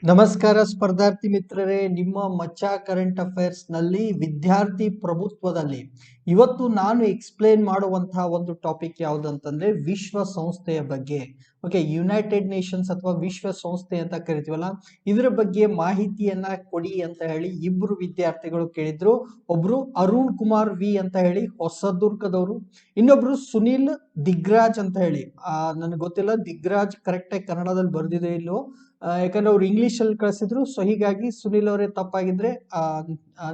ನಮಸ್ಕಾರ ಸ್ಪರ್ಧಾರ್ಥಿ ಮಿತ್ರರೇ, ನಿಮ್ಮ ಮಚ್ಚಾ ಕರೆಂಟ್ ಅಫೇರ್ಸ್ ನಲ್ಲಿ ವಿದ್ಯಾರ್ಥಿ ಪ್ರಭುತ್ವದಲ್ಲಿ ಇವತ್ತು ನಾನು ಎಕ್ಸ್ಪ್ಲೇನ್ ಮಾಡುವಂತಹ ಒಂದು ಟಾಪಿಕ್ ಯಾವುದಂತಂದ್ರೆ ವಿಶ್ವಸಂಸ್ಥೆಯ ಬಗ್ಗೆ. ಓಕೆ, ಯುನೈಟೆಡ್ ನೇಷನ್ಸ್ ಅಥವಾ ವಿಶ್ವಸಂಸ್ಥೆ ಅಂತ ಕರಿತೀವಲ್ಲ, ಇದರ ಬಗ್ಗೆ ಮಾಹಿತಿಯನ್ನ ಕೊಡಿ ಅಂತ ಹೇಳಿ ಇಬ್ರು ವಿದ್ಯಾರ್ಥಿಗಳು ಕೇಳಿದ್ರು. ಒಬ್ರು ಅರುಣ್ ಕುಮಾರ್ ವಿ ಅಂತ ಹೇಳಿ ಹೊಸದುರ್ಗದವರು, ಇನ್ನೊಬ್ರು ಸುನಿಲ್ ದಿಗ್ರಾಜ್ ಅಂತ ಹೇಳಿ. ನನಗೆ ಗೊತ್ತಿಲ್ಲ ದಿಗ್ರಾಜ್ ಕರೆಕ್ಟ್ ಆಗಿ ಕನ್ನಡದಲ್ಲಿ ಬರ್ದಿದೆ ಇಲ್ಲೋ, ಯಾಕಂದ್ರೆ ಅವ್ರು ಇಂಗ್ಲಿಷ್ ಅಲ್ಲಿ ಕಳಿಸಿದ್ರು. ಸೊ ಹೀಗಾಗಿ ಸುನಿಲ್ ಅವರೇ ತಪ್ಪಾಗಿದ್ರೆ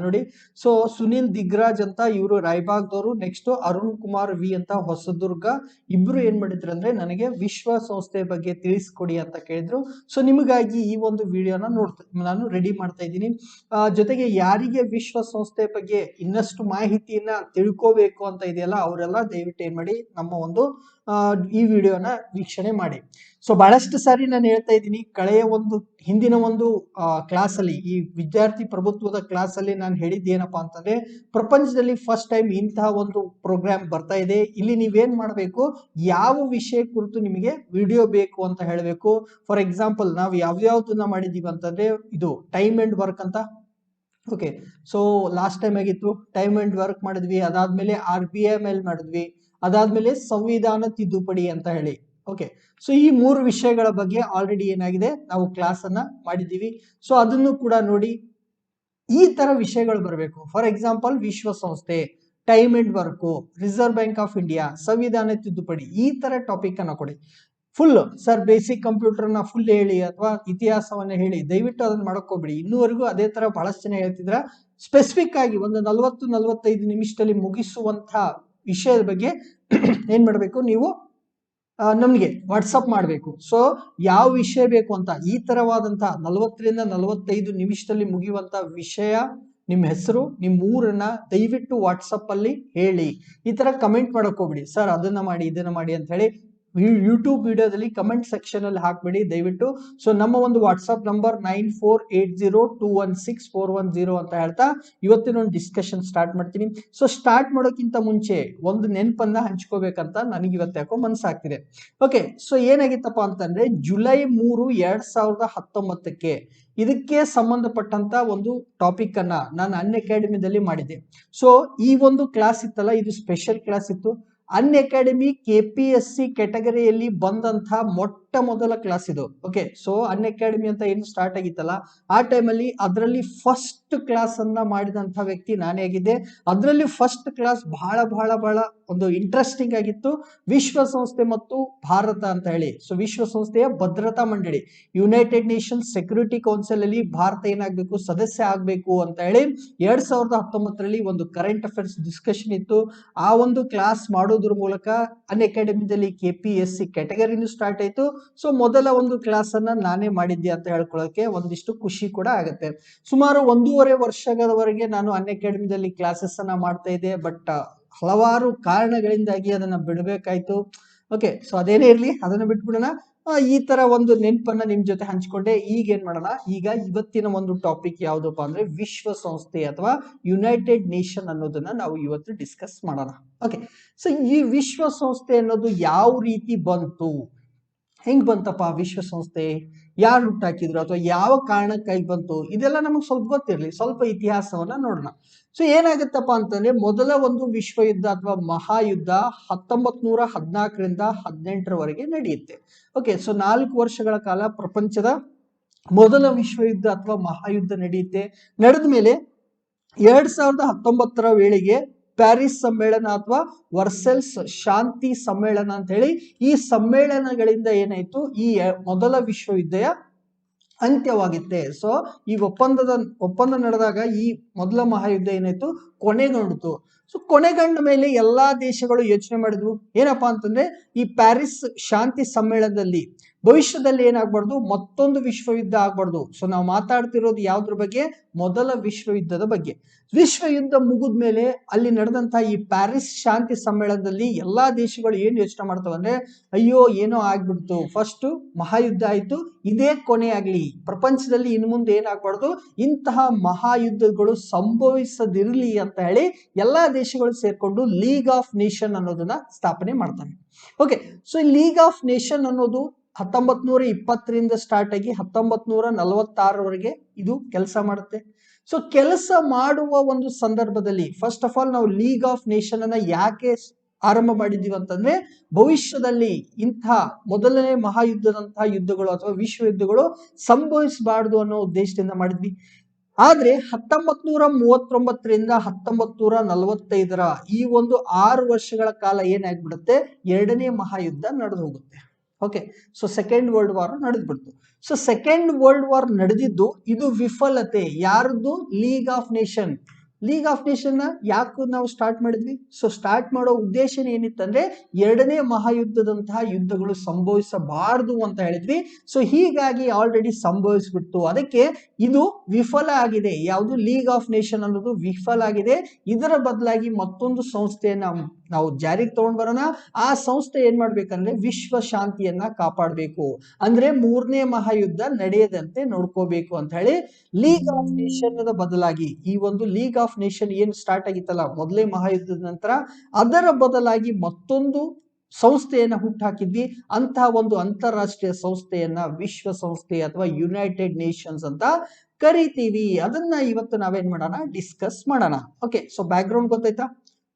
ನೋಡಿ. ಸೊ ಸುನಿಲ್ ದಿಗ್ರಾಜ್ ಅಂತ ಇವರು ರಾಯಬಾಗ್ದವರು, ನೆಕ್ಸ್ಟ್ ಅರುಣ್ ಕುಮಾರ್ ವಿ ಅಂತ ಹೊಸದುರ್ಗ. ಇಬ್ರು ಏನ್ ಮಾಡಿದ್ರು ಅಂದ್ರೆ ನನಗೆ ವಿಶ್ವಸಂಸ್ಥೆ ಬಗ್ಗೆ ತಿಳಿಸ್ಕೊಡಿ ಅಂತ ಕೇಳಿದ್ರು. ಸೊ ನಿಮಗಾಗಿ ಈ ಒಂದು ವಿಡಿಯೋನ ನಾನು ರೆಡಿ ಮಾಡ್ತಾ ಇದ್ದೀನಿ. ಜೊತೆಗೆ ಯಾರಿಗೆ ವಿಶ್ವಸಂಸ್ಥೆ ಬಗ್ಗೆ ಇನ್ನಷ್ಟು ಮಾಹಿತಿಯನ್ನ ತಿಳ್ಕೋಬೇಕು ಅಂತ ಇದೆಯಲ್ಲ, ಅವರೆಲ್ಲ ದಯವಿಟ್ಟು ಏನ್ ಮಾಡಿ ನಮ್ಮ ಒಂದು ಈ ವಿಡಿಯೋನ ವೀಕ್ಷಣೆ ಮಾಡಿ. ಸೊ ಬಹಳಷ್ಟು ಸಾರಿ ನಾನು ಹೇಳ್ತಾ ಇದ್ದೀನಿ, ಹಿಂದಿನ ಒಂದು ಕ್ಲಾಸ್ ಅಲ್ಲಿ, ಈ ವಿದ್ಯಾರ್ಥಿ ಪ್ರಭುತ್ವದ ಕ್ಲಾಸ್ ಅಲ್ಲಿ ನಾನು ಹೇಳಿದ್ದು ಏನಪ್ಪಾ ಅಂತಂದ್ರೆ, ಪ್ರಪಂಚದಲ್ಲಿ ಫಸ್ಟ್ ಟೈಮ್ ಇಂತಹ ಒಂದು ಪ್ರೋಗ್ರಾಮ್ ಬರ್ತಾ ಇದೆ. ಇಲ್ಲಿ ನೀವೇನ್ ಮಾಡಬೇಕು, ಯಾವ ವಿಷಯ ಕುರಿತು ನಿಮಗೆ ವಿಡಿಯೋ ಬೇಕು ಅಂತ ಹೇಳಬೇಕು. ಫಾರ್ ಎಕ್ಸಾಂಪಲ್ ನಾವು ಯಾವ್ಯಾವ್ದನ್ನ ಮಾಡಿದೀವಿ ಅಂತಂದ್ರೆ, ಇದು ಟೈಮ್ ಅಂಡ್ ವರ್ಕ್ ಅಂತ. ಓಕೆ, ಸೊ ಲಾಸ್ಟ್ ಟೈಮ್ ಆಗಿತ್ತು ಟೈಮ್ ಅಂಡ್ ವರ್ಕ್ ಮಾಡಿದ್ವಿ, ಅದಾದ್ಮೇಲೆ RBI ಮೇಲೆ ಮಾಡಿದ್ವಿ, ಅದಾದ್ಮೇಲೆ ಸಂವಿಧಾನ ತಿದ್ದುಪಡಿ ಅಂತ ಹೇಳಿ. ಓಕೆ, ಸೊ ಈ ಮೂರು ವಿಷಯಗಳ ಬಗ್ಗೆ ಆಲ್ರೆಡಿ ಏನಾಗಿದೆ, ನಾವು ಕ್ಲಾಸ್ ಅನ್ನ ಮಾಡಿದ್ದೀವಿ. ಸೊ ಅದನ್ನು ಕೂಡ ನೋಡಿ. ಈ ತರ ವಿಷಯಗಳು ಬರಬೇಕು. ಫಾರ್ ಎಕ್ಸಾಂಪಲ್ ವಿಶ್ವಸಂಸ್ಥೆ, time and work, reserve bank of India, ಸಂವಿಧಾನ ತಿದ್ದುಪಡಿ, ಈ ತರ ಟಾಪಿಕ್ ಅನ್ನ ಕೊಡಿ. ಫುಲ್ ಸರ್ ಬೇಸಿಕ್ ಕಂಪ್ಯೂಟರ್ ನ ಫುಲ್ ಹೇಳಿ ಅಥವಾ ಇತಿಹಾಸವನ್ನ ಹೇಳಿ, ದಯವಿಟ್ಟು ಅದನ್ನ ಮಾಡ್ಕೋಬಿಡಿ. ಇನ್ನೂವರೆಗೂ ಅದೇ ತರ ಬಹಳಷ್ಟು ಜನ ಹೇಳ್ತಿದ್ರ. ಸ್ಪೆಸಿಫಿಕ್ ಆಗಿ ಒಂದು 40-45 ನಿಮಿಷದಲ್ಲಿ ಮುಗಿಸುವಂತಹ ವಿಷಯದ ಬಗ್ಗೆ ಏನ್ ಮಾಡ್ಬೇಕು, ನೀವು ನಮ್ಗೆ ವಾಟ್ಸಪ್ ಮಾಡಬೇಕು. ಸೊ ಯಾವ ವಿಷಯ ಬೇಕು ಅಂತ, ಈ ತರವಾದಂತಹ 40-45 ನಿಮಿಷದಲ್ಲಿ ಮುಗಿಯುವಂತ ವಿಷಯ, ನಿಮ್ಮ ಹೆಸರು, ನಿಮ್ಮ ಊರನ್ನ ದಯವಿಟ್ಟು ವಾಟ್ಸಪ್ ಅಲ್ಲಿ ಹೇಳಿ. ಈ ತರ ಕಮೆಂಟ್ ಮಾಡಕ್ ಹೋಗ್ಬಿಡಿ, ಸರ್ ಅದನ್ನ ಮಾಡಿ ಇದನ್ನ ಮಾಡಿ ಅಂತ ಹೇಳಿ ಯೂಟ್ಯೂಬ್ ವಿಡಿಯೋದಲ್ಲಿ ಕಮೆಂಟ್ ಸೆಕ್ಷನ್ ಅಲ್ಲಿ ಹಾಕ್ಬಿಡಿ ದಯವಿಟ್ಟು. ಸೊ ನಮ್ಮ ಒಂದು ವಾಟ್ಸ್ಆಪ್ ನಂಬರ್ 9480216410 ಅಂತ ಹೇಳ್ತಾ ಇವತ್ತಿನ ಒಂದು ಡಿಸ್ಕಷನ್ ಸ್ಟಾರ್ಟ್ ಮಾಡ್ತೀನಿ. ಸೊ ಸ್ಟಾರ್ಟ್ ಮಾಡೋಕ್ಕಿಂತ ಮುಂಚೆ ಒಂದು ನೆನಪನ್ನ ಹಂಚ್ಕೋಬೇಕಂತ ನನಗೆ ಇವತ್ತು ಯಾಕೋ ಮನಸ್ಸಾಗ್ತಿದೆ. ಓಕೆ, ಸೊ ಏನಾಗಿತ್ತಪ್ಪ ಅಂತಂದ್ರೆ, ಜುಲೈ 3, 2019 ಇದಕ್ಕೆ ಸಂಬಂಧಪಟ್ಟಂತ ಒಂದು ಟಾಪಿಕ್ ಅನ್ನ ನಾನು ಅನ್ಅಕಾಡೆಮಿದಲ್ಲಿ ಮಾಡಿದ್ದೆ. ಸೊ ಈ ಒಂದು ಕ್ಲಾಸ್ ಇತ್ತಲ್ಲ, ಇದು ಸ್ಪೆಷಲ್ ಕ್ಲಾಸ್ ಇತ್ತು. ಅನ್ಅಕಾಡೆಮಿ KPSC ಕ್ಯಾಟಗರಿಯಲ್ಲಿ ಬಂದಂತಹ ಮೊಟ್ಟ ಮೊದಲ ಕ್ಲಾಸ್ ಇದು. ಓಕೆ, ಸೊ ಅನ್ಅಕಾಡೆಮಿ ಅಂತ ಏನು ಸ್ಟಾರ್ಟ್ ಆಗಿತ್ತಲ್ಲ, ಆ ಟೈಮಲ್ಲಿ ಅದರಲ್ಲಿ ಫಸ್ಟ್ ಕ್ಲಾಸ್ ಅನ್ನ ಮಾಡಿದಂತಹ ವ್ಯಕ್ತಿ ನಾನೇ ಆಗಿದ್ದೆ. ಅದರಲ್ಲಿ ಫಸ್ಟ್ ಕ್ಲಾಸ್ ಬಹಳ ಬಹಳ ಬಹಳ ಒಂದು ಇಂಟ್ರೆಸ್ಟಿಂಗ್ ಆಗಿತ್ತು. ವಿಶ್ವಸಂಸ್ಥೆ ಮತ್ತು ಭಾರತ ಅಂತ ಹೇಳಿ. ಸೊ ವಿಶ್ವಸಂಸ್ಥೆಯ ಭದ್ರತಾ ಮಂಡಳಿ, ಯುನೈಟೆಡ್ ನೇಷನ್ಸ್ ಸೆಕ್ಯೂರಿಟಿ ಕೌನ್ಸಿಲ್ ಅಲ್ಲಿ ಭಾರತ ಏನಾಗಬೇಕು, ಸದಸ್ಯ ಆಗ್ಬೇಕು ಅಂತ ಹೇಳಿ 2019ರಲ್ಲಿ ಒಂದು ಕರೆಂಟ್ ಅಫೇರ್ಸ್ ಡಿಸ್ಕಷನ್ ಇತ್ತು. ಆ ಒಂದು ಕ್ಲಾಸ್ ಮಾಡೋದ್ರ ಮೂಲಕ ಅನ್ಅಕಾಡೆಮಿದಲ್ಲಿ KPSC ಕ್ಯಾಟಗರಿನೂ ಸ್ಟಾರ್ಟ್ ಆಯ್ತು. ಸೊ ಮೊದಲ ಒಂದು ಕ್ಲಾಸ್ ಅನ್ನ ನಾನೇ ಮಾಡಿದ್ದೆ ಅಂತ ಹೇಳ್ಕೊಳ್ಳೋಕೆ ಒಂದಿಷ್ಟು ಖುಷಿ ಕೂಡ ಆಗುತ್ತೆ. ಸುಮಾರು 1.5 ವರ್ಷಗಳವರೆಗೆ ನಾನು ಅನ್ಅಕಾಡೆಮಿದಲ್ಲಿ ಕ್ಲಾಸಸ್ ಅನ್ನ ಮಾಡ್ತಾ ಇದ್ದೆ. ಬಟ್ ಹಲವಾರು ಕಾರಣಗಳಿಂದಾಗಿ ಅದನ್ನ ಬಿಡಬೇಕಾಯ್ತು. ಓಕೆ, ಸೊ ಅದೇನೇ ಇರ್ಲಿ, ಅದನ್ನ ಬಿಟ್ಬಿಡೋಣ. ಈ ತರ ಒಂದು ನೆನಪನ್ನ ನಿಮ್ ಜೊತೆ ಹಂಚ್ಕೊಂಡೆ. ಈಗ ಏನ್ ಮಾಡೋಣ, ಈಗ ಇವತ್ತಿನ ಒಂದು ಟಾಪಿಕ್ ಯಾವ್ದಪ್ಪ ಅಂದ್ರೆ ವಿಶ್ವಸಂಸ್ಥೆ ಅಥವಾ ಯುನೈಟೆಡ್ ನೇಷನ್ ಅನ್ನೋದನ್ನ ನಾವು ಇವತ್ತು ಡಿಸ್ಕಸ್ ಮಾಡೋಣ. ಓಕೆ, ಸೊ ಈ ವಿಶ್ವಸಂಸ್ಥೆ ಅನ್ನೋದು ಯಾವ ರೀತಿ ಬಂತು, ಹೆಂಗ್ ಬಂತಪ್ಪ ವಿಶ್ವಸಂಸ್ಥೆ, ಯಾರು ಹುಟ್ಟಾಕಿದ್ರು ಅಥವಾ ಯಾವ ಕಾರಣಕ್ಕಾಗಿ ಬಂತು, ಇದೆಲ್ಲ ನಮಗೆ ಸ್ವಲ್ಪ ಗೊತ್ತಿರ್ಲಿ. ಸ್ವಲ್ಪ ಇತಿಹಾಸವನ್ನ ನೋಡೋಣ. ಸೊ ಏನಾಗುತ್ತಪ್ಪ ಅಂತಂದ್ರೆ, ಮೊದಲ ಒಂದು ವಿಶ್ವಯುದ್ಧ ಅಥವಾ ಮಹಾಯುದ್ಧ 1914ರಿಂದ 18ರವರೆಗೆ ನಡೆಯುತ್ತೆ. ಓಕೆ, ಸೊ 4 ವರ್ಷಗಳ ಕಾಲ ಪ್ರಪಂಚದ ಮೊದಲ ವಿಶ್ವಯುದ್ಧ ಅಥವಾ ಮಹಾಯುದ್ಧ ನಡೆಯುತ್ತೆ. ನಡೆದ ಮೇಲೆ 2019ರ ವೇಳೆಗೆ ಪ್ಯಾರಿಸ್ ಸಮ್ಮೇಳನ ಅಥವಾ ವರ್ಸೆಲ್ಸ್ ಶಾಂತಿ ಸಮ್ಮೇಳನ ಅಂತ ಹೇಳಿ, ಈ ಸಮ್ಮೇಳನಗಳಿಂದ ಏನಾಯ್ತು, ಈ ಮೊದಲ ವಿಶ್ವಯುದ್ಧ ಅಂತ್ಯವಾಗುತ್ತೆ. ಸೊ ಈ ಒಪ್ಪಂದ ನಡೆದಾಗ ಈ ಮೊದಲ ಮಹಾಯುದ್ಧ ಏನಾಯ್ತು, ಕೊನೆಗೊಂಡಿತು. ಸೊ ಕೊನೆಗೊಂಡ ಮೇಲೆ ಎಲ್ಲಾ ದೇಶಗಳು ಯೋಚನೆ ಮಾಡಿದ್ವು, ಏನಪ್ಪಾ ಅಂತಂದ್ರೆ ಈ ಪ್ಯಾರಿಸ್ ಶಾಂತಿ ಸಮ್ಮೇಳನದಲ್ಲಿ ಭವಿಷ್ಯದಲ್ಲಿ ಏನಾಗ್ಬಾರ್ದು, ಮತ್ತೊಂದು ವಿಶ್ವಯುದ್ಧ ಆಗ್ಬಾರ್ದು. ಸೊ ನಾವು ಮಾತಾಡ್ತಿರೋದು ಯಾವ್ದ್ರ ಬಗ್ಗೆ, ಮೊದಲ ವಿಶ್ವಯುದ್ಧದ ಬಗ್ಗೆ. ವಿಶ್ವಯುದ್ಧ ಮುಗಿದ್ಮೇಲೆ ಅಲ್ಲಿ ನಡೆದಂತಹ ಈ ಪ್ಯಾರಿಸ್ ಶಾಂತಿ ಸಮ್ಮೇಳನದಲ್ಲಿ ಎಲ್ಲಾ ದೇಶಗಳು ಏನ್ ಯೋಚನೆ ಮಾಡ್ತಾವ ಅಂದ್ರೆ, ಅಯ್ಯೋ ಏನೋ ಆಗ್ಬಿಡ್ತು, ಫಸ್ಟ್ ಮಹಾಯುದ್ಧ ಆಯ್ತು, ಇದೇ ಕೊನೆ ಆಗ್ಲಿ, ಪ್ರಪಂಚದಲ್ಲಿ ಇನ್ನು ಮುಂದೆ ಏನಾಗ್ಬಾರ್ದು, ಇಂತಹ ಮಹಾಯುದ್ಧಗಳು ಸಂಭವಿಸದಿರ್ಲಿ ಅಂತ ಹೇಳಿ ಎಲ್ಲಾ ದೇಶಗಳು ಸೇರ್ಕೊಂಡು ಲೀಗ್ ಆಫ್ ನೇಷನ್ ಅನ್ನೋದನ್ನ ಸ್ಥಾಪನೆ ಮಾಡ್ತಾರೆ. Okay, so league of nation ಅನ್ನೋದು 1920ರಿಂದ ಸ್ಟಾರ್ಟ್ ಆಗಿ 1946ರವರೆಗೆ ಇದು ಕೆಲಸ ಮಾಡುತ್ತೆ. ಸೊ ಕೆಲಸ ಮಾಡುವ ಒಂದು ಸಂದರ್ಭದಲ್ಲಿ ಫಸ್ಟ್ ಆಫ್ ಆಲ್ ನಾವು ಲೀಗ್ ಆಫ್ ನೇಷನ್ ಅನ್ನ ಯಾಕೆ ಆರಂಭ ಮಾಡಿದ್ದೀವಿ ಅಂತಂದ್ರೆ, ಭವಿಷ್ಯದಲ್ಲಿ ಇಂಥ ಮೊದಲನೇ ಮಹಾಯುದ್ಧದಂತಹ ಯುದ್ಧಗಳು ಅಥವಾ ವಿಶ್ವ ಯುದ್ಧಗಳು ಸಂಭವಿಸಬಾರದು ಅನ್ನೋ ಉದ್ದೇಶದಿಂದ ಮಾಡಿದ್ವಿ. ಆದ್ರೆ 1939ರಿಂದ 1945ರ ಈ ಒಂದು 6 ವರ್ಷಗಳ ಕಾಲ ಏನಾಗ್ಬಿಡುತ್ತೆ, ಎರಡನೇ ಮಹಾಯುದ್ಧ ನಡೆದು ಹೋಗುತ್ತೆ. Okay, so second world war ನಡೆದ್ಬಿಡ್ತು. ಸೊ ಸೆಕೆಂಡ್ ವರ್ಲ್ಡ್ ವಾರ್ ನಡೆದಿದ್ದು ಇದು ವಿಫಲತೆ ಯಾರ್ದು, league of nation. League of nation ಯಾಕೆ ನಾವು ಸ್ಟಾರ್ಟ್ ಮಾಡಿದ್ವಿ? ಸೊ ಸ್ಟಾರ್ಟ್ ಮಾಡೋ ಉದ್ದೇಶ ಏನಿತ್ತಂದ್ರೆ, ಎರಡನೇ ಮಹಾಯುದ್ಧದಂತಹ ಯುದ್ಧಗಳು ಸಂಭವಿಸಬಾರದು ಅಂತ ಹೇಳಿದ್ವಿ. ಸೊ ಹೀಗಾಗಿ ಆಲ್ರೆಡಿ ಸಂಭವಿಸ್ಬಿಡ್ತು. ಅದಕ್ಕೆ ಇದು ವಿಫಲ ಆಗಿದೆ. ಯಾವುದು, ಲೀಗ್ ಆಫ್ ನೇಷನ್ ಅನ್ನೋದು ವಿಫಲ ಆಗಿದೆ. ಇದರ ಬದಲಾಗಿ ಮತ್ತೊಂದು ಸಂಸ್ಥೆಯನ್ನ ನಾವು ಜಾರಿಗೆ ತಗೊಂಡ್ ಬರೋಣ. ಆ ಸಂಸ್ಥೆ ಏನ್ ಮಾಡ್ಬೇಕಂದ್ರೆ ವಿಶ್ವ ಶಾಂತಿಯನ್ನ ಕಾಪಾಡಬೇಕು, ಅಂದ್ರೆ ಮೂರನೇ ಮಹಾಯುದ್ಧ ನಡೆಯದಂತೆ ನೋಡ್ಕೋಬೇಕು ಅಂತ ಹೇಳಿ ಲೀಗ್ ಆಫ್ ನೇಷನ್ ಬದಲಾಗಿ ಈ ಒಂದು ಲೀಗ್ ಆಫ್ ನೇಷನ್ ಏನು ಸ್ಟಾರ್ಟ್ ಆಗಿತ್ತಲ್ಲ ಮೊದಲೇ ಮಹಾಯುದ್ಧದ ನಂತರ, ಅದರ ಬದಲಾಗಿ ಮತ್ತೊಂದು ಸಂಸ್ಥೆಯನ್ನ ಹುಟ್ಟಾಕಿದ್ವಿ. ಅಂತಹ ಒಂದು ಅಂತಾರಾಷ್ಟ್ರೀಯ ಸಂಸ್ಥೆಯನ್ನ ವಿಶ್ವ ಸಂಸ್ಥೆ ಅಥವಾ ಯುನೈಟೆಡ್ ನೇಷನ್ಸ್ ಅಂತ ಕರಿತೀವಿ. ಅದನ್ನ ಇವತ್ತು ನಾವೇನ್ ಮಾಡೋಣ, ಡಿಸ್ಕಸ್ ಮಾಡೋಣ. ಓಕೆ, ಸೊ ಬ್ಯಾಕ್ ಗ್ರೌಂಡ್ ಗೊತ್ತಾಯ್ತಾ?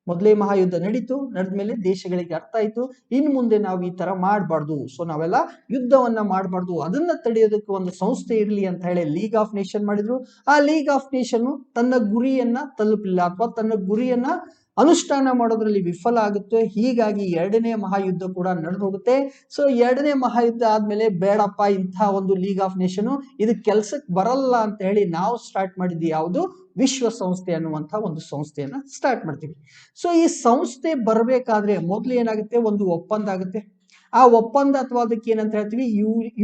ಮೊದಲೇ ಮಹಾಯುದ್ಧ ನಡೀತು, ನಡೆದ್ಮೇಲೆ ದೇಶಗಳಿಗೆ ಅರ್ಥ ಆಯ್ತು ಇನ್ ಮುಂದೆ ನಾವು ಈ ತರ ಮಾಡಬಾರ್ದು, ಸೊ ನಾವೆಲ್ಲ ಯುದ್ಧವನ್ನ ಮಾಡಬಾರ್ದು, ಅದನ್ನ ತಡೆಯೋದಕ್ಕೆ ಒಂದು ಸಂಸ್ಥೆ ಇರಲಿ ಅಂತ ಹೇಳಿ ಲೀಗ್ ಆಫ್ ನೇಷನ್ ಮಾಡಿದ್ರು. ಆ ಲೀಗ್ ಆಫ್ ನೇಷನ್ ತನ್ನ ಗುರಿಯನ್ನ ತಲುಪಿಲ್ಲ ಅಥವಾ ತನ್ನ ಗುರಿಯನ್ನ ಅನುಷ್ಠಾನ ಮಾಡೋದ್ರಲ್ಲಿ ವಿಫಲ ಆಗುತ್ತೆ. ಹೀಗಾಗಿ ಎರಡನೇ ಮಹಾಯುದ್ಧ ಕೂಡ ನಡೆದು ಹೋಗುತ್ತೆ. ಸೊ ಎರಡನೇ ಮಹಾಯುದ್ಧ ಆದ್ಮೇಲೆ ಬೇಡಪ್ಪ ಇಂಥ ಒಂದು ಲೀಗ್ ಆಫ್ ನೇಷನ್ ಇದು ಕೆಲ್ಸಕ್ಕೆ ಬರಲ್ಲ ಅಂತ ಹೇಳಿ ನಾವು ಸ್ಟಾರ್ಟ್ ಮಾಡಿದ್ವಿ ಯಾವುದು, ವಿಶ್ವ ಸಂಸ್ಥೆ ಅನ್ನುವಂಥ ಒಂದು ಸಂಸ್ಥೆಯನ್ನ ಸ್ಟಾರ್ಟ್ ಮಾಡ್ತೀವಿ. ಸೊ ಈ ಸಂಸ್ಥೆ ಬರಬೇಕಾದ್ರೆ ಮೊದಲು ಏನಾಗುತ್ತೆ, ಒಂದು ಒಪ್ಪಂದ ಆಗುತ್ತೆ. ಆ ಒಪ್ಪಂದ ಅಥವಾ ಅದಕ್ಕೆ ಏನಂತ ಹೇಳ್ತೀವಿ,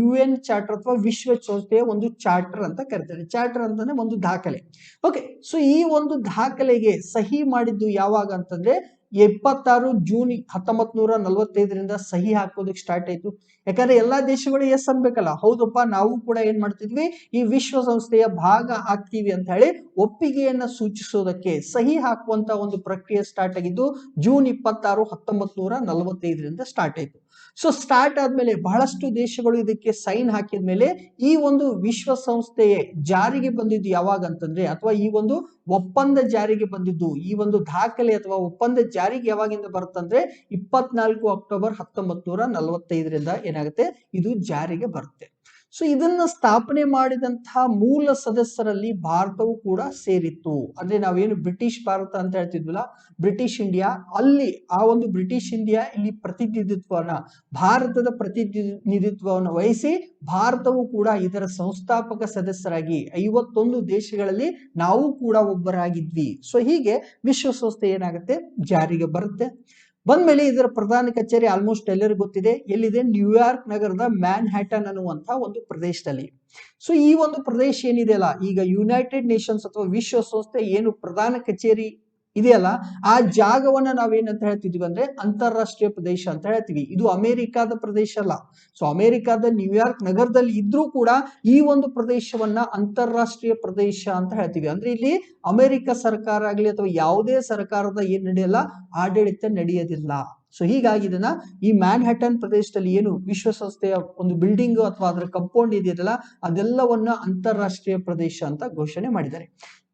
UN ಚಾರ್ಟರ್ ಅಥವಾ ವಿಶ್ವ ಸಂಸ್ಥೆಯ ಒಂದು ಚಾರ್ಟರ್ ಅಂತ ಕರಿತಾರೆ. ಚಾರ್ಟರ್ ಅಂತಂದ್ರೆ ಒಂದು ದಾಖಲೆ. ಓಕೆ, ಸೊ ಈ ಒಂದು ದಾಖಲೆಗೆ ಸಹಿ ಮಾಡಿದ್ದು ಯಾವಾಗ ಅಂತಂದ್ರೆ 26 ಜೂನ್ 1945ರಿಂದ ಸಹಿ ಹಾಕೋದಕ್ಕೆ ಸ್ಟಾರ್ಟ್ ಆಯ್ತು. ಯಾಕಂದ್ರೆ ಎಲ್ಲಾ ದೇಶಗಳು ಎಸ್ ಅನ್ಬೇಕಲ್ಲ, ಹೌದಪ್ಪ ನಾವು ಕೂಡ ಏನ್ ಮಾಡ್ತಿದ್ವಿ, ಈ ವಿಶ್ವಸಂಸ್ಥೆಯ ಭಾಗ ಆಗ್ತೀವಿ ಅಂತ ಹೇಳಿ ಒಪ್ಪಿಗೆಯನ್ನ ಸೂಚಿಸೋದಕ್ಕೆ ಸಹಿ ಹಾಕುವಂತ ಒಂದು ಪ್ರಕ್ರಿಯೆ ಸ್ಟಾರ್ಟ್ ಆಗಿದ್ದು ಜೂನ್ 26, 1945ರಿಂದ ಸ್ಟಾರ್ಟ್ ಆಯ್ತು. ಸೊ ಸ್ಟಾರ್ಟ್ ಆದ್ಮೇಲೆ ಬಹಳಷ್ಟು ದೇಶಗಳು ಇದಕ್ಕೆ ಸೈನ್ ಹಾಕಿದ್ಮೇಲೆ ಈ ಒಂದು ವಿಶ್ವಸಂಸ್ಥೆ ಜಾರಿಗೆ ಬಂದಿದ್ದು ಯಾವಾಗ ಅಂತಂದ್ರೆ, ಅಥವಾ ಈ ಒಂದು ಒಪ್ಪಂದ ಜಾರಿಗೆ ಬಂದಿದ್ದು, ಈ ಒಂದು ದಾಖಲೆ ಅಥವಾ ಒಪ್ಪಂದ ಜಾರಿಗೆ ಯಾವಾಗಿಂದ ಬರುತ್ತಂದ್ರೆ 24 ಅಕ್ಟೋಬರ್ 1945ರಿಂದ ಏನಾಗುತ್ತೆ, ಇದು ಜಾರಿಗೆ ಬರುತ್ತೆ. ಸೊ ಇದನ್ನ ಸ್ಥಾಪನೆ ಮಾಡಿದಂತಹ ಮೂಲ ಸದಸ್ಯರಲ್ಲಿ ಭಾರತವು ಕೂಡ ಸೇರಿತ್ತು. ಅಂದ್ರೆ ನಾವೇನು ಬ್ರಿಟಿಷ್ ಭಾರತ ಅಂತ ಹೇಳ್ತಿದ್ವಲ್ಲ, ಬ್ರಿಟಿಷ್ ಇಂಡಿಯಾ, ಅಲ್ಲಿ ಆ ಒಂದು ಬ್ರಿಟಿಷ್ ಇಂಡಿಯಾ ಇಲ್ಲಿ ಪ್ರತಿನಿಧಿತ್ವವನ್ನ, ಭಾರತದ ಪ್ರತಿನಿಧಿತ್ವವನ್ನು ವಹಿಸಿ ಭಾರತವು ಕೂಡ ಇದರ ಸಂಸ್ಥಾಪಕ ಸದಸ್ಯರಾಗಿ 51 ದೇಶಗಳಲ್ಲಿ ನಾವು ಕೂಡ ಒಬ್ಬರಾಗಿದ್ವಿ. ಸೊ ಹೀಗೆ ವಿಶ್ವಸಂಸ್ಥೆ ಏನಾಗುತ್ತೆ, ಜಾರಿಗೆ ಬರುತ್ತೆ. ಬಂದ್ಮೇಲೆ ಇದರ ಪ್ರಧಾನ ಕಚೇರಿ ಆಲ್ಮೋಸ್ಟ್ ಎಲ್ಲರಿಗೂ ಗೊತ್ತಿದೆ, ಎಲ್ಲಿದೆ, ನ್ಯೂಯಾರ್ಕ್ ನಗರದ ಮ್ಯಾನ್ಹ್ಯಾಟನ್ ಅನ್ನುವಂತ ಒಂದು ಪ್ರದೇಶದಲ್ಲಿ. ಸೊ ಈ ಒಂದು ಪ್ರದೇಶ ಏನಿದೆಯಲ್ಲ, ಈಗ ಯುನೈಟೆಡ್ ನೇಷನ್ಸ್ ಅಥವಾ ವಿಶ್ವಸಂಸ್ಥೆ ಏನು ಪ್ರಧಾನ ಕಚೇರಿ ಇದೆಯಲ್ಲ, ಆ ಜಾಗವನ್ನ ನಾವೇನಂತ ಹೇಳ್ತಿದ್ವಿ ಅಂದ್ರೆ ಅಂತಾರಾಷ್ಟ್ರೀಯ ಪ್ರದೇಶ ಅಂತ ಹೇಳ್ತೀವಿ. ಇದು ಅಮೆರಿಕಾದ ಪ್ರದೇಶ ಅಲ್ಲ. ಸೊ ಅಮೆರಿಕಾದ ನ್ಯೂಯಾರ್ಕ್ ನಗರದಲ್ಲಿ ಇದ್ರೂ ಕೂಡ ಈ ಒಂದು ಪ್ರದೇಶವನ್ನ ಅಂತಾರಾಷ್ಟ್ರೀಯ ಪ್ರದೇಶ ಅಂತ ಹೇಳ್ತೀವಿ. ಅಂದ್ರೆ ಇಲ್ಲಿ ಅಮೆರಿಕ ಸರ್ಕಾರ ಆಗ್ಲಿ ಅಥವಾ ಯಾವುದೇ ಸರ್ಕಾರದ ಏನ್ ನಡೆಯಲ್ಲ, ಆಡಳಿತ ನಡೆಯೋದಿಲ್ಲ. ಸೊ ಹೀಗಾಗಿ ಇದನ್ನ ಈ ಮ್ಯಾನ್ಹ್ಯಾಟನ್ ಪ್ರದೇಶದಲ್ಲಿ ಏನು ವಿಶ್ವಸಂಸ್ಥೆಯ ಒಂದು ಬಿಲ್ಡಿಂಗ್ ಅಥವಾ ಅದರ ಕಂಪೌಂಡ್ ಇದೆಯಲ್ಲ, ಅದೆಲ್ಲವನ್ನ ಅಂತಾರಾಷ್ಟ್ರೀಯ ಪ್ರದೇಶ ಅಂತ ಘೋಷಣೆ ಮಾಡಿದ್ದಾರೆ.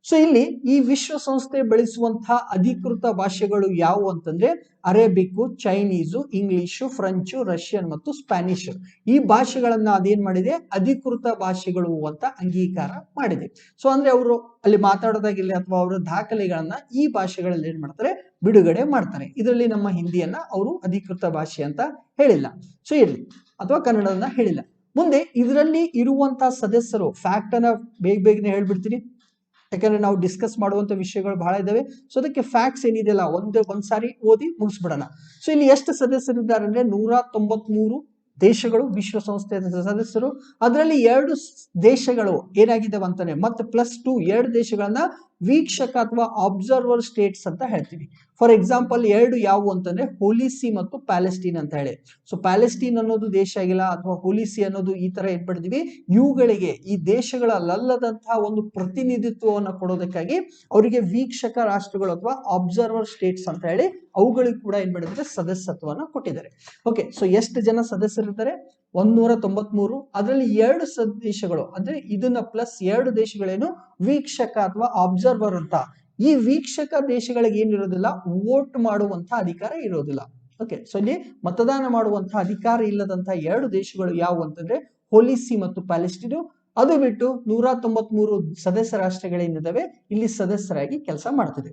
ಸೊ ಇಲ್ಲಿ ಈ ವಿಶ್ವಸಂಸ್ಥೆ ಬೆಳೆಸುವಂತಹ ಅಧಿಕೃತ ಭಾಷೆಗಳು ಯಾವುವು ಅಂತಂದ್ರೆ Arabic, Chinese, English, French, Russian ಮತ್ತು ಸ್ಪ್ಯಾನಿಷ್. ಈ ಭಾಷೆಗಳನ್ನ ಅದೇನ್ ಮಾಡಿದೆ, ಅಧಿಕೃತ ಭಾಷೆಗಳು ಅಂತ ಅಂಗೀಕಾರ ಮಾಡಿದೆ. ಸೊ ಅಂದ್ರೆ ಅವರು ಅಲ್ಲಿ ಮಾತಾಡೋದಾಗಿರ್ಲಿ ಅಥವಾ ಅವರ ದಾಖಲೆಗಳನ್ನ ಈ ಭಾಷೆಗಳಲ್ಲಿ ಏನ್ ಮಾಡ್ತಾರೆ, ಬಿಡುಗಡೆ ಮಾಡ್ತಾರೆ. ಇದರಲ್ಲಿ ನಮ್ಮ ಹಿಂದಿಯನ್ನ ಅವರು ಅಧಿಕೃತ ಭಾಷೆ ಅಂತ ಹೇಳಿಲ್ಲ. ಸೊ ಇರ್ಲಿ, ಅಥವಾ ಕನ್ನಡವನ್ನ ಹೇಳಿಲ್ಲ. ಮುಂದೆ ಇದರಲ್ಲಿ ಇರುವಂತಹ ಸದಸ್ಯರು, ಫ್ಯಾಕ್ಟ್ ಅನ್ನ ಬೇಗನೆ ಹೇಳ್ಬಿಡ್ತೀನಿ, ಯಾಕಂದ್ರೆ ನಾವು ಡಿಸ್ಕಸ್ ಮಾಡುವಂತ ವಿಷಯಗಳು ಬಹಳ ಇದಾವೆ. ಸೊ ಅದಕ್ಕೆ ಫ್ಯಾಕ್ಟ್ಸ್ ಏನಿದೆಯಲ್ಲ ಒಂದ್ಸಾರಿ ಓದಿ ಮುಗಿಸ್ಬಿಡೋಣ. ಸೊ ಇಲ್ಲಿ ಎಷ್ಟು ಸದಸ್ಯರಿದ್ದಾರೆ ಅಂದ್ರೆ 193 ದೇಶಗಳು ವಿಶ್ವಸಂಸ್ಥೆಯ ಸದಸ್ಯರು. ಅದರಲ್ಲಿ 2 ದೇಶಗಳು ಏನಾಗಿದ್ದಾವೆ ಅಂತಾನೆ, ಮತ್ತೆ +2 2 ದೇಶಗಳನ್ನ ವೀಕ್ಷಕ ಅಥವಾ ಅಬ್ಸರ್ವರ್ ಸ್ಟೇಟ್ಸ್ ಅಂತ ಹೇಳ್ತೀವಿ. ಫಾರ್ ಎಕ್ಸಾಂಪಲ್ ಎರಡು ಯಾವುವು ಅಂತಂದ್ರೆ ಹೋಲಿಸಿ ಮತ್ತು ಪ್ಯಾಲೆಸ್ಟೀನ್ ಅಂತ ಹೇಳಿ. ಸೊ ಪ್ಯಾಲೆಸ್ಟೀನ್ ಅನ್ನೋದು ದೇಶ ಆಗಿಲ್ಲ ಅಥವಾ ಹೋಲಿಸಿ ಅನ್ನೋದು ಈ ತರ ಏನ್ ಮಾಡಿದ್ವಿ, ಇವುಗಳಿಗೆ ಈ ದೇಶಗಳಲ್ಲದಂತಹ ಒಂದು ಪ್ರತಿನಿಧಿತ್ವವನ್ನು ಕೊಡೋದಕ್ಕಾಗಿ ಅವರಿಗೆ ವೀಕ್ಷಕ ರಾಷ್ಟ್ರಗಳು ಅಥವಾ ಅಬ್ಸರ್ವರ್ ಸ್ಟೇಟ್ಸ್ ಅಂತ ಹೇಳಿ ಅವುಗಳಿಗೆ ಕೂಡ ಏನ್ ಮಾಡಿದ್ರೆ ಸದಸ್ಯತ್ವವನ್ನು ಕೊಟ್ಟಿದ್ದಾರೆ. ಓಕೆ, ಸೊ ಎಷ್ಟು ಜನ ಸದಸ್ಯರಿದ್ದಾರೆ? 193. ಅದರಲ್ಲಿ 2 ದೇಶಗಳು ಅಂದ್ರೆ ಇದನ್ನ ಪ್ಲಸ್ 2 ದೇಶಗಳೇನು ವೀಕ್ಷಕ ಅಥವಾ ಅಬ್ಸರ್ವರ್ ಅಂತ. ಈ ವೀಕ್ಷಕ ದೇಶಗಳಿಗೆ ಏನಿರೋದಿಲ್ಲ, ವೋಟ್ ಮಾಡುವಂತಹ ಅಧಿಕಾರ ಇರೋದಿಲ್ಲ. ಓಕೆ, ಸೊ ಇಲ್ಲಿ ಮತದಾನ ಮಾಡುವಂತಹ ಅಧಿಕಾರ ಇಲ್ಲದಂತಹ 2 ದೇಶಗಳು ಯಾವುವು ಅಂತಂದ್ರೆ ಹೋಲಿಸಿ ಮತ್ತು ಪ್ಯಾಲೆಸ್ಟೀನು. ಅದು ಬಿಟ್ಟು 193 ಸದಸ್ಯ ರಾಷ್ಟ್ರಗಳೇನಿದಾವೆ ಇಲ್ಲಿ ಸದಸ್ಯರಾಗಿ ಕೆಲಸ ಮಾಡ್ತಿದೆ.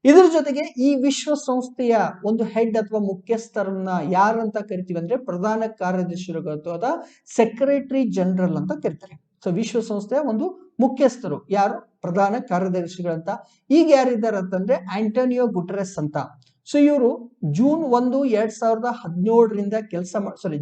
ಇದ್ರ ಜೊತೆಗೆ ಈ ವಿಶ್ವಸಂಸ್ಥೆಯ ಒಂದು ಹೆಡ್ ಅಥವಾ ಮುಖ್ಯಸ್ಥರನ್ನ ಯಾರಂತ ಕರಿತೀವಿ ಅಂದ್ರೆ ಪ್ರಧಾನ ಕಾರ್ಯದರ್ಶಿಗಳು ಅಥವಾ ಸೆಕ್ರೆಟರಿ ಜನರಲ್ ಅಂತ ಕರಿತಾರೆ. ಸೊ ವಿಶ್ವಸಂಸ್ಥೆಯ ಒಂದು ಮುಖ್ಯಸ್ಥರು ಯಾರು? ಪ್ರಧಾನ ಕಾರ್ಯದರ್ಶಿಗಳಂತ. ಈಗ ಯಾರಿದ್ದಾರೆ ಅಂತಂದ್ರೆ ಆಂಟೋನಿಯೋ ಗುಟೆರಸ್ ಅಂತ. ಸೊ ಇವರು ಜೂನ್ 1, 2017ರಿಂದ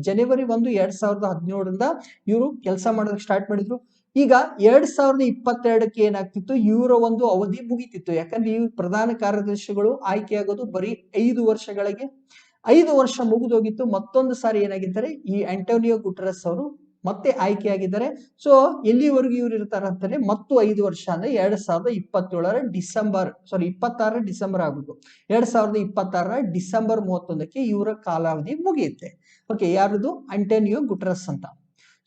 ಜನವರಿ 1, 2017ರಿಂದ ಇವರು ಕೆಲಸ ಮಾಡೋದಕ್ಕೆ ಸ್ಟಾರ್ಟ್ ಮಾಡಿದ್ರು. ಈಗ 2022ಕ್ಕೆ ಏನಾಗ್ತಿತ್ತು, ಇವರ ಒಂದು ಅವಧಿ ಮುಗಿತಿತ್ತು. ಯಾಕಂದ್ರೆ ಈ ಪ್ರಧಾನ ಕಾರ್ಯದರ್ಶಿಗಳು ಆಯ್ಕೆಯಾಗೋದು ಬರೀ 5 ವರ್ಷಗಳಿಗೆ. 5 ವರ್ಷ ಮುಗಿದೋಗಿತ್ತು. ಮತ್ತೊಂದು ಸಾರಿ ಏನಾಗಿದ್ದಾರೆ, ಈ ಆಂಟೋನಿಯೋ ಗುಟೆರಸ್ ಅವರು ಮತ್ತೆ ಆಯ್ಕೆಯಾಗಿದ್ದಾರೆ. ಸೊ ಎಲ್ಲಿವರೆಗೂ ಇವ್ರು ಇರ್ತಾರೆ ಅಂತಾನೆ ಮತ್ತು 5 ವರ್ಷ ಅಂದ್ರೆ 2027ರ ಡಿಸೆಂಬರ್ 26 ಡಿಸೆಂಬರ್ ಆಗ್ಬೇಕು. 2026ರ ಡಿಸೆಂಬರ್ 31ಕ್ಕೆ ಇವರ ಕಾಲಾವಧಿ ಮುಗಿಯುತ್ತೆ. ಓಕೆ, ಯಾರದು? ಆಂಟೋನಿಯೋ ಗುಟೆರಸ್ ಅಂತ.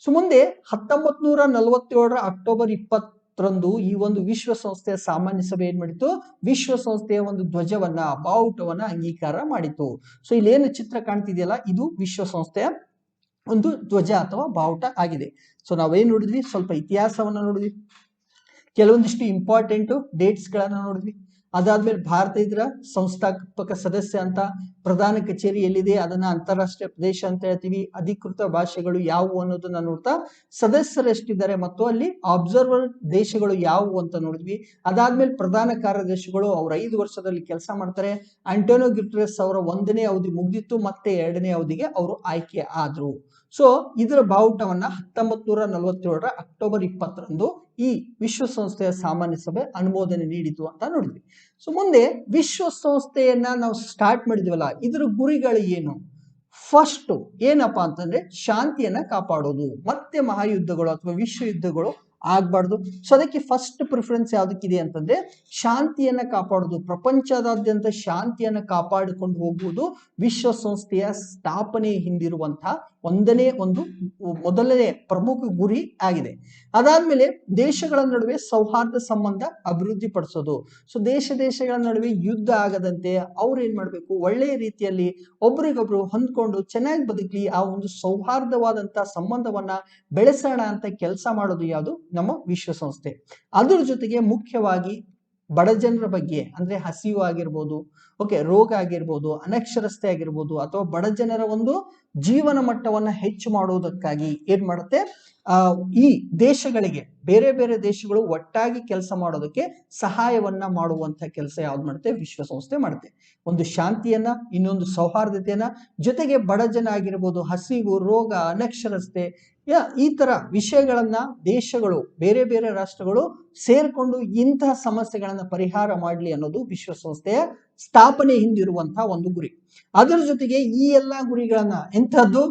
ಸೊ ಮುಂದೆ 1947ರ ಅಕ್ಟೋಬರ್ 20ರಂದು ಈ ಒಂದು ವಿಶ್ವಸಂಸ್ಥೆಯ ಸಾಮಾನ್ಯ ಸಭೆ ಏನ್ ಮಾಡಿತ್ತು, ವಿಶ್ವಸಂಸ್ಥೆಯ ಒಂದು ಧ್ವಜವನ್ನ, ಬಾವುಟವನ್ನ ಅಂಗೀಕಾರ ಮಾಡಿತು. ಸೊ ಇಲ್ಲಿ ಏನು ಚಿತ್ರ ಕಾಣ್ತಿದೆಯಲ್ಲ, ಇದು ವಿಶ್ವಸಂಸ್ಥೆಯ ಒಂದು ಧ್ವಜ ಅಥವಾ ಬಾವುಟ ಆಗಿದೆ. ಸೊ ನಾವೇನ್ ನೋಡಿದ್ವಿ, ಸ್ವಲ್ಪ ಇತಿಹಾಸವನ್ನ ನೋಡಿದ್ವಿ, ಕೆಲವೊಂದಿಷ್ಟು ಇಂಪಾರ್ಟೆಂಟ್ ಡೇಟ್ಸ್ ಗಳನ್ನ ನೋಡಿದ್ವಿ. ಅದಾದ್ಮೇಲೆ ಭಾರತ ಇದರ ಸಂಸ್ಥಾಪಕ ಸದಸ್ಯ ಅಂತ, ಪ್ರಧಾನ ಕಚೇರಿ ಎಲ್ಲಿದೆ ಅದನ್ನ ಅಂತಾರಾಷ್ಟ್ರೀಯ ಪ್ರದೇಶ ಅಂತ ಹೇಳ್ತೀವಿ, ಅಧಿಕೃತ ಭಾಷೆಗಳು ಯಾವುವು ಅನ್ನೋದನ್ನ ನೋಡ್ತಾ, ಸದಸ್ಯರು ಎಷ್ಟಿದ್ದಾರೆ ಮತ್ತು ಅಲ್ಲಿ ಅಬ್ಸರ್ವರ್ ದೇಶಗಳು ಯಾವುವು ಅಂತ ನೋಡಿದ್ವಿ. ಅದಾದ್ಮೇಲೆ ಪ್ರಧಾನ ಕಾರ್ಯದರ್ಶಿಗಳು ಅವ್ರ 5 ವರ್ಷದಲ್ಲಿ ಕೆಲಸ ಮಾಡ್ತಾರೆ. ಆಂಟೋನಿಯೋ ಗುಟೆರಸ್ ಅವರ 1ನೇ ಅವಧಿ ಮುಗ್ದಿತ್ತು, ಮತ್ತೆ 2ನೇ ಅವಧಿಗೆ ಅವರು ಆಯ್ಕೆ ಆದ್ರು. ಸೊ ಇದರ ಬಾವುಟವನ್ನ 1947ರ ಅಕ್ಟೋಬರ್ 20ರಂದು ಈ ವಿಶ್ವಸಂಸ್ಥೆಯ ಸಾಮಾನ್ಯ ಸಭೆ ಅನುಮೋದನೆ ನೀಡಿತು ಅಂತ ನೋಡಿದ್ವಿ. ಸೊ ಮುಂದೆ ವಿಶ್ವಸಂಸ್ಥೆಯನ್ನ ನಾವು ಸ್ಟಾರ್ಟ್ ಮಾಡಿದ್ವಲ್ಲ, ಇದರ ಗುರಿಗಳು ಏನು? ಫಸ್ಟ್ ಏನಪ್ಪಾ ಅಂತಂದ್ರೆ ಶಾಂತಿಯನ್ನ ಕಾಪಾಡೋದು, ಮತ್ತೆ ಮಹಾಯುದ್ಧಗಳು ಅಥವಾ ವಿಶ್ವ ಯುದ್ಧಗಳು ಆಗ್ಬಾರ್ದು. ಸೊ ಅದಕ್ಕೆ ಫಸ್ಟ್ ಪ್ರಿಫರೆನ್ಸ್ ಯಾವ್ದಕ್ಕಿದೆ ಅಂತಂದ್ರೆ ಶಾಂತಿಯನ್ನ ಕಾಪಾಡೋದು, ಪ್ರಪಂಚದಾದ್ಯಂತ ಶಾಂತಿಯನ್ನ ಕಾಪಾಡಿಕೊಂಡು ಹೋಗುವುದು ವಿಶ್ವಸಂಸ್ಥೆಯ ಸ್ಥಾಪನೆ ಹಿಂದಿರುವಂತಹ ಮೊದಲನೇ ಪ್ರಮುಖ ಗುರಿ ಆಗಿದೆ. ಅದಾದ್ಮೇಲೆ ದೇಶಗಳ ನಡುವೆ ಸೌಹಾರ್ದ ಸಂಬಂಧ ಅಭಿವೃದ್ಧಿ ಪಡಿಸೋದು. ಸೊ ದೇಶಗಳ ನಡುವೆ ಯುದ್ಧ ಆಗದಂತೆ ಅವ್ರು ಏನ್ ಮಾಡ್ಬೇಕು, ಒಳ್ಳೆಯ ರೀತಿಯಲ್ಲಿ ಒಬ್ರಿಗೊಬ್ರು ಹೊಂದ್ಕೊಂಡು ಚೆನ್ನಾಗಿ ಬದುಕಲಿ, ಆ ಒಂದು ಸೌಹಾರ್ದವಾದಂತಹ ಸಂಬಂಧವನ್ನ ಬೆಳೆಸೋಣ ಅಂತ ಕೆಲಸ ಮಾಡೋದು ಯಾವುದು? ನಮ್ಮ ವಿಶ್ವಸಂಸ್ಥೆ. ಅದ್ರ ಜೊತೆಗೆ ಮುಖ್ಯವಾಗಿ ಬಡ ಜನರ ಬಗ್ಗೆ ಅಂದ್ರೆ ಹಸಿವು ಆಗಿರ್ಬೋದು, ಓಕೆ, ರೋಗ ಆಗಿರ್ಬೋದು, ಅನಕ್ಷರತೆ ಆಗಿರ್ಬೋದು, ಅಥವಾ ಬಡ ಜನರ ಒಂದು ಜೀವನ ಮಟ್ಟವನ್ನ ಹೆಚ್ಚು ಮಾಡುವುದಕ್ಕಾಗಿ ಏನ್ ಮಾಡುತ್ತೆ, ಈ ದೇಶಗಳಿಗೆ ಬೇರೆ ಬೇರೆ ದೇಶಗಳು ಒಟ್ಟಾಗಿ ಕೆಲಸ ಮಾಡೋದಕ್ಕೆ ಸಹಾಯವನ್ನ ಮಾಡುವಂತ ಕೆಲಸ ಯಾವ್ದು ಮಾಡುತ್ತೆ? ವಿಶ್ವಸಂಸ್ಥೆ ಮಾಡುತ್ತೆ. ಒಂದು ಶಾಂತಿಯನ್ನ, ಇನ್ನೊಂದು ಸೌಹಾರ್ದತೆಯನ್ನ, ಜೊತೆಗೆ ಬಡ ಜನ ಆಗಿರ್ಬೋದು, ಹಸಿವು, ರೋಗ, ಅನಕ್ಷರತೆ, ಈ ತರ ವಿಷಯಗಳನ್ನ ದೇಶಗಳು, ಬೇರೆ ಬೇರೆ ರಾಷ್ಟ್ರಗಳು ಸೇರ್ಕೊಂಡು ಇಂತಹ ಸಮಸ್ಯೆಗಳನ್ನ ಪರಿಹಾರ ಮಾಡಲಿ ಅನ್ನೋದು ವಿಶ್ವಸಂಸ್ಥೆಯ ಸ್ಥಾಪನೆ ಹಿಂದಿರುವಂತಹ ಒಂದು ಗುರಿ. ಅದರ ಜೊತೆಗೆ ಈ ಎಲ್ಲಾ ಗುರಿಗಳನ್ನ ಎಂತಹದ್ದು,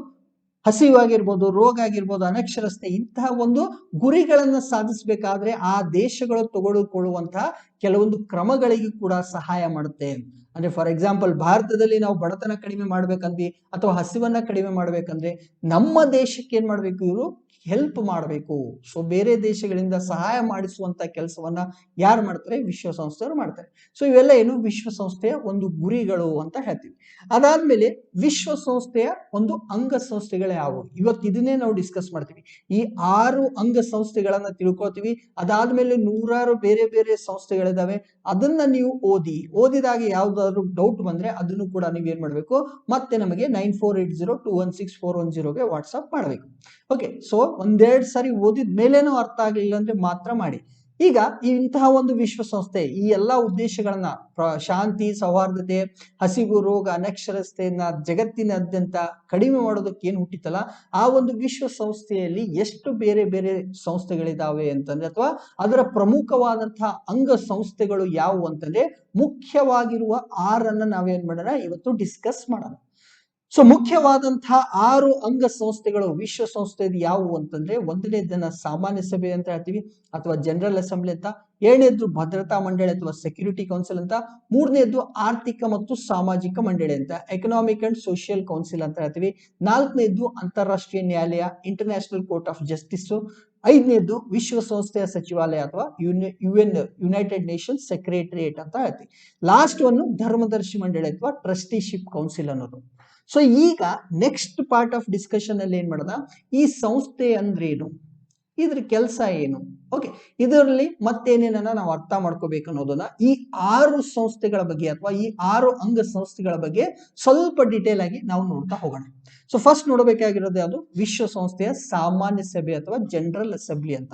ಹಸಿವು ಆಗಿರ್ಬೋದು, ರೋಗ ಆಗಿರ್ಬೋದು, ಅನಕ್ಷರತೆ, ಇಂತಹ ಒಂದು ಗುರಿಗಳನ್ನ ಸಾಧಿಸಬೇಕಾದ್ರೆ ಆ ದೇಶಗಳು ತೆಗೆದುಕೊಳ್ಳುವಂತಹ ಕೆಲವೊಂದು ಕ್ರಮಗಳಿಗೆ ಕೂಡ ಸಹಾಯ ಮಾಡುತ್ತೆ. ಅಂದ್ರೆ ಫಾರ್ ಎಕ್ಸಾಂಪಲ್ ಭಾರತದಲ್ಲಿ ನಾವು ಬಡತನ ಕಡಿಮೆ ಮಾಡ್ಬೇಕಂದ್ವಿ ಅಥವಾ ಹಸಿವನ್ನ ಕಡಿಮೆ ಮಾಡ್ಬೇಕಂದ್ರೆ ನಮ್ಮ ದೇಶಕ್ಕೆ ಏನ್ ಮಾಡ್ಬೇಕು, ಇವರು ಹೆಲ್ಪ್ ಮಾಡಬೇಕು. ಸೊ ಬೇರೆ ದೇಶಗಳಿಂದ ಸಹಾಯ ಮಾಡಿಸುವಂತ ಕೆಲಸವನ್ನ ಯಾರು ಮಾಡ್ತಾರೆ? ವಿಶ್ವಸಂಸ್ಥೆಯವರು ಮಾಡ್ತಾರೆ. ಸೊ ಇವೆಲ್ಲ ಏನು ವಿಶ್ವಸಂಸ್ಥೆಯ ಒಂದು ಗುರಿಗಳು ಅಂತ ಹೇಳ್ತೀವಿ. ಅದಾದ್ಮೇಲೆ ವಿಶ್ವಸಂಸ್ಥೆಯ ಒಂದು ಅಂಗಸಂಸ್ಥೆಗಳು ಯಾವುವು? ಇವತ್ತು ಇದನ್ನೇ ನಾವು ಡಿಸ್ಕಸ್ ಮಾಡ್ತೀವಿ. ಈ 6 ಅಂಗಸಂಸ್ಥೆಗಳನ್ನ ತಿಳ್ಕೊತೀವಿ. ಅದಾದ್ಮೇಲೆ 100 ಬೇರೆ ಬೇರೆ ಸಂಸ್ಥೆಗಳಿದಾವೆ. ಅದನ್ನ ನೀವು ಓದಿದಾಗ ಯಾವ್ದಾದ್ರು ಡೌಟ್ ಬಂದ್ರೆ ಅದನ್ನು ಕೂಡ ನೀವು ಏನ್ ಮಾಡ್ಬೇಕು, ಮತ್ತೆ ನಮಗೆ 9480216410ಗೆ ವಾಟ್ಸ್ಆಪ್ ಮಾಡಬೇಕು. ಓಕೆ, ಸೊ 1-2 ಸಾರಿ ಓದಿದ ಮೇಲೇನೂ ಅರ್ಥ ಆಗ್ಲಿಲ್ಲ ಅಂದ್ರೆ ಮಾತ್ರ ಮಾಡಿ. ಈಗ ಇಂತಹ ಒಂದು ವಿಶ್ವಸಂಸ್ಥೆ ಈ ಎಲ್ಲಾ ಉದ್ದೇಶಗಳನ್ನ ಶಾಂತಿ, ಸೌಹಾರ್ದತೆ, ಹಸಿವು, ರೋಗ, ಅನಕ್ಷರತೆಯನ್ನ ಜಗತ್ತಿನಾದ್ಯಂತ ಕಡಿಮೆ ಮಾಡೋದಕ್ಕೆ ಏನ್ ಹುಟ್ಟಿತಲ್ಲ, ಆ ಒಂದು ವಿಶ್ವಸಂಸ್ಥೆಯಲ್ಲಿ ಎಷ್ಟು ಬೇರೆ ಬೇರೆ ಸಂಸ್ಥೆಗಳಿದಾವೆ ಅಂತಂದ್ರೆ, ಅಥವಾ ಅದರ ಪ್ರಮುಖವಾದಂತಹ ಅಂಗ ಸಂಸ್ಥೆಗಳು ಯಾವುವು ಅಂತಂದ್ರೆ, ಮುಖ್ಯವಾಗಿರುವ 6 ನಾವೇನ್ ಮಾಡೋಣ ಇವತ್ತು ಡಿಸ್ಕಸ್ ಮಾಡೋಣ. ಸೊ ಮುಖ್ಯವಾದಂತಹ 6 ಅಂಗ ಸಂಸ್ಥೆಗಳು ವಿಶ್ವಸಂಸ್ಥೆದು ಯಾವುವು ಅಂತಂದ್ರೆ, ಒಂದನೇದನ್ನ ಸಾಮಾನ್ಯ ಸಭೆ ಅಂತ ಹೇಳ್ತೀವಿ ಅಥವಾ ಜನರಲ್ ಅಸೆಂಬ್ಲಿ ಅಂತ, ಎರಡನೇದು ಭದ್ರತಾ ಮಂಡಳಿ ಅಥವಾ ಸೆಕ್ಯೂರಿಟಿ ಕೌನ್ಸಿಲ್ ಅಂತ, ಮೂರನೇದು ಆರ್ಥಿಕ ಮತ್ತು ಸಾಮಾಜಿಕ ಮಂಡಳಿ ಅಂತ, ಎಕನಾಮಿಕ್ ಅಂಡ್ ಸೋಷಿಯಲ್ ಕೌನ್ಸಿಲ್ ಅಂತ ಹೇಳ್ತೀವಿ, ನಾಲ್ಕನೇದು ಅಂತಾರಾಷ್ಟ್ರೀಯ ನ್ಯಾಯಾಲಯ ಇಂಟರ್ನ್ಯಾಷನಲ್ ಕೋರ್ಟ್ ಆಫ್ ಜಸ್ಟಿಸ್, ಐದನೇದು ವಿಶ್ವಸಂಸ್ಥೆಯ ಸಚಿವಾಲಯ ಅಥವಾ ಯುನೈಟೆಡ್ ನೇಷನ್ಸ್ ಸೆಕ್ರೆಟರಿಯೇಟ್ ಅಂತ ಹೇಳ್ತೀವಿ, ಲಾಸ್ಟ್ ಒಂದು ಧರ್ಮದರ್ಶಿ ಮಂಡಳಿ ಅಥವಾ ಟ್ರಸ್ಟಿಶಿಪ್ ಕೌನ್ಸಿಲ್ ಅನ್ನೋದು. ಸೊ ಈಗ ನೆಕ್ಸ್ಟ್ ಪಾರ್ಟ್ ಆಫ್ ಡಿಸ್ಕಷನ್ ಅಲ್ಲಿ ಏನ್ ಮಾಡೋಣ, ಈ ಸಂಸ್ಥೆ ಅಂದ್ರೇನು, ಇದ್ರ ಕೆಲಸ ಏನು, ಓಕೆ, ಇದರಲ್ಲಿ ಮತ್ತೇನೇನ ನಾವು ಅರ್ಥ ಮಾಡ್ಕೋಬೇಕು ಅನ್ನೋದನ್ನ ಈ 6 ಸಂಸ್ಥೆಗಳ ಬಗ್ಗೆ ಅಥವಾ ಈ 6 ಅಂಗ ಸಂಸ್ಥೆಗಳ ಬಗ್ಗೆ ಸ್ವಲ್ಪ ಡಿಟೇಲ್ ಆಗಿ ನಾವು ನೋಡ್ತಾ ಹೋಗೋಣ. ಸೊ ಫಸ್ಟ್ ನೋಡಬೇಕಾಗಿರೋದು ಯಾವುದು, ವಿಶ್ವಸಂಸ್ಥೆಯ ಸಾಮಾನ್ಯ ಸಭೆ ಅಥವಾ ಜನರಲ್ ಅಸೆಂಬ್ಲಿ ಅಂತ.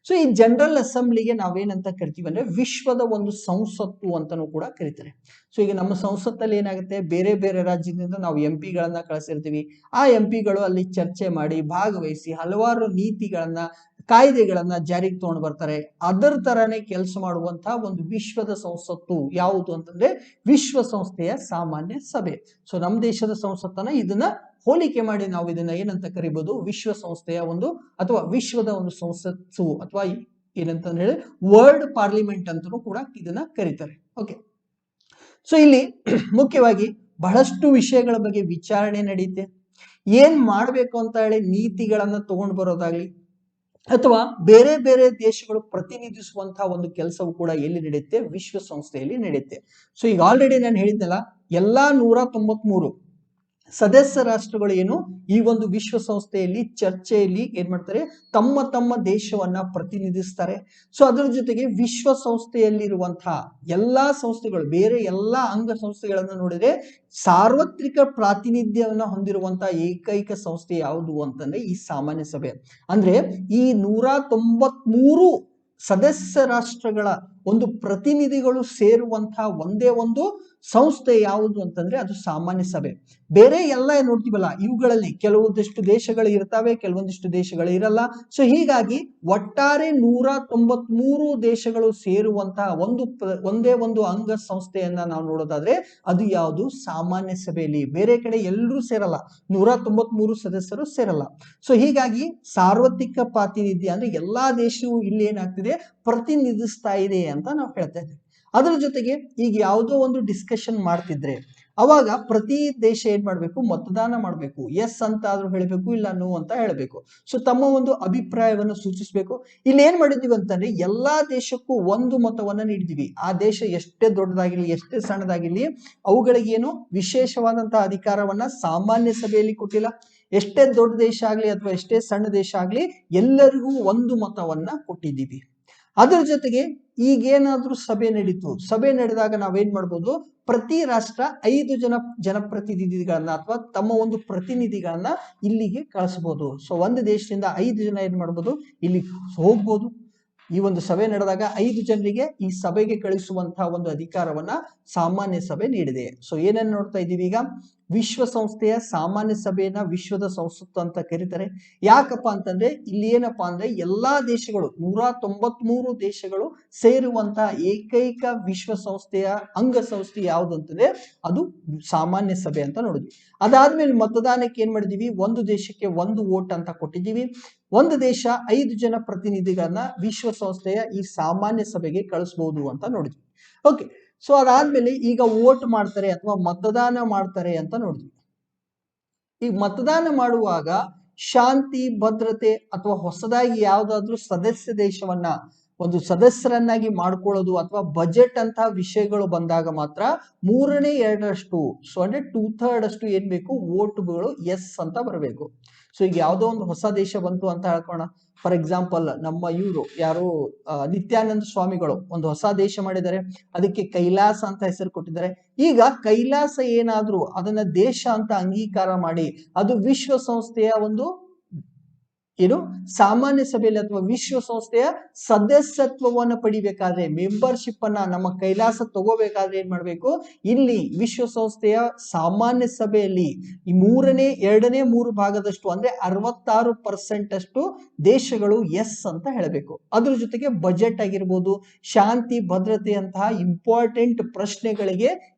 ಸೊ ಈ ಜನರಲ್ ಅಸೆಂಬ್ಲಿಗೆ ನಾವೇನಂತ ಕರಿತೀವಿ ಅಂದ್ರೆ, ವಿಶ್ವದ ಒಂದು ಸಂಸತ್ತು ಅಂತಾನೂ ಕೂಡ ಕರೀತಾರೆ. ಸೊ ಈಗ ನಮ್ಮ ಸಂಸತ್ತಲ್ಲಿ ಏನಾಗುತ್ತೆ, ಬೇರೆ ಬೇರೆ ರಾಜ್ಯದಿಂದ ನಾವು MP ಗಳನ್ನ ಕಳಿಸಿರ್ತೀವಿ. ಆ MP ಗಳು ಅಲ್ಲಿ ಚರ್ಚೆ ಮಾಡಿ ಭಾಗವಹಿಸಿ ಹಲವಾರು ನೀತಿಗಳನ್ನ, ಕಾಯ್ದೆಗಳನ್ನ ಜಾರಿಗೆ ತಗೊಂಡು ಬರ್ತಾರೆ. ಅದರ ತರಾನೇ ಕೆಲಸ ಮಾಡುವಂತಹ ಒಂದು ವಿಶ್ವದ ಸಂಸತ್ತು ಯಾವುದು ಅಂತಂದ್ರೆ ವಿಶ್ವಸಂಸ್ಥೆಯ ಸಾಮಾನ್ಯ ಸಭೆ. ಸೊ ನಮ್ಮ ದೇಶದ ಸಂಸತ್ತನ್ನ ಇದನ್ನ ಹೋಲಿಕೆ ಮಾಡಿ ನಾವು ಇದನ್ನ ಏನಂತ ಕರಿಬಹುದು, ವಿಶ್ವಸಂಸ್ಥೆಯ ಒಂದು ಅಥವಾ ವಿಶ್ವದ ಒಂದು ಸಂಸತ್ತು ಅಥವಾ ಏನಂತ ಹೇಳಿ ವರ್ಲ್ಡ್ ಪಾರ್ಲಿಮೆಂಟ್ ಅಂತಲೂ ಕೂಡ ಇದನ್ನ ಕರೀತಾರೆ. ಓಕೆ, ಸೊ ಇಲ್ಲಿ ಮುಖ್ಯವಾಗಿ ಬಹಳಷ್ಟು ವಿಷಯಗಳ ಬಗ್ಗೆ ವಿಚಾರಣೆ ನಡೆಯುತ್ತೆ. ಏನ್ ಮಾಡ್ಬೇಕು ಅಂತ ಹೇಳಿ ನೀತಿಗಳನ್ನ ತಗೊಂಡು ಬರೋದಾಗ್ಲಿ ಅಥವಾ ಬೇರೆ ಬೇರೆ ದೇಶಗಳು ಪ್ರತಿನಿಧಿಸುವಂತಹ ಒಂದು ಕೆಲಸವು ಕೂಡ ಎಲ್ಲಿ ನಡೆಯುತ್ತೆ, ವಿಶ್ವಸಂಸ್ಥೆಯಲ್ಲಿ ನಡೆಯುತ್ತೆ. ಸೊ ಈಗ ಆಲ್ರೆಡಿ ನಾನು ಹೇಳಿದ್ನಲ್ಲ, ಎಲ್ಲಾ 193 ಸದಸ್ಯ ರಾಷ್ಟ್ರಗಳು ಏನು ಈ ಒಂದು ವಿಶ್ವಸಂಸ್ಥೆಯಲ್ಲಿ ಚರ್ಚೆಯಲ್ಲಿ ಏನ್ ಮಾಡ್ತಾರೆ, ತಮ್ಮ ತಮ್ಮ ದೇಶವನ್ನ ಪ್ರತಿನಿಧಿಸ್ತಾರೆ. ಸೊ ಅದರ ಜೊತೆಗೆ ವಿಶ್ವಸಂಸ್ಥೆಯಲ್ಲಿರುವಂತಹ ಎಲ್ಲಾ ಸಂಸ್ಥೆಗಳು, ಬೇರೆ ಎಲ್ಲಾ ಅಂಗ ಸಂಸ್ಥೆಗಳನ್ನ ನೋಡಿದ್ರೆ ಸಾರ್ವತ್ರಿಕ ಪ್ರಾತಿನಿಧ್ಯವನ್ನ ಹೊಂದಿರುವಂತಹ ಏಕೈಕ ಸಂಸ್ಥೆ ಯಾವುದು ಅಂತಂದ್ರೆ ಈ ಸಾಮಾನ್ಯ ಸಭೆ. ಅಂದ್ರೆ ಈ 193 ಸದಸ್ಯ ರಾಷ್ಟ್ರಗಳ ಒಂದು ಪ್ರತಿನಿಧಿಗಳು ಸೇರುವಂತಹ ಒಂದೇ ಒಂದು ಸಂಸ್ಥೆ ಯಾವುದು ಅಂತಂದ್ರೆ ಅದು ಸಾಮಾನ್ಯ ಸಭೆ. ಬೇರೆ ಎಲ್ಲ ನೋಡ್ತೀವಲ್ಲ, ಇವುಗಳಲ್ಲಿ ಕೆಲವೊಂದಿಷ್ಟು ದೇಶಗಳು ಇರ್ತವೆ, ಕೆಲವೊಂದಿಷ್ಟು ದೇಶಗಳು ಇರಲ್ಲ. ಸೊ ಹೀಗಾಗಿ ಒಟ್ಟಾರೆ 193 ದೇಶಗಳು ಸೇರುವಂತಹ ಒಂದೇ ಒಂದು ಅಂಗ ಸಂಸ್ಥೆಯನ್ನ ನಾವು ನೋಡೋದಾದ್ರೆ ಅದು ಯಾವುದು, ಸಾಮಾನ್ಯ ಸಭೆಯಲ್ಲಿ. ಬೇರೆ ಕಡೆ ಎಲ್ಲರೂ ಸೇರಲ್ಲ, 193 ಸದಸ್ಯರು ಸೇರಲ್ಲ. ಸೊ ಹೀಗಾಗಿ ಸಾರ್ವತ್ರಿಕ ಪ್ರಾತಿನಿಧ್ಯ ಅಂದ್ರೆ ಎಲ್ಲಾ ದೇಶವು ಇಲ್ಲಿ ಏನಾಗ್ತಿದೆ, ಪ್ರತಿನಿಧಿಸ್ತಾ ಇದೆ ಅಂತ ನಾವು ಹೇಳ್ತಾ ಇದ್ದೀವಿ. ಅದರ ಜೊತೆಗೆ ಈಗ ಯಾವುದೋ ಒಂದು ಡಿಸ್ಕಷನ್ ಮಾಡ್ತಿದ್ರೆ ಅವಾಗ ಪ್ರತಿ ದೇಶ ಏನ್ ಮಾಡ್ಬೇಕು, ಮತದಾನ ಮಾಡ್ಬೇಕು. ಎಸ್ ಅಂತ ಆದ್ರೂ ಹೇಳ್ಬೇಕು, ಇಲ್ಲ ನೋ ಅಂತ ಹೇಳ್ಬೇಕು. ಸೊ ತಮ್ಮ ಒಂದು ಅಭಿಪ್ರಾಯವನ್ನು ಸೂಚಿಸಬೇಕು. ಇಲ್ಲಿ ಏನ್ ಮಾಡಿದೀವಿ ಅಂತಂದ್ರೆ, ಎಲ್ಲಾ ದೇಶಕ್ಕೂ ಒಂದು ಮತವನ್ನ ನೀಡಿದೀವಿ. ಆ ದೇಶ ಎಷ್ಟೇ ದೊಡ್ಡದಾಗಿರ್ಲಿ ಎಷ್ಟೇ ಸಣ್ಣದಾಗಿರ್ಲಿ ಅವುಗಳಿಗೇನು ವಿಶೇಷವಾದಂತಹ ಅಧಿಕಾರವನ್ನ ಸಾಮಾನ್ಯ ಸಭೆಯಲ್ಲಿ ಕೊಟ್ಟಿಲ್ಲ. ಎಷ್ಟೇ ದೊಡ್ಡ ದೇಶ ಆಗ್ಲಿ ಅಥವಾ ಎಷ್ಟೇ ಸಣ್ಣ ದೇಶ ಆಗ್ಲಿ ಎಲ್ಲರಿಗೂ ಒಂದು ಮತವನ್ನ ಕೊಟ್ಟಿದ್ದೀವಿ. ಅದರ ಜೊತೆಗೆ ಈಗೇನಾದ್ರೂ ಸಭೆ ನಡೀತು, ಸಭೆ ನಡೆದಾಗ ನಾವೇನ್ ಮಾಡ್ಬೋದು, ಪ್ರತಿ ರಾಷ್ಟ್ರ 5 ಜನಪ್ರತಿನಿಧಿಗಳನ್ನ ಅಥವಾ ತಮ್ಮ ಒಂದು ಪ್ರತಿನಿಧಿಗಳನ್ನ ಇಲ್ಲಿಗೆ ಕಳಿಸಬಹುದು. ಸೊ ಒಂದು ದೇಶದಿಂದ 5 ಜನ ಏನ್ ಮಾಡ್ಬೋದು, ಇಲ್ಲಿ ಹೋಗ್ಬೋದು. ಈ ಒಂದು ಸಭೆ ನಡೆದಾಗ 5 ಜನರಿಗೆ ಈ ಸಭೆಗೆ ಕಳಿಸುವಂತಹ ಒಂದು ಅಧಿಕಾರವನ್ನ ಸಾಮಾನ್ಯ ಸಭೆ ನೀಡಿದೆ. ಸೊ ಏನನ್ನ ನೋಡ್ತಾ ಇದ್ದೀವಿ ಈಗ, ವಿಶ್ವಸಂಸ್ಥೆಯ ಸಾಮಾನ್ಯ ಸಭೆಯನ್ನ ವಿಶ್ವದ ಸಂಸತ್ತು ಅಂತ ಕರೀತಾರೆ. ಯಾಕಪ್ಪ ಅಂತಂದ್ರೆ ಇಲ್ಲಿ ಏನಪ್ಪಾ ಅಂದ್ರೆ ಎಲ್ಲಾ ದೇಶಗಳು 193 ದೇಶಗಳು ಸೇರುವಂತಹ ಏಕೈಕ ವಿಶ್ವಸಂಸ್ಥೆಯ ಅಂಗಸಂಸ್ಥೆ ಯಾವುದು ಅಂತಂದ್ರೆ ಅದು ಸಾಮಾನ್ಯ ಸಭೆ ಅಂತ ನೋಡಿದ್ವಿ. ಅದಾದ್ಮೇಲೆ ಮತದಾನಕ್ಕೆ ಏನ್ ಮಾಡಿದೀವಿ, ಒಂದು ದೇಶಕ್ಕೆ ಒಂದು ವೋಟ್ ಅಂತ ಕೊಟ್ಟಿದ್ದೀವಿ. ಒಂದು ದೇಶ 5 ಜನ ಪ್ರತಿನಿಧಿಗಳನ್ನ ವಿಶ್ವಸಂಸ್ಥೆಯ ಈ ಸಾಮಾನ್ಯ ಸಭೆಗೆ ಕಳಿಸಬಹುದು ಅಂತ ನೋಡಿದ್ವಿ. ಓಕೆ, ಸೊ ಅದಾದ್ಮೇಲೆ ಈಗ ವೋಟ್ ಮಾಡ್ತಾರೆ ಅಥವಾ ಮತದಾನ ಮಾಡ್ತಾರೆ ಅಂತ ನೋಡಿದ್ವಿ. ಈಗ ಮತದಾನ ಮಾಡುವಾಗ ಶಾಂತಿ, ಭದ್ರತೆ ಅಥವಾ ಹೊಸದಾಗಿ ಯಾವ್ದಾದ್ರು ಸದಸ್ಯ ದೇಶವನ್ನ ಒಂದು ಸದಸ್ಯರನ್ನಾಗಿ ಮಾಡ್ಕೊಳ್ಳೋದು ಅಥವಾ ಬಜೆಟ್ ಅಂತ ವಿಷಯಗಳು ಬಂದಾಗ ಮಾತ್ರ 3/2 ಸೊ ಅಂದ್ರೆ 2/3 ಅಷ್ಟು ಏನ್ ಬೇಕು, ವೋಟ್ಗಳು ಎಸ್ ಅಂತ ಬರಬೇಕು. ಸೊ ಈಗ ಯಾವ್ದೋ ಒಂದು ಹೊಸ ದೇಶ ಬಂತು ಅಂತ ಹೇಳ್ಕೋಣ. ಫಾರ್ ಎಕ್ಸಾಂಪಲ್ ನಮ್ಮ ಇವರು ಯಾರು ನಿತ್ಯಾನಂದ ಸ್ವಾಮಿಗಳು ಒಂದು ಹೊಸ ದೇಶ ಮಾಡಿದ್ದಾರೆ, ಅದಕ್ಕೆ ಕೈಲಾಸ ಅಂತ ಹೆಸರು ಕೊಟ್ಟಿದ್ದಾರೆ. ಈಗ ಕೈಲಾಸ ಏನಾದ್ರೂ ಅದನ್ನ ದೇಶ ಅಂತ ಅಂಗೀಕಾರ ಮಾಡಿ ಅದು ವಿಶ್ವಸಂಸ್ಥೆಯ ಒಂದು ಏನು ಸಾಮಾನ್ಯ ಸಭೆಯಲ್ಲಿ ಅಥವಾ ವಿಶ್ವಸಂಸ್ಥೆಯ ಸದಸ್ಯತ್ವವನ್ನು ಪಡಿಬೇಕಾದ್ರೆ, ಮೆಂಬರ್ಶಿಪ್ ಅನ್ನ ನಮ್ಮ ಕೈಲಾಸ ತಗೋಬೇಕಾದ್ರೆ ಏನ್ ಮಾಡ್ಬೇಕು, ಇಲ್ಲಿ ವಿಶ್ವಸಂಸ್ಥೆಯ ಸಾಮಾನ್ಯ ಸಭೆಯಲ್ಲಿ ಈ ಎರಡನೇ ಮೂರು ಭಾಗದಷ್ಟು ಅಂದ್ರೆ 66% ಅಷ್ಟು ದೇಶಗಳು ಎಸ್ ಅಂತ ಹೇಳಬೇಕು. ಅದ್ರ ಜೊತೆಗೆ ಬಜೆಟ್ ಆಗಿರ್ಬೋದು, ಶಾಂತಿ ಭದ್ರತೆ ಅಂತಹ ಇಂಪಾರ್ಟೆಂಟ್ ಪ್ರಶ್ನೆಗಳಿಗೆ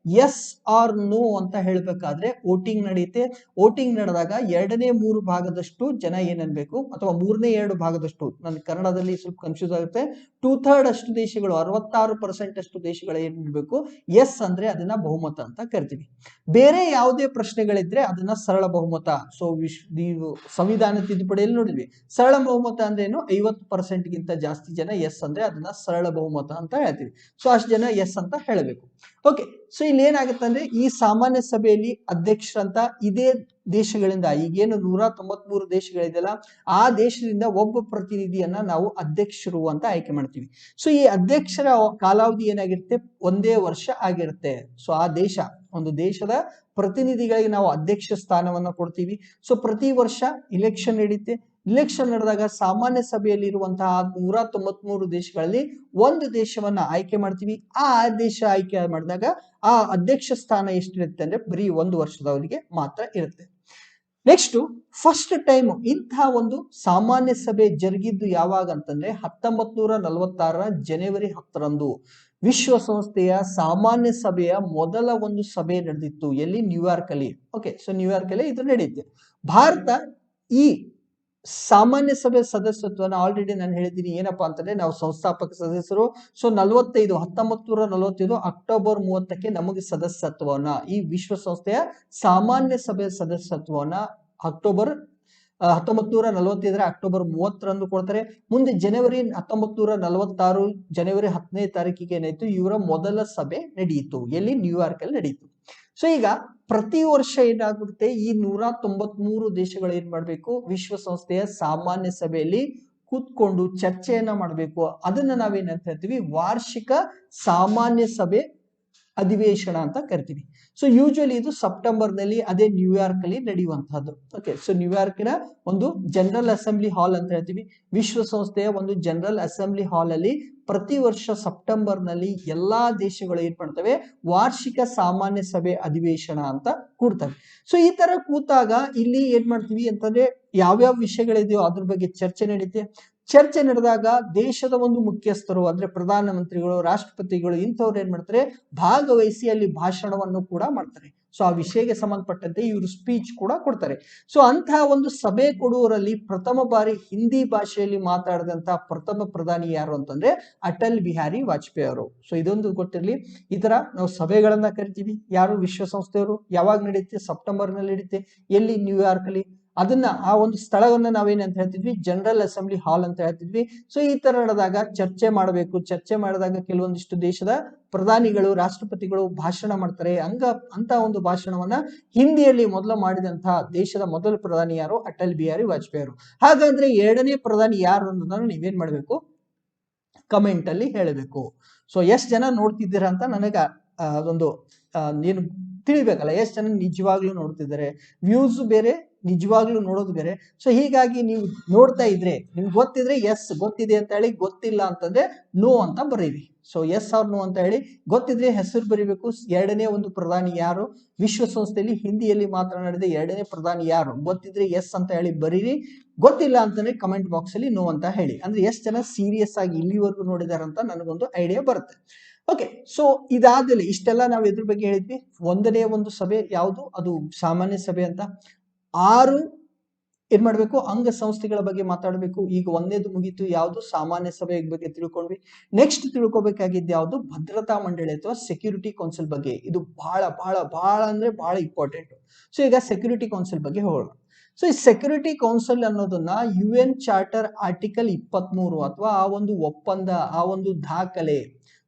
ಎಸ್ ಆರ್ ನೋ ಅಂತ ಹೇಳ್ಬೇಕಾದ್ರೆ ವೋಟಿಂಗ್ ನಡೆಯುತ್ತೆ. ವೋಟಿಂಗ್ ನಡೆದಾಗ ಎರಡನೇ ಮೂರು ಭಾಗದಷ್ಟು ಜನ ಏನನ್ಬೇಕು, ಅಥವಾ ಮೂರನೇ ಎರಡು ಭಾಗದಷ್ಟು, ನನ್ನ ಕನ್ನಡದಲ್ಲಿ ಸ್ವಲ್ಪ ಕನ್ಫ್ಯೂಸ್ ಆಗುತ್ತೆ, 2/3 ಅಷ್ಟು ದೇಶಗಳು 66% ಅಷ್ಟು ದೇಶಗಳು ಏನ್ ಮಾಡಬೇಕು, ಎಸ್ ಅಂದ್ರೆ ಅದನ್ನ ಬಹುಮತ ಅಂತ ಕರಿತೀವಿ. ಬೇರೆ ಯಾವುದೇ ಪ್ರಶ್ನೆಗಳಿದ್ರೆ ಅದನ್ನ ಸರಳ ಬಹುಮತ. ಸೊ ಸಂವಿಧಾನ ತಿದ್ದುಪಡಿಯಲ್ಲಿ ನೋಡಿದ್ವಿ, ಸರಳ ಬಹುಮತ ಅಂದ್ರೆ ಏನು, 50% ಗಿಂತ ಜಾಸ್ತಿ ಜನ ಎಸ್ ಅಂದ್ರೆ ಅದನ್ನ ಸರಳ ಬಹುಮತ ಅಂತ ಹೇಳ್ತೀವಿ. ಸೊ ಅಷ್ಟು ಜನ ಎಸ್ ಅಂತ ಹೇಳಬೇಕು. ಓಕೆ, ಸೊ ಇಲ್ಲಿ ಏನಾಗುತ್ತೆ ಅಂದ್ರೆ ಈ ಸಾಮಾನ್ಯ ಸಭೆಯಲ್ಲಿ ಅಧ್ಯಕ್ಷರಂತ ಇದೇ ದೇಶಗಳಿಂದ, ಈಗೇನು 193 ದೇಶಗಳಿದೆಯಲ್ಲ, ಆ ದೇಶದಿಂದ ಒಬ್ಬ ಪ್ರತಿನಿಧಿಯನ್ನ ನಾವು ಅಧ್ಯಕ್ಷರು ಅಂತ ಆಯ್ಕೆ ಮಾಡ್ತೀವಿ. ಸೊ ಈ ಅಧ್ಯಕ್ಷರ ಕಾಲಾವಧಿ ಏನಾಗಿರುತ್ತೆ, 1 ವರ್ಷ ಆಗಿರುತ್ತೆ. ಸೊ ಆ ಒಂದು ದೇಶದ ಪ್ರತಿನಿಧಿಗಳಿಗೆ ನಾವು ಅಧ್ಯಕ್ಷ ಸ್ಥಾನವನ್ನ ಕೊಡ್ತೀವಿ. ಸೊ ಪ್ರತಿ ವರ್ಷ ಇಲೆಕ್ಷನ್ ನಡೆಯುತ್ತೆ. ಇಲೆಕ್ಷನ್ ನಡೆದಾಗ ಸಾಮಾನ್ಯ ಸಭೆಯಲ್ಲಿ ಇರುವಂತಹ 193 ದೇಶಗಳಲ್ಲಿ ಒಂದು ದೇಶವನ್ನ ಆಯ್ಕೆ ಮಾಡ್ತೀವಿ. ಆ ದೇಶ ಆಯ್ಕೆ ಮಾಡಿದಾಗ ಆ ಅಧ್ಯಕ್ಷ ಸ್ಥಾನ ಎಷ್ಟಿರುತ್ತೆ ಅಂದ್ರೆ ಬರೀ 1 ವರ್ಷದವರಿಗೆ ಮಾತ್ರ ಇರುತ್ತೆ. ನೆಕ್ಸ್ಟ್, ಫಸ್ಟ್ ಟೈಮ್ ಇಂತಹ ಒಂದು ಸಾಮಾನ್ಯ ಸಭೆ ಜರುಗಿದ್ದು ಯಾವಾಗ ಅಂತಂದ್ರೆ 1946 ಜನವರಿ 10ರಂದು ವಿಶ್ವಸಂಸ್ಥೆಯ ಸಾಮಾನ್ಯ ಸಭೆಯ ಮೊದಲ ಒಂದು ಸಭೆ ನಡೆದಿತ್ತು. ಎಲ್ಲಿ? ನ್ಯೂಯಾರ್ಕ್ ಅಲ್ಲಿ. ಓಕೆ, ಸೊ ನ್ಯೂಯಾರ್ಕ್ ಅಲ್ಲಿ ಇದು ನಡೆಯುತ್ತೆ. ಭಾರತ ಈ ಸಾಮಾನ್ಯ ಸಭೆ ಸದಸ್ಯತ್ವನ ಆಲ್ರೆಡಿ ನಾನು ಹೇಳಿದ್ದೀನಿ. ಏನಪ್ಪಾ ಅಂತಂದ್ರೆ ನಾವು ಸಂಸ್ಥಾಪಕ ಸದಸ್ಯರು. ಸೊ 1945 ಅಕ್ಟೋಬರ್ 30ಕ್ಕೆ ನಮಗೆ ಸದಸ್ಯತ್ವವನ್ನ, ಈ ವಿಶ್ವಸಂಸ್ಥೆಯ ಸಾಮಾನ್ಯ ಸಭೆ ಸದಸ್ಯತ್ವವನ್ನ ಅಕ್ಟೋಬರ್ 1945 ಅಕ್ಟೋಬರ್ 30ರಂದು ಕೊಡ್ತಾರೆ. ಮುಂದೆ ಜನವರಿ 1946 ಜನವರಿ 10ನೇ ತಾರೀಕಿಗೆ ಏನಾಯ್ತು, ಇವರ ಮೊದಲ ಸಭೆ ನಡೆಯಿತು. ಎಲ್ಲಿ? ನ್ಯೂಯಾರ್ಕ್ ಅಲ್ಲಿ ನಡೆಯಿತು. ಸೊ ಈಗ ಪ್ರತಿ ವರ್ಷ ಏನಾಗುತ್ತೆ, ಈ 193 ದೇಶಗಳು ಏನ್ ಮಾಡ್ಬೇಕು, ವಿಶ್ವಸಂಸ್ಥೆಯ ಸಾಮಾನ್ಯ ಸಭೆಯಲ್ಲಿ ಕೂತ್ಕೊಂಡು ಚರ್ಚೆಯನ್ನ ಮಾಡಬೇಕು. ಅದನ್ನ ನಾವೇನಂತ ಹೇಳ್ತೀವಿ, ವಾರ್ಷಿಕ ಸಾಮಾನ್ಯ ಸಭೆ ಅಧಿವೇಶನ ಅಂತ ಕರಿತೀವಿ. ಸೊ ಯೂಶುವಲಿ ಇದು ಸೆಪ್ಟೆಂಬರ್ ನಲ್ಲಿ ಅದೇ ನ್ಯೂಯಾರ್ಕ್ ಅಲ್ಲಿ ನಡೆಯುವಂತಹದ್ದು. ಓಕೆ, ಸೊ ನ್ಯೂಯಾರ್ಕಿನ ಒಂದು ಜನರಲ್ ಅಸೆಂಬ್ಲಿ ಹಾಲ್ ಅಂತ ಹೇಳ್ತೀವಿ. ವಿಶ್ವಸಂಸ್ಥೆಯ ಒಂದು ಜನರಲ್ ಅಸೆಂಬ್ಲಿ ಹಾಲ್ ಅಲ್ಲಿ ಪ್ರತಿ ವರ್ಷ ಸೆಪ್ಟೆಂಬರ್ ನಲ್ಲಿ ಎಲ್ಲಾ ದೇಶಗಳು ಏನ್ ಮಾಡ್ತವೆ, ವಾರ್ಷಿಕ ಸಾಮಾನ್ಯ ಸಭೆ ಅಧಿವೇಶನ ಅಂತ ಕೂಡ್ತವೆ. ಸೊ ಈ ತರ ಕೂತಾಗ ಇಲ್ಲಿ ಏನ್ ಮಾಡ್ತೀವಿ ಅಂತಂದ್ರೆ ಯಾವ್ಯಾವ ವಿಷಯಗಳಿದೆಯೋ ಅದ್ರ ಬಗ್ಗೆ ಚರ್ಚೆ ನಡೀತೆ. ಚರ್ಚೆ ನಡೆದಾಗ ದೇಶದ ಒಂದು ಮುಖ್ಯಸ್ಥರು ಅಂದ್ರೆ ಪ್ರಧಾನಮಂತ್ರಿಗಳು, ರಾಷ್ಟ್ರಪತಿಗಳು ಇಂಥವ್ರು ಏನ್ ಮಾಡ್ತಾರೆ, ಭಾಗವಹಿಸಿ ಅಲ್ಲಿ ಭಾಷಣವನ್ನು ಕೂಡ ಮಾಡ್ತಾರೆ. ಸೊ ಆ ವಿಷಯಕ್ಕೆ ಸಂಬಂಧಪಟ್ಟಂತೆ ಇವರು ಸ್ಪೀಚ್ ಕೂಡ ಕೊಡ್ತಾರೆ. ಸೊ ಅಂತಹ ಒಂದು ಸಭೆ ಕೊಡುವರಲ್ಲಿ ಪ್ರಥಮ ಬಾರಿ ಹಿಂದಿ ಭಾಷೆಯಲ್ಲಿ ಮಾತಾಡಿದಂತಹ ಪ್ರಥಮ ಪ್ರಧಾನಿ ಯಾರು ಅಂತಂದ್ರೆ ಅಟಲ್ ಬಿಹಾರಿ ವಾಜಪೇಯಿ ಅವರು. ಸೊ ಇದೊಂದು ಗೊತ್ತಿರಲಿ. ಈ ತರ ನಾವು ಸಭೆಗಳನ್ನ ಕರಿತೀವಿ. ಯಾರು? ವಿಶ್ವಸಂಸ್ಥೆಯವರು. ಯಾವಾಗ ನಡೆಯುತ್ತೆ? ಸೆಪ್ಟೆಂಬರ್ ನಲ್ಲಿ ನಡೆಯುತ್ತೆ. ಎಲ್ಲಿ? ನ್ಯೂಯಾರ್ಕ್ ಅಲ್ಲಿ. ಅದನ್ನ ಆ ಒಂದು ಸ್ಥಳವನ್ನ ನಾವೇನಂತ ಹೇಳ್ತಿದ್ವಿ, ಜನರಲ್ ಅಸೆಂಬ್ಲಿ ಹಾಲ್ ಅಂತ ಹೇಳ್ತಿದ್ವಿ. ಸೊ ಈ ತರ ನಡೆದಾಗ ಚರ್ಚೆ ಮಾಡಬೇಕು. ಚರ್ಚೆ ಮಾಡಿದಾಗ ಕೆಲವೊಂದಿಷ್ಟು ದೇಶದ ಪ್ರಧಾನಿಗಳು, ರಾಷ್ಟ್ರಪತಿಗಳು ಭಾಷಣ ಮಾಡ್ತಾರೆ. ಅಂತ ಒಂದು ಭಾಷಣವನ್ನ ಹಿಂದಿಯಲ್ಲಿ ಮೊದಲು ಮಾಡಿದಂತಹ ದೇಶದ ಮೊದಲ ಪ್ರಧಾನಿ ಯಾರು? ಅಟಲ್ ಬಿಹಾರಿ ವಾಜಪೇಯಿ ಅವರು. ಹಾಗಾದ್ರೆ ಎರಡನೇ ಪ್ರಧಾನಿ ಯಾರು ಅನ್ನೋದನ್ನ ನೀವೇನ್ ಮಾಡ್ಬೇಕು, ಕಮೆಂಟ್ ಅಲ್ಲಿ ಹೇಳಬೇಕು. ಸೊ ಎಷ್ಟು ಜನ ನೋಡ್ತಿದ್ದೀರಾ ಅಂತ ನನಗೆ ಅದೊಂದು ನೀನು ತಿಳಿಬೇಕಲ್ಲ, ಎಷ್ಟು ಜನ ನಿಜವಾಗ್ಲೂ ನೋಡ್ತಿದ್ದಾರೆ. ವ್ಯೂಸ್ ಬೇರೆ, ನಿಜವಾಗ್ಲೂ ನೋಡೋದು ಬೇರೆ. ಸೊ ಹೀಗಾಗಿ ನೀವು ನೋಡ್ತಾ ಇದ್ರೆ ನಿಮ್ಗೆ ಗೊತ್ತಿದ್ರೆ ಎಸ್ ಗೊತ್ತಿದೆ ಅಂತ ಹೇಳಿ, ಗೊತ್ತಿಲ್ಲ ಅಂತಂದ್ರೆ ನೋ ಅಂತ ಬರೀರಿ. ಸೊ ಎಸ್ ಆರ್ ನೋ ಅಂತ ಹೇಳಿ, ಗೊತ್ತಿದ್ರೆ ಹೆಸರು ಬರೀಬೇಕು. ಎರಡನೇ ಒಂದು ಪ್ರಧಾನಿ ಯಾರು? ವಿಶ್ವಸಂಸ್ಥೆಯಲ್ಲಿ ಹಿಂದಿಯಲ್ಲಿ ಮಾತನಾಡಿದ ಎರಡನೇ ಪ್ರಧಾನಿ ಯಾರು? ಗೊತ್ತಿದ್ರೆ ಎಸ್ ಅಂತ ಹೇಳಿ ಬರೀರಿ. ಗೊತ್ತಿಲ್ಲ ಅಂತಂದ್ರೆ ಕಮೆಂಟ್ ಬಾಕ್ಸ್ ಅಲ್ಲಿ ನೋ ಅಂತ ಹೇಳಿ. ಅಂದ್ರೆ ಎಷ್ಟು ಜನ ಸೀರಿಯಸ್ ಆಗಿ ಇಲ್ಲಿವರೆಗೂ ನೋಡಿದಾರಂತ ನನಗೊಂದು ಐಡಿಯಾ ಬರುತ್ತೆ. ಓಕೆ, ಸೊ ಇದಾದ್ಮೇಲೆ ಇಷ್ಟೆಲ್ಲ ನಾವು ಎದ್ರ ಬಗ್ಗೆ ಹೇಳಿದ್ವಿ. ಒಂದನೇ ಒಂದು ಸಭೆ ಯಾವುದು? ಅದು ಸಾಮಾನ್ಯ ಸಭೆ ಅಂತ. 6 ಏನ್ ಮಾಡ್ಬೇಕು, ಅಂಗ ಸಂಸ್ಥೆಗಳ ಬಗ್ಗೆ ಮಾತಾಡಬೇಕು. ಈಗ ಒಂದೇದು ಮುಗೀತು, ಯಾವುದು? ಸಾಮಾನ್ಯ ಸಭೆ ಬಗ್ಗೆ ತಿಳ್ಕೊಂಡ್ವಿ. ನೆಕ್ಸ್ಟ್ ತಿಳ್ಕೊಬೇಕಾಗಿದ್ದು ಯಾವುದು? ಭದ್ರತಾ ಮಂಡಳಿ ಅಥವಾ ಸೆಕ್ಯೂರಿಟಿ ಕೌನ್ಸಿಲ್ ಬಗ್ಗೆ. ಇದು ಬಹಳ ಬಹಳ ಬಹಳ ಅಂದ್ರೆ ಬಹಳ ಇಂಪಾರ್ಟೆಂಟ್. ಸೊ ಈಗ ಸೆಕ್ಯೂರಿಟಿ ಕೌನ್ಸಿಲ್ ಬಗ್ಗೆ ಹೋಗೋಣ. ಸೊ ಈ ಸೆಕ್ಯೂರಿಟಿ ಕೌನ್ಸಿಲ್ ಅನ್ನೋದನ್ನ UN ಚಾರ್ಟರ್ ಆರ್ಟಿಕಲ್ 23 ಅಥವಾ ಆ ಒಂದು ಒಪ್ಪಂದ, ಆ ಒಂದು ದಾಖಲೆ,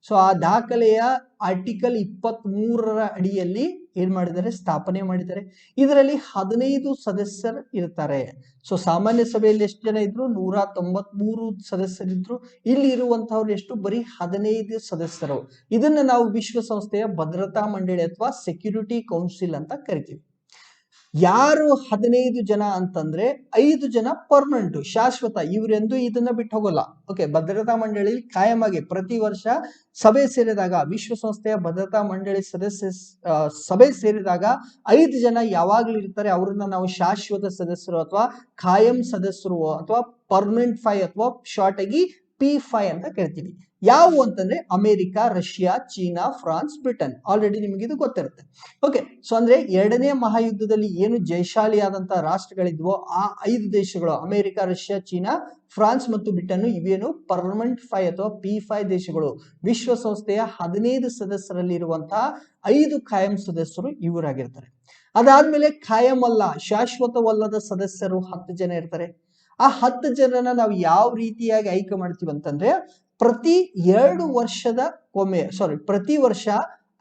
ಸೊ ಆ ದಾಖಲೆಯ ಆರ್ಟಿಕಲ್ 23ರ ಅಡಿಯಲ್ಲಿ ಏನ್ ಮಾಡಿದ್ದಾರೆ, ಸ್ಥಾಪನೆ ಮಾಡಿದ್ದಾರೆ. ಇದರಲ್ಲಿ 15 ಸದಸ್ಯರು ಇರ್ತಾರೆ. ಸೊ ಸಾಮಾನ್ಯ ಸಭೆಯಲ್ಲಿ ಎಷ್ಟು ಜನ ಇದ್ರು? 193 ಸದಸ್ಯರಿದ್ರು. ಇಲ್ಲಿ ಇರುವಂತವ್ರು ಎಷ್ಟು? ಬರೀ 15 ಸದಸ್ಯರು. ಇದನ್ನ ನಾವು ವಿಶ್ವಸಂಸ್ಥೆಯ ಭದ್ರತಾ ಮಂಡಳಿ ಅಥವಾ ಸೆಕ್ಯೂರಿಟಿ ಕೌನ್ಸಿಲ್ ಅಂತ ಕರಿತೀವಿ. ಯಾರು 15 ಜನ ಅಂತಂದ್ರೆ 5 ಜನ ಪರ್ಮನೆಂಟ್ ಶಾಶ್ವತ, ಇವರೆಂದು ಇದನ್ನ ಬಿಟ್ಟು ಹೋಗಲ್ಲ. ಓಕೆ, ಭದ್ರತಾ ಮಂಡಳಿ ಕಾಯಮಾಗಿ ಪ್ರತಿ ವರ್ಷ ಸಭೆ ಸೇರಿದಾಗ, ವಿಶ್ವಸಂಸ್ಥೆಯ ಭದ್ರತಾ ಮಂಡಳಿ ಸಭೆ ಸೇರಿದಾಗ 5 ಜನ ಯಾವಾಗ್ಲೂ ಇರ್ತಾರೆ. ಅವ್ರನ್ನ ನಾವು ಶಾಶ್ವತ ಸದಸ್ಯರು ಅಥವಾ ಕಾಯಂ ಸದಸ್ಯರು ಅಥವಾ ಪರ್ಮನೆಂಟ್ 5 ಅಥವಾ ಶಾರ್ಟ್ ಆಗಿ P5 ಅಂತ ಕರಿತೀವಿ. ಯಾವುವು ಅಂತಂದ್ರೆ America, Russia, China, France, Britain. Already ನಿಮಗೆ ಇದು ಗೊತ್ತಿರುತ್ತೆ. ಓಕೆ, ಸೊ ಅಂದ್ರೆ ಎರಡನೇ ಮಹಾಯುದ್ಧದಲ್ಲಿ ಏನು ಜಯಶಾಲಿಯಾದಂತಹ ರಾಷ್ಟ್ರಗಳಿದ್ವೋ ಆ 5 ದೇಶಗಳು ಅಮೆರಿಕ, ರಷ್ಯಾ, ಚೀನಾ, ಫ್ರಾನ್ಸ್ ಮತ್ತು ಬ್ರಿಟನ್ ಇವೇನು ಪರ್ಮನೆಂಟ್ 5 ಅಥವಾ P5 ದೇಶಗಳು. ವಿಶ್ವಸಂಸ್ಥೆಯ 15 ಸದಸ್ಯರಲ್ಲಿ ಇರುವಂತಹ 5 ಕಾಯಂ ಸದಸ್ಯರು ಇವರಾಗಿರ್ತಾರೆ. ಅದಾದ್ಮೇಲೆ ಕಾಯಂ ಅಲ್ಲ, ಶಾಶ್ವತವಲ್ಲದ ಸದಸ್ಯರು 10 ಜನ ಇರ್ತಾರೆ. ಆ 10 ಜನರನ್ನ ನಾವು ಯಾವ ರೀತಿಯಾಗಿ ಆಯ್ಕೆ ಮಾಡ್ತೀವಿ ಅಂತಂದ್ರೆ ಪ್ರತಿ 2 ವರ್ಷದ ಪ್ರತಿ ವರ್ಷ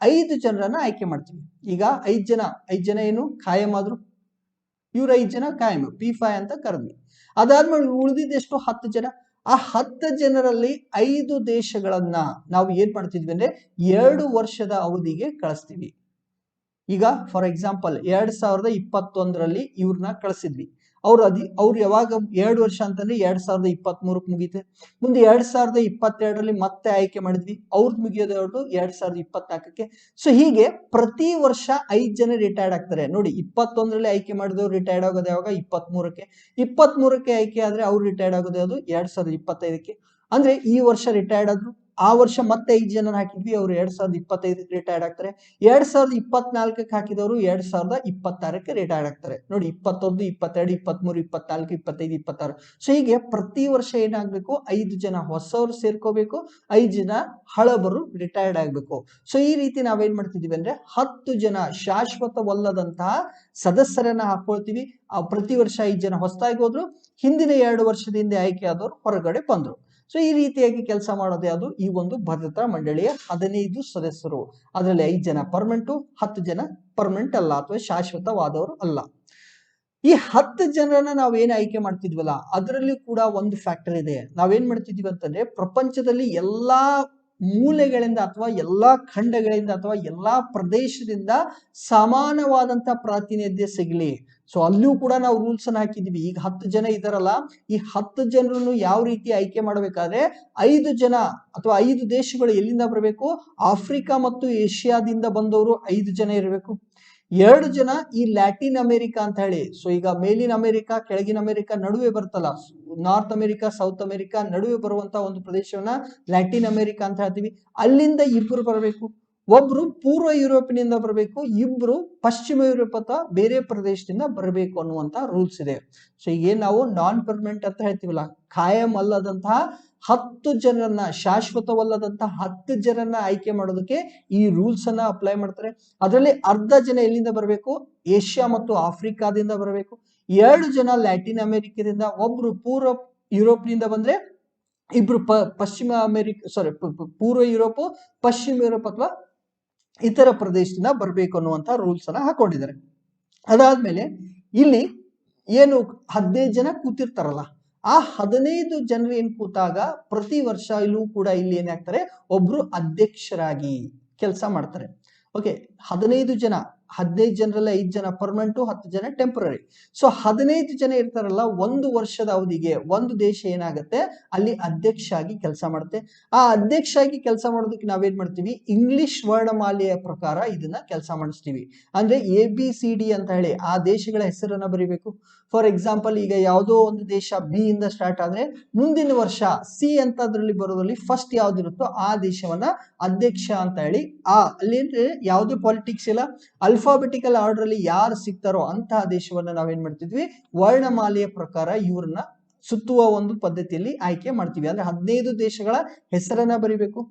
5 ಜನರನ್ನ ಆಯ್ಕೆ ಮಾಡ್ತೀವಿ. ಈಗ 5 ಜನ ಏನು ಕಾಯಂ ಆದ್ರು, ಇವ್ರ 5 ಜನ ಕಾಯಂ P5 ಅಂತ ಕರೆದ್ವಿ. ಅದಾದ್ಮೇಲೆ ಉಳಿದಿದ್ದೆಷ್ಟು 10 ಜನ. ಆ 10 ಜನರಲ್ಲಿ 5 ದೇಶಗಳನ್ನ ನಾವು ಏನ್ ಮಾಡ್ತಿದ್ವಿ ಅಂದ್ರೆ 2 ವರ್ಷದ ಅವಧಿಗೆ ಕಳಿಸ್ತೀವಿ. ಈಗ ಫಾರ್ ಎಕ್ಸಾಂಪಲ್ 2021ರಲ್ಲಿ ಇವ್ರನ್ನ ಕಳಿಸಿದ್ವಿ. ಅವ್ರು ಯಾವಾಗ 2 ವರ್ಷ ಅಂತಂದ್ರೆ 2023ಕ್ಕೆ ಮುಗೀತೆ. ಮುಂದೆ 2022ರಲ್ಲಿ ಮತ್ತೆ ಆಯ್ಕೆ ಮಾಡಿದ್ವಿ, ಅವ್ರದ್ದು ಮುಗಿಯೋದು 2024ಕ್ಕೆ. ಸೊ ಹೀಗೆ ಪ್ರತಿ ವರ್ಷ 5 ಜನ ರಿಟೈರ್ಡ್ ಆಗ್ತಾರೆ. ನೋಡಿ, 21ರಲ್ಲಿ ಆಯ್ಕೆ ಮಾಡಿದವ್ರು ರಿಟೈರ್ಡ್ ಆಗೋದು ಯಾವಾಗ 23ಕ್ಕೆ ಆಯ್ಕೆ ಆದ್ರೆ ಅವ್ರು ರಿಟೈರ್ಡ್ ಆಗೋದು ಯಾವುದು 2025ಕ್ಕೆ. ಅಂದ್ರೆ ಈ ವರ್ಷ ರಿಟೈರ್ಡ್ ಆದ್ರು, ಆ ವರ್ಷ ಮತ್ತೆ 5 ಜನ ಹಾಕಿದ್ವಿ, ಅವರು 2025ಕ್ಕೆ ರಿಟೈರ್ಡ್ ಆಗ್ತಾರೆ. 2024ಕ್ಕೆ ಹಾಕಿದವರು 2026ಕ್ಕೆ ರಿಟೈರ್ಡ್ ಆಗ್ತಾರೆ. ನೋಡಿ, 21, 22, 23, 24, 25, 26. ಸೊ ಹೀಗೆ ಪ್ರತಿ ವರ್ಷ ಏನಾಗ್ಬೇಕು, 5 ಜನ ಹೊಸವರು ಸೇರ್ಕೋಬೇಕು, 5 ಜನ ಹಳಬರು ರಿಟೈರ್ಡ್ ಆಗ್ಬೇಕು. ಸೊ ಈ ರೀತಿ ನಾವೇನ್ ಮಾಡ್ತಿದೀವಿ ಅಂದ್ರೆ 10 ಜನ ಶಾಶ್ವತವಲ್ಲದಂತಹ ಸದಸ್ಯರನ್ನ ಹಾಕೊಳ್ತೀವಿ. ಪ್ರತಿ ವರ್ಷ 5 ಜನ ಹೊಸದಾಗಿ ಹೋದ್ರು, ಹಿಂದಿನ 2 ವರ್ಷದಿಂದ ಆಯ್ಕೆ ಆದವರು ಹೊರಗಡೆ ಬಂದ್ರು. ಸೊ ಈ ರೀತಿಯಾಗಿ ಕೆಲಸ ಮಾಡೋದು ಯಾವುದು, ಈ ಒಂದು ಭದ್ರತಾ ಮಂಡಳಿಯ 15 ಸದಸ್ಯರು. ಅದರಲ್ಲಿ 5 ಜನ ಪರ್ಮನೆಂಟು, 10 ಜನ ಪರ್ಮನೆಂಟ್ ಅಲ್ಲ ಅಥವಾ ಶಾಶ್ವತವಾದವರು ಅಲ್ಲ. ಈ 10 ಜನರನ್ನ ನಾವೇನ್ ಆಯ್ಕೆ ಮಾಡ್ತಿದ್ವಲ್ಲ, ಅದರಲ್ಲಿ ಕೂಡ ಒಂದು ಫ್ಯಾಕ್ಟರ್ ಇದೆ. ನಾವೇನ್ ಮಾಡ್ತಿದ್ವಿ ಅಂತಂದ್ರೆ ಪ್ರಪಂಚದಲ್ಲಿ ಎಲ್ಲಾ ಮೂಲೆಗಳಿಂದ ಅಥವಾ ಎಲ್ಲಾ ಖಂಡಗಳಿಂದ ಅಥವಾ ಎಲ್ಲಾ ಪ್ರದೇಶದಿಂದ ಸಮಾನವಾದಂತ ಪ್ರಾತಿನಿಧ್ಯ ಸಿಗಲಿ. ಸೊ ಅಲ್ಲೂ ಕೂಡ ನಾವು ರೂಲ್ಸ್ ಅನ್ನ ಹಾಕಿದ್ವಿ. ಈಗ 10 ಜನ ಇದಾರಲ್ಲ, ಈ 10 ಜನರನ್ನು ಯಾವ ರೀತಿ ಆಯ್ಕೆ ಮಾಡಬೇಕಾದ್ರೆ 5 ಜನ ಅಥವಾ 5 ದೇಶಗಳು ಎಲ್ಲಿಂದ ಬರಬೇಕು, ಆಫ್ರಿಕಾ ಮತ್ತು ಏಷ್ಯಾದಿಂದ ಬಂದವರು 5 ಜನ ಇರಬೇಕು. 2 ಜನ ಈ ಲ್ಯಾಟಿನ್ ಅಮೆರಿಕಾ ಅಂತ ಹೇಳಿ, ಸೊ ಈಗ ಮೇಲಿನ ಅಮೆರಿಕಾ ಕೆಳಗಿನ ಅಮೆರಿಕಾ ನಡುವೆ ಬರ್ತಲ್ಲ, ನಾರ್ತ್ ಅಮೆರಿಕಾ ಸೌತ್ ಅಮೆರಿಕಾ ನಡುವೆ ಬರುವಂತ ಒಂದು ಪ್ರದೇಶವನ್ನ ಲ್ಯಾಟಿನ್ ಅಮೆರಿಕಾ ಅಂತ ಹೇಳ್ತೀವಿ. ಅಲ್ಲಿಂದ 2 ಬರಬೇಕು. ಒಬ್ರು ಪೂರ್ವ ಯುರೋಪಿನಿಂದ ಬರಬೇಕು, ಇಬ್ರು ಪಶ್ಚಿಮ ಯುರೋಪ್ ಅಥವಾ ಬೇರೆ ಪ್ರದೇಶದಿಂದ ಬರಬೇಕು ಅನ್ನುವಂತ ರೂಲ್ಸ್ ಇದೆ. ಸೊ ಈಗ ನಾವು ನಾನ್ ಪರ್ಮನೆಂಟ್ ಅಂತ ಹೇಳ್ತೀವಲ್ಲ, ಕಾಯಂ ಅಲ್ಲದಂತಹ 10 ಜನರನ್ನ, ಶಾಶ್ವತವಲ್ಲದಂತಹ 10 ಜನರನ್ನ ಆಯ್ಕೆ ಮಾಡೋದಕ್ಕೆ ಈ ರೂಲ್ಸ್ ಅನ್ನ ಅಪ್ಲೈ ಮಾಡ್ತಾರೆ. ಅದರಲ್ಲಿ ಅರ್ಧ ಜನ ಎಲ್ಲಿಂದ ಬರಬೇಕು, ಏಷ್ಯಾ ಮತ್ತು ಆಫ್ರಿಕಾದಿಂದ ಬರಬೇಕು. 2 ಜನ ಲ್ಯಾಟಿನ್ ಅಮೆರಿಕದಿಂದ, ಒಬ್ರು ಪೂರ್ವ ಯುರೋಪ್ನಿಂದ ಬಂದ್ರೆ ಇಬ್ರು ಪಶ್ಚಿಮ ಅಮೆರಿಕ ಪೂರ್ವ ಯುರೋಪ್, ಪಶ್ಚಿಮ ಯುರೋಪ್ ಅಥವಾ ಇತರ ಪ್ರದೇಶದಿಂದ ಬರಬೇಕು ಅನ್ನುವಂತ ರೂಲ್ಸ್ ಅನ್ನ ಹಾಕೊಂಡಿದ್ದಾರೆ. ಅದಾದ್ಮೇಲೆ ಇಲ್ಲಿ ಏನು 15 ಜನ ಕೂತಿರ್ತಾರಲ್ಲ, ಆ 15 ಜನರು ಏನ್ ಕೂತಾಗ ಪ್ರತಿ ವರ್ಷ ಇಲ್ಲೂ ಕೂಡ ಇಲ್ಲಿ ಏನಾಗ್ತಾರೆ, ಒಬ್ರು ಅಧ್ಯಕ್ಷರಾಗಿ ಕೆಲಸ ಮಾಡ್ತಾರೆ. ಓಕೆ, 15 ಜನರಲ್ಲಿ 5 ಜನ ಪರ್ಮನೆಂಟು, 10 ಜನ ಟೆಂಪರರಿ. ಸೊ 15 ಜನ ಇರ್ತಾರಲ್ಲ, 1 ವರ್ಷದ ಅವಧಿಗೆ ಒಂದು ದೇಶ ಏನಾಗುತ್ತೆ ಅಲ್ಲಿ ಅಧ್ಯಕ್ಷ ಆಗಿ ಕೆಲಸ ಮಾಡುತ್ತೆ. ಆ ಅಧ್ಯಕ್ಷ ಆಗಿ ಕೆಲಸ ಮಾಡೋದಕ್ಕೆ ನಾವೇನ್ ಮಾಡ್ತೀವಿ, ಇಂಗ್ಲಿಷ್ ವರ್ಣಮಾಲೆಯ ಪ್ರಕಾರ ಇದನ್ನ ಕೆಲಸ ಮಾಡಿಸ್ತೀವಿ. ಅಂದ್ರೆ ABCD ಅಂತ ಹೇಳಿ ಆ ದೇಶಗಳ ಹೆಸರನ್ನ ಬರೀಬೇಕು. ಫಾರ್ ಎಕ್ಸಾಂಪಲ್, ಈಗ ಯಾವುದೋ ಒಂದು ದೇಶ B ಇಂದ ಸ್ಟಾರ್ಟ್ ಆದ್ರೆ ಮುಂದಿನ ವರ್ಷ C ಅಂತ ಅದ್ರಲ್ಲಿ ಬರೋದ್ರಲ್ಲಿ ಫಸ್ಟ್ ಯಾವ್ದಿರುತ್ತೋ ಆ ದೇಶವನ್ನ ಅಧ್ಯಕ್ಷ ಅಂತ ಹೇಳಿ, ಅಲ್ಲಿ ಯಾವುದೇ ಪಾಲಿಟಿಕ್ಸ್ ಇಲ್ಲ, ಅಲ್ಫಾಬೆಟಿಕಲ್ ಆರ್ಡರ್ ಅಲ್ಲಿ ಯಾರು ಸಿಗ್ತಾರೋ ಅಂತಹ ದೇಶವನ್ನ ನಾವೇನ್ ಮಾಡ್ತಿದ್ವಿ, ವರ್ಣಮಾಲೆಯ ಪ್ರಕಾರ ಇವ್ರನ್ನ ಸುತ್ತುವ ಒಂದು ಪದ್ಧತಿಯಲ್ಲಿ ಆಯ್ಕೆ ಮಾಡ್ತೀವಿ. ಅಂದ್ರೆ 15 ದೇಶಗಳ ಹೆಸರನ್ನ ಬರಿಬೇಕು.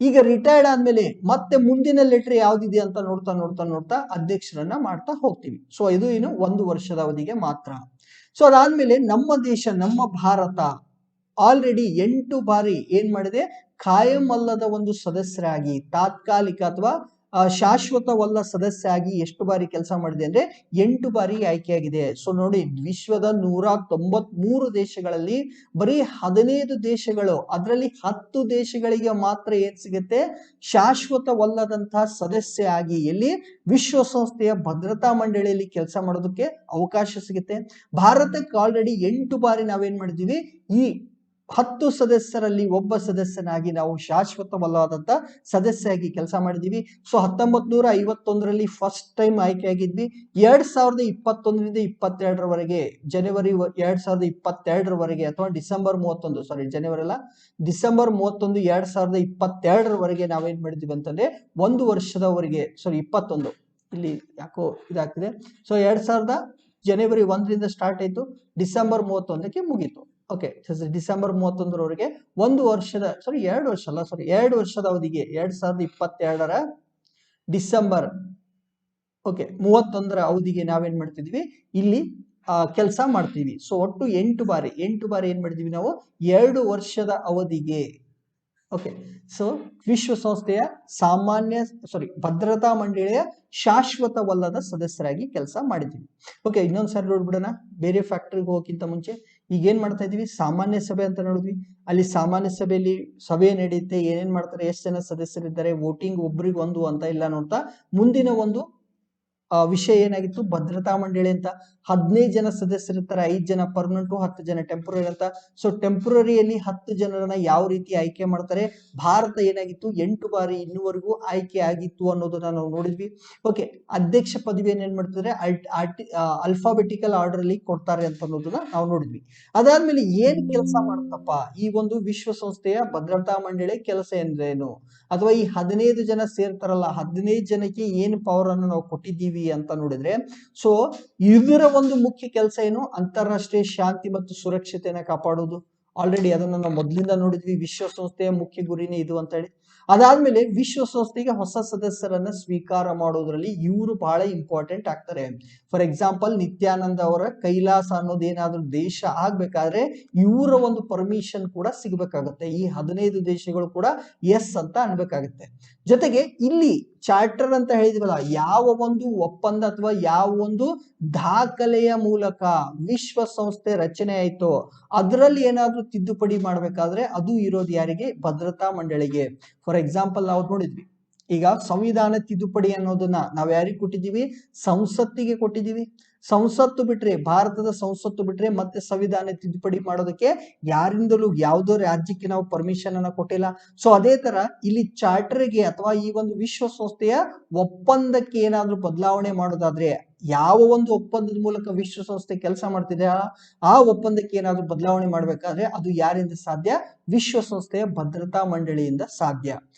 ಈಗ ರಿಟೈರ್ಡ್ ಆದ್ಮೇಲೆ ಮತ್ತೆ ಮುಂದಿನ ಲೆಟರ್ ಯಾವ್ದಿದೆ ಅಂತ ನೋಡ್ತಾ ಅಧ್ಯಕ್ಷರನ್ನ ಮಾಡ್ತಾ ಹೋಗ್ತೀವಿ. ಸೊ ಇದು ಏನು 1 ವರ್ಷದ ಅವಧಿಗೆ ಮಾತ್ರ. ಸೊ ಅದಾದ್ಮೇಲೆ ನಮ್ಮ ದೇಶ, ನಮ್ಮ ಭಾರತ ಆಲ್ರೆಡಿ 8 ಬಾರಿ ಏನ್ ಮಾಡಿದೆ, ಕಾಯಂ ಅಲ್ಲದ ಒಂದು ಸದಸ್ಯರಾಗಿ ತಾತ್ಕಾಲಿಕ ಅಥವಾ ಶಾಶ್ವತವಲ್ಲ ಸದಸ್ಯ ಆಗಿ ಎಷ್ಟು ಬಾರಿ ಕೆಲಸ ಮಾಡಿದೆ ಅಂದ್ರೆ 8 ಬಾರಿ ಆಯ್ಕೆಯಾಗಿದೆ. ಸೊ ನೋಡಿ, ವಿಶ್ವದ 193 ದೇಶಗಳಲ್ಲಿ ಬರೀ 15 ದೇಶಗಳು, ಅದರಲ್ಲಿ 10 ದೇಶಗಳಿಗೆ ಮಾತ್ರ ಏನ್ ಸಿಗುತ್ತೆ, ಶಾಶ್ವತವಲ್ಲದಂತಹ ಸದಸ್ಯ ಆಗಿ ಎಲ್ಲಿ ವಿಶ್ವಸಂಸ್ಥೆಯ ಭದ್ರತಾ ಮಂಡಳಿಯಲ್ಲಿ ಕೆಲಸ ಮಾಡೋದಕ್ಕೆ ಅವಕಾಶ ಸಿಗುತ್ತೆ. ಭಾರತಕ್ಕೆ ಆಲ್ರೆಡಿ 8 ಬಾರಿ ನಾವೇನ್ ಮಾಡಿದೀವಿ, ಈ 10 ಸದಸ್ಯರಲ್ಲಿ ಒಬ್ಬ ಸದಸ್ಯನಾಗಿ ನಾವು ಶಾಶ್ವತವಲ್ಲವಾದಂತ ಸದಸ್ಯಾಗಿ ಕೆಲಸ ಮಾಡಿದೀವಿ. ಸೊ 1951ರಲ್ಲಿ ಫಸ್ಟ್ ಟೈಮ್ ಆಯ್ಕೆಯಾಗಿದ್ವಿ. 2021ರಿಂದ 22ರವರೆಗೆ, ಜನವರಿ 2022ರವರೆಗೆ ಅಥವಾ ಡಿಸೆಂಬರ್ 31, ಸಾರಿ ಜನವರಿ ಅಲ್ಲ, ಡಿಸೆಂಬರ್ 31, 2022ರವರೆಗೆ ನಾವೇನ್ ಮಾಡಿದೀವಿ ಅಂತಂದ್ರೆ 1 ವರ್ಷದವರೆಗೆ, ಸಾರಿ 21, ಇಲ್ಲಿ ಯಾಕೋ ಇದಾಗ್ತಿದೆ. ಸೊ ಜನವರಿ 1ರಿಂದ ಸ್ಟಾರ್ಟ್ ಆಯ್ತು, ಡಿಸೆಂಬರ್ 31ಕ್ಕೆ ಮುಗೀತು. ಓಕೆ, ಡಿಸೆಂಬರ್ 31ರವರೆಗೆ 1 ವರ್ಷದ, ಸಾರಿ 2 ವರ್ಷ ಅಲ್ಲ, ಸಾರಿ 2 ವರ್ಷದ ಅವಧಿಗೆ 2022ರ ಡಿಸೆಂಬರ್ 31ರ ಅವಧಿಗೆ ನಾವೇನ್ ಮಾಡ್ತಿದ್ವಿ, ಇಲ್ಲಿ ಕೆಲಸ ಮಾಡ್ತೀವಿ. ಸೊ ಒಟ್ಟು 8 ಬಾರಿ ಏನ್ ಮಾಡಿದೀವಿ ನಾವು, 2 ವರ್ಷದ ಅವಧಿಗೆ. ಓಕೆ, ಸೊ ವಿಶ್ವಸಂಸ್ಥೆಯ ಭದ್ರತಾ ಮಂಡಳಿಯ ಶಾಶ್ವತವಲ್ಲದ ಸದಸ್ಯರಾಗಿ ಕೆಲಸ ಮಾಡಿದ್ದೀವಿ. ಓಕೆ, ಇನ್ನೊಂದ್ಸರಿ ನೋಡ್ಬಿಡೋಣ. ಬೇರೆ ಫ್ಯಾಕ್ಟರಿಗೆ ಹೋಗೋಕ್ಕಿಂತ ಮುಂಚೆ ಈಗ ಏನ್ ಮಾಡ್ತಾ ಇದೀವಿ, ಸಾಮಾನ್ಯ ಸಭೆ ಅಂತ ನೋಡಿದ್ವಿ. ಅಲ್ಲಿ ಸಾಮಾನ್ಯ ಸಭೆಯಲ್ಲಿ ಸಭೆ ನಡೆಯುತ್ತೆ, ಏನೇನ್ ಮಾಡ್ತಾರೆ, ಎಷ್ಟು ಜನ ಸದಸ್ಯರಿದ್ದಾರೆ, ವೋಟಿಂಗ್ ಒಬ್ರಿಗೆ ಒಂದು ಅಂತ ಇಲ್ಲ ನೋಡ್ತಾ, ಮುಂದಿನ ಒಂದು ವಿಷಯ ಏನಾಗಿತ್ತು, ಭದ್ರತಾ ಮಂಡಳಿ ಅಂತ 15 ಜನ ಸದಸ್ಯರಿರ್ತಾರೆ, 5 ಜನ ಪರ್ಮನೆಂಟ್, 10 ಜನ ಟೆಂಪ್ರರಿ ಅಂತ. ಸೊ ಟೆಂಪ್ರರಿಯಲ್ಲಿ 10 ಜನರನ್ನ ಯಾವ ರೀತಿ ಆಯ್ಕೆ ಮಾಡ್ತಾರೆ, ಭಾರತ ಏನಾಗಿತ್ತು 8 ಬಾರಿ ಇನ್ನುವರೆಗೂ ಆಯ್ಕೆ ಆಗಿತ್ತು ಅನ್ನೋದನ್ನ ನಾವು ನೋಡಿದ್ವಿ. ಓಕೆ, ಅಧ್ಯಕ್ಷ ಪದವಿಯನ್ನು ಏನ್ ಮಾಡ್ತಿದ್ರೆ ಅಲ್ಫಾಬೆಟಿಕಲ್ ಆರ್ಡರ್ ಅಲ್ಲಿ ಕೊಡ್ತಾರೆ ಅಂತ ಅನ್ನೋದನ್ನ ನಾವು ನೋಡಿದ್ವಿ. ಅದಾದ್ಮೇಲೆ ಏನ್ ಕೆಲಸ ಮಾಡುತ್ತಪ್ಪ ಈ ಒಂದು ವಿಶ್ವಸಂಸ್ಥೆಯ ಭದ್ರತಾ ಮಂಡಳಿ ಕೆಲಸ ಏನು, ಅಥವಾ ಈ 15 ಜನ ಸೇರ್ತಾರಲ್ಲ, 15 ಜನಕ್ಕೆ ಏನ್ ಪವರ್ ಅನ್ನು ನಾವು ಕೊಟ್ಟಿದ್ದೀವಿ ಅಂತ ನೋಡಿದ್ರೆ, ಸೊ ಇದರ ಒಂದು ಮುಖ್ಯ ಕೆಲಸ ಏನು, ಅಂತಾರಾಷ್ಟ್ರೀಯ ಶಾಂತಿ ಮತ್ತು ಸುರಕ್ಷತೆಯನ್ನ ಕಾಪಾಡುವುದು. ಆಲ್ರೆಡಿ ಅದನ್ನ ನಾವು ಮೊದಲಿಂದ ನೋಡಿದ್ವಿ, ವಿಶ್ವಸಂಸ್ಥೆಯ ಮುಖ್ಯ ಗುರಿನೇ ಇದು ಅಂತ ಹೇಳಿ. ಅದಾದ್ಮೇಲೆ ವಿಶ್ವಸಂಸ್ಥೆಗೆ ಹೊಸ ಸದಸ್ಯರನ್ನ ಸ್ವೀಕಾರ ಮಾಡೋದ್ರಲ್ಲಿ ಇವರು ಬಹಳ ಇಂಪಾರ್ಟೆಂಟ್ ಆಗ್ತಾರೆ. ಫಾರ್ ಎಕ್ಸಾಂಪಲ್, ನಿತ್ಯಾನಂದ ಅವರ ಕೈಲಾಸ ಅನ್ನೋದೇನಾದ್ರೂ ದೇಶ ಆಗ್ಬೇಕಾದ್ರೆ ಇವರ ಒಂದು ಪರ್ಮಿಷನ್ ಕೂಡ ಸಿಗ್ಬೇಕಾಗತ್ತೆ. ಈ 15 ದೇಶಗಳು ಕೂಡ ಎಸ್ ಅಂತ ಅನ್ಬೇಕಾಗತ್ತೆ. ಜೊತೆಗೆ ಇಲ್ಲಿ ಚಾರ್ಟರ್ ಅಂತ ಹೇಳಿದ್ವಲ್ಲ, ಯಾವ ಒಂದು ಒಪ್ಪಂದ ಅಥವಾ ಯಾವ ಒಂದು ದಾಖಲೆಯ ಮೂಲಕ ವಿಶ್ವಸಂಸ್ಥೆ ರಚನೆ ಆಯ್ತೋ ಅದರಲ್ಲಿ ಏನಾದ್ರೂ ತಿದ್ದುಪಡಿ ಮಾಡ್ಬೇಕಾದ್ರೆ ಅದು ಇರೋದು ಯಾರಿಗೆ, ಭದ್ರತಾ ಮಂಡಳಿಗೆ. ಫಾರ್ ಎಕ್ಸಾಂಪಲ್, ನಾವು ನೋಡಿದ್ವಿ, ಈಗ ಸಂವಿಧಾನ ತಿದ್ದುಪಡಿ ಅನ್ನೋದನ್ನ ನಾವು ಯಾರಿಗೆ ಕೊಟ್ಟಿದ್ದೀವಿ, ಸಂಸತ್ತಿಗೆ ಕೊಟ್ಟಿದ್ದೀವಿ. ಸಂಸತ್ತು ಬಿಟ್ರೆ, ಭಾರತದ ಸಂಸತ್ತು ಬಿಟ್ರೆ ಮತ್ತೆ ಸಂವಿಧಾನ ತಿದ್ದುಪಡಿ ಮಾಡೋದಕ್ಕೆ ಯಾರಿಂದಲೂ ಯಾವುದೋ ರಾಜ್ಯಕ್ಕೆ ನಾವು ಪರ್ಮಿಷನ್ ಅನ್ನ ಕೊಟ್ಟಿಲ್ಲ. ಸೊ ಅದೇ ತರ ಇಲ್ಲಿ ಚಾರ್ಟರ್ಗೆ ಅಥವಾ ಈ ಒಂದು ವಿಶ್ವಸಂಸ್ಥೆಯ ಒಪ್ಪಂದಕ್ಕೆ ಏನಾದ್ರೂ ಬದಲಾವಣೆ ಮಾಡೋದಾದ್ರೆ, ಯಾವ ಒಂದು ಒಪ್ಪಂದದ ಮೂಲಕ ವಿಶ್ವಸಂಸ್ಥೆ ಕೆಲಸ ಮಾಡ್ತಿದೆ ಆ ಒಪ್ಪಂದಕ್ಕೆ ಏನಾದ್ರೂ ಬದಲಾವಣೆ ಮಾಡ್ಬೇಕಾದ್ರೆ ಅದು ಯಾರಿಂದ ಸಾಧ್ಯ, ವಿಶ್ವಸಂಸ್ಥೆಯ ಭದ್ರತಾ ಮಂಡಳಿಯಿಂದ ಸಾಧ್ಯ.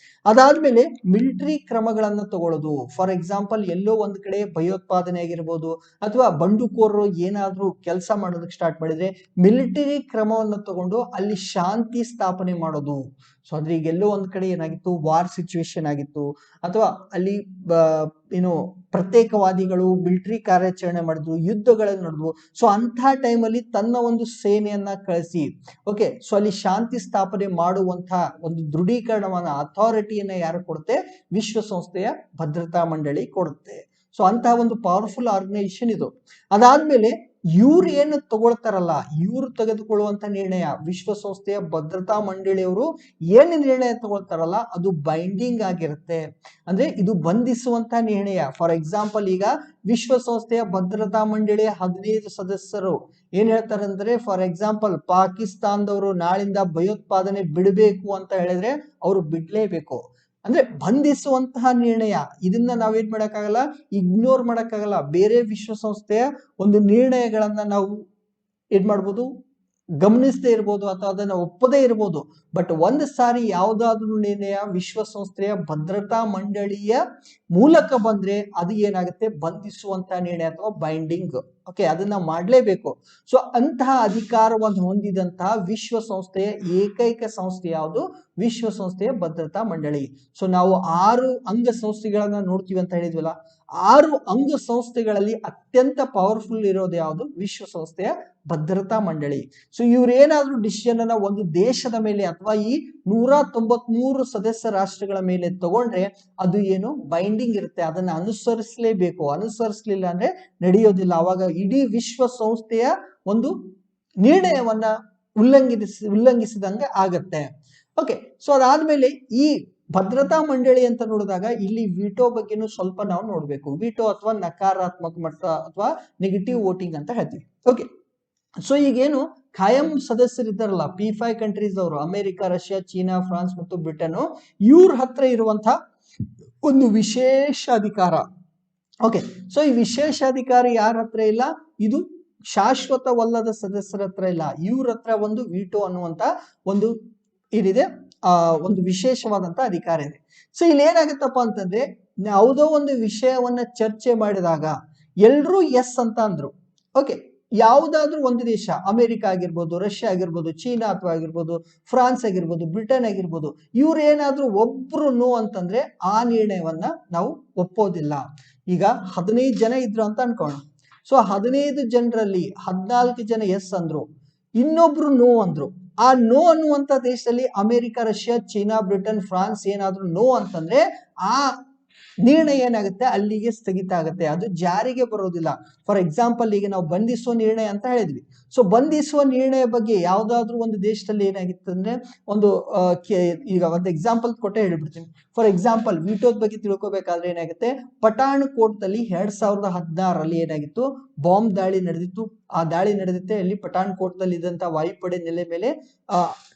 ಅದಾದ್ಮೇಲೆ ಮಿಲಿಟರಿ ಕ್ರಮಗಳನ್ನ ತಗೊಳ್ಳೋದು. ಫಾರ್ ಎಕ್ಸಾಂಪಲ್, ಎಲ್ಲೋ ಒಂದ್ ಕಡೆ ಭಯೋತ್ಪಾದನೆ ಆಗಿರ್ಬೋದು ಅಥವಾ ಬಂಡುಕೋರರು ಏನಾದ್ರೂ ಕೆಲಸ ಮಾಡೋದಕ್ಕೆ ಸ್ಟಾರ್ಟ್ ಮಾಡಿದ್ರೆ ಮಿಲಿಟರಿ ಕ್ರಮವನ್ನು ತಗೊಂಡು ಅಲ್ಲಿ ಶಾಂತಿ ಸ್ಥಾಪನೆ ಮಾಡೋದು. ಸೊ ಅಂದ್ರೆ ಈಗ ಎಲ್ಲೋ ಒಂದ್ ಕಡೆ ಏನಾಗಿತ್ತು, ವಾರ್ ಸಿಚುವೇಶನ್ ಆಗಿತ್ತು, ಅಥವಾ ಅಲ್ಲಿ ಏನು ಪ್ರತ್ಯೇಕವಾದಿಗಳು ಮಿಲಿಟರಿ ಕಾರ್ಯಾಚರಣೆ ಮಾಡಿದ್ವು, ಯುದ್ಧಗಳನ್ನು ನಡೆದ್ವು. ಸೊ ಅಂಥ ಟೈಮಲ್ಲಿ ತನ್ನ ಒಂದು ಸೇನೆಯನ್ನ ಕಳಿಸಿ, ಓಕೆ, ಸೊ ಅಲ್ಲಿ ಶಾಂತಿ ಸ್ಥಾಪನೆ ಮಾಡುವಂತಹ ಒಂದು ದೃಢೀಕರಣವನ್ನ, ಅಥಾರಿಟಿಯನ್ನ ಯಾರು ಕೊಡುತ್ತೆ, ವಿಶ್ವಸಂಸ್ಥೆಯ ಭದ್ರತಾ ಮಂಡಳಿ ಕೊಡುತ್ತೆ. ಸೊ ಅಂತಹ ಒಂದು ಪವರ್ಫುಲ್ ಆರ್ಗನೈಸೇಷನ್ ಇದು. ಅದಾದ್ಮೇಲೆ ಇವ್ರು ಏನು ತಗೊಳ್ತಾರಲ್ಲ, ಇವ್ರು ತೆಗೆದುಕೊಳ್ಳುವಂತ ನಿರ್ಣಯ, ವಿಶ್ವಸಂಸ್ಥೆಯ ಭದ್ರತಾ ಮಂಡಳಿಯವರು ಏನು ನಿರ್ಣಯ ತಗೊಳ್ತಾರಲ್ಲ ಅದು ಬೈಂಡಿಂಗ್ ಆಗಿರುತ್ತೆ. ಅಂದ್ರೆ ಇದು ಬಂಧಿಸುವಂತ ನಿರ್ಣಯ. ಫಾರ್ ಎಕ್ಸಾಂಪಲ್, ಈಗ ವಿಶ್ವಸಂಸ್ಥೆಯ ಭದ್ರತಾ ಮಂಡಳಿಯ 15 ಸದಸ್ಯರು ಏನ್ ಹೇಳ್ತಾರೆ ಅಂದ್ರೆ, ಫಾರ್ ಎಕ್ಸಾಂಪಲ್ ಪಾಕಿಸ್ತಾನದವರು ನಾಳಿಂದ ಭಯೋತ್ಪಾದನೆ ಬಿಡಬೇಕು ಅಂತ ಹೇಳಿದ್ರೆ ಅವರು ಬಿಡ್ಲೇಬೇಕು. ಅಂದ್ರೆ ಬಂಧಿಸುವಂತಹ ನಿರ್ಣಯ. ಇದನ್ನ ನಾವೇನ್ ಮಾಡಕ್ಕಾಗಲ್ಲ, ಇಗ್ನೋರ್ ಮಾಡಕ್ಕಾಗಲ್ಲ. ಬೇರೆ ವಿಶ್ವಸಂಸ್ಥೆಯ ಒಂದು ನಿರ್ಣಯಗಳನ್ನ ನಾವು ಏನ್ ಮಾಡ್ಬೋದು, ಗಮನಿಸದೇ ಇರ್ಬೋದು ಅಥವಾ ಅದನ್ನ ಒಪ್ಪದೇ ಇರ್ಬೋದು. ಬಟ್ ಒಂದು ಸಾರಿ ಯಾವ್ದಾದ್ರು ನಿರ್ಣಯ ವಿಶ್ವಸಂಸ್ಥೆಯ ಭದ್ರತಾ ಮಂಡಳಿಯ ಮೂಲಕ ಬಂದ್ರೆ ಅದು ಏನಾಗುತ್ತೆ, ಬಂಧಿಸುವಂತಹ ನಿರ್ಣಯ ಅಥವಾ ಬೈಂಡಿಂಗ್. ಓಕೆ, ಅದನ್ನ ಮಾಡಲೇಬೇಕು. ಸೊ ಅಂತಹ ಅಧಿಕಾರವನ್ನು ಹೊಂದಿದಂತಹ ವಿಶ್ವಸಂಸ್ಥೆಯ ಏಕೈಕ ಸಂಸ್ಥೆ ಯಾವುದು? ವಿಶ್ವಸಂಸ್ಥೆಯ ಭದ್ರತಾ ಮಂಡಳಿ. ಸೊ ನಾವು 6 ಅಂಗಸಂಸ್ಥೆಗಳನ್ನ ನೋಡ್ತೀವಿ ಅಂತ ಹೇಳಿದ್ವಲ್ಲ, 6 ಅಂಗಸಂಸ್ಥೆಗಳಲ್ಲಿ ಅತ್ಯಂತ ಪವರ್ಫುಲ್ ಇರೋದು ಯಾವುದು? ವಿಶ್ವಸಂಸ್ಥೆಯ ಭದ್ರತಾ ಮಂಡಳಿ. ಸೊ ಇವ್ರೇನಾದ್ರೂ ಡಿಸಿಷನ್ ಅನ್ನ ಒಂದು ದೇಶದ ಮೇಲೆ ಅಥವಾ ಈ 193 ಸದಸ್ಯ ರಾಷ್ಟ್ರಗಳ ಮೇಲೆ ತಗೊಂಡ್ರೆ ಅದು ಏನು ಬೈಂಡಿಂಗ್ ಇರುತ್ತೆ, ಅದನ್ನ ಅನುಸರಿಸಲೇಬೇಕು. ಅನುಸರಿಸಲಿಲ್ಲ ಅಂದ್ರೆ ನಡೆಯೋದಿಲ್ಲ. ಅವಾಗ ಇಡೀ ವಿಶ್ವಸಂಸ್ಥೆಯ ಒಂದು ನಿರ್ಣಯವನ್ನ ಉಲ್ಲಂಘಿಸಿದಂಗೆ ಆಗತ್ತೆ. ಓಕೆ, ಸೊ ಅದಾದ್ಮೇಲೆ ಈ ಭದ್ರತಾ ಮಂಡಳಿ ಅಂತ ನೋಡಿದಾಗ ಇಲ್ಲಿ ವಿಟೋ ಬಗ್ಗೆನೂ ಸ್ವಲ್ಪ ನಾವು ನೋಡ್ಬೇಕು. ವಿಟೋ ಅಥವಾ ನಕಾರಾತ್ಮಕ ಮಟ್ಟ ಅಥವಾ ನೆಗೆಟಿವ್ ವೋಟಿಂಗ್ ಅಂತ ಹೇಳ್ತೀವಿ. ಓಕೆ, ಸೊ ಈಗೇನು ಖಾಯಂ ಸದಸ್ಯರಿದ್ದಾರಲ್ಲ, P5 ಕಂಟ್ರೀಸ್ ಅವರು, ಅಮೆರಿಕ, ರಷ್ಯಾ, ಚೀನಾ, ಫ್ರಾನ್ಸ್ ಮತ್ತು ಬ್ರಿಟನ್, ಇವ್ರ ಹತ್ರ ಇರುವಂತಹ ಒಂದು ವಿಶೇಷ ಅಧಿಕಾರ. ಓಕೆ, ಸೊ ಈ ವಿಶೇಷ ಅಧಿಕಾರ ಯಾರ ಹತ್ರ ಇಲ್ಲ? ಇದು ಶಾಶ್ವತವಲ್ಲದ ಸದಸ್ಯರ ಹತ್ರ ಇಲ್ಲ. ಇವ್ರ ಹತ್ರ ಒಂದು ವಿಟೋ ಅನ್ನುವಂತ ಒಂದು ಏನಿದೆ, ಒಂದು ವಿಶೇಷವಾದಂತ ಅಧಿಕಾರ ಇದೆ. ಸೊ ಇಲ್ಲಿ ಏನಾಗುತ್ತಪ್ಪ ಅಂತಂದ್ರೆ, ಯಾವುದೋ ಒಂದು ವಿಷಯವನ್ನ ಚರ್ಚೆ ಮಾಡಿದಾಗ ಎಲ್ರೂ ಎಸ್ ಅಂತ ಅಂದ್ರು. ಓಕೆ, ಯಾವುದಾದ್ರೂ ಒಂದು ದೇಶ, ಅಮೆರಿಕ ಆಗಿರ್ಬೋದು, ರಷ್ಯಾ ಆಗಿರ್ಬೋದು, ಚೀನಾ ಅಥವಾ ಆಗಿರ್ಬೋದು, ಫ್ರಾನ್ಸ್ ಆಗಿರ್ಬೋದು, ಬ್ರಿಟನ್ ಆಗಿರ್ಬೋದು, ಇವ್ರು ಏನಾದ್ರೂ ಒಬ್ರು ನೋ ಅಂತಂದ್ರೆ ಆ ನಿರ್ಣಯವನ್ನ ನಾವು ಒಪ್ಪೋದಿಲ್ಲ. ಈಗ 15 ಜನ ಇದ್ರು ಅಂತ ಅನ್ಕೋಣ. ಸೊ 15 ಜನರಲ್ಲಿ 14 ಜನ ಎಸ್ ಅಂದ್ರು, ಇನ್ನೊಬ್ರು ನೋ ಅಂದ್ರು. ಆ ನೋ ಅನ್ನುವಂತ ದೇಶದಲ್ಲಿ America, Russia, China, Britain, France ಏನಾದ್ರೂ ನೋ ಅಂತಂದ್ರೆ ಆ ನಿರ್ಣಯ ಏನಾಗುತ್ತೆ, ಅಲ್ಲಿಗೆ ಸ್ಥಗಿತ ಆಗುತ್ತೆ, ಅದು ಜಾರಿಗೆ ಬರೋದಿಲ್ಲ. ಫಾರ್ ಎಕ್ಸಾಂಪಲ್, ಈಗ ನಾವು ಬಂಧಿಸುವ ನಿರ್ಣಯ ಅಂತ ಹೇಳಿದ್ವಿ. ಸೊ ಬಂಧಿಸುವ ನಿರ್ಣಯ ಬಗ್ಗೆ ಯಾವ್ದಾದ್ರು ಒಂದು ದೇಶದಲ್ಲಿ ಏನಾಗಿತ್ತು ಅಂದ್ರೆ ಈಗ ಒಂದು ಎಕ್ಸಾಂಪಲ್ ಕೊಟ್ಟೆ ಹೇಳ್ಬಿಡ್ತೀನಿ. ಫಾರ್ ಎಕ್ಸಾಂಪಲ್, ವಿಟೋದ ಬಗ್ಗೆ ತಿಳ್ಕೊಬೇಕಾದ್ರೆ ಏನಾಗುತ್ತೆ, ಪಠಾಣ್ಕೋಟ್ದಲ್ಲಿ 2016ರಲ್ಲಿ ಏನಾಗಿತ್ತು, ಬಾಂಬ್ ದಾಳಿ ನಡೆದಿತ್ತು. ಆ ದಾಳಿ ನಡೆದಿತ್ತೆ ಅಲ್ಲಿ ಪಠಾಣ್ಕೋಟ್ದಲ್ಲಿ ಇದ್ದಂತ ವಾಯುಪಡೆ ನೆಲೆ ಮೇಲೆ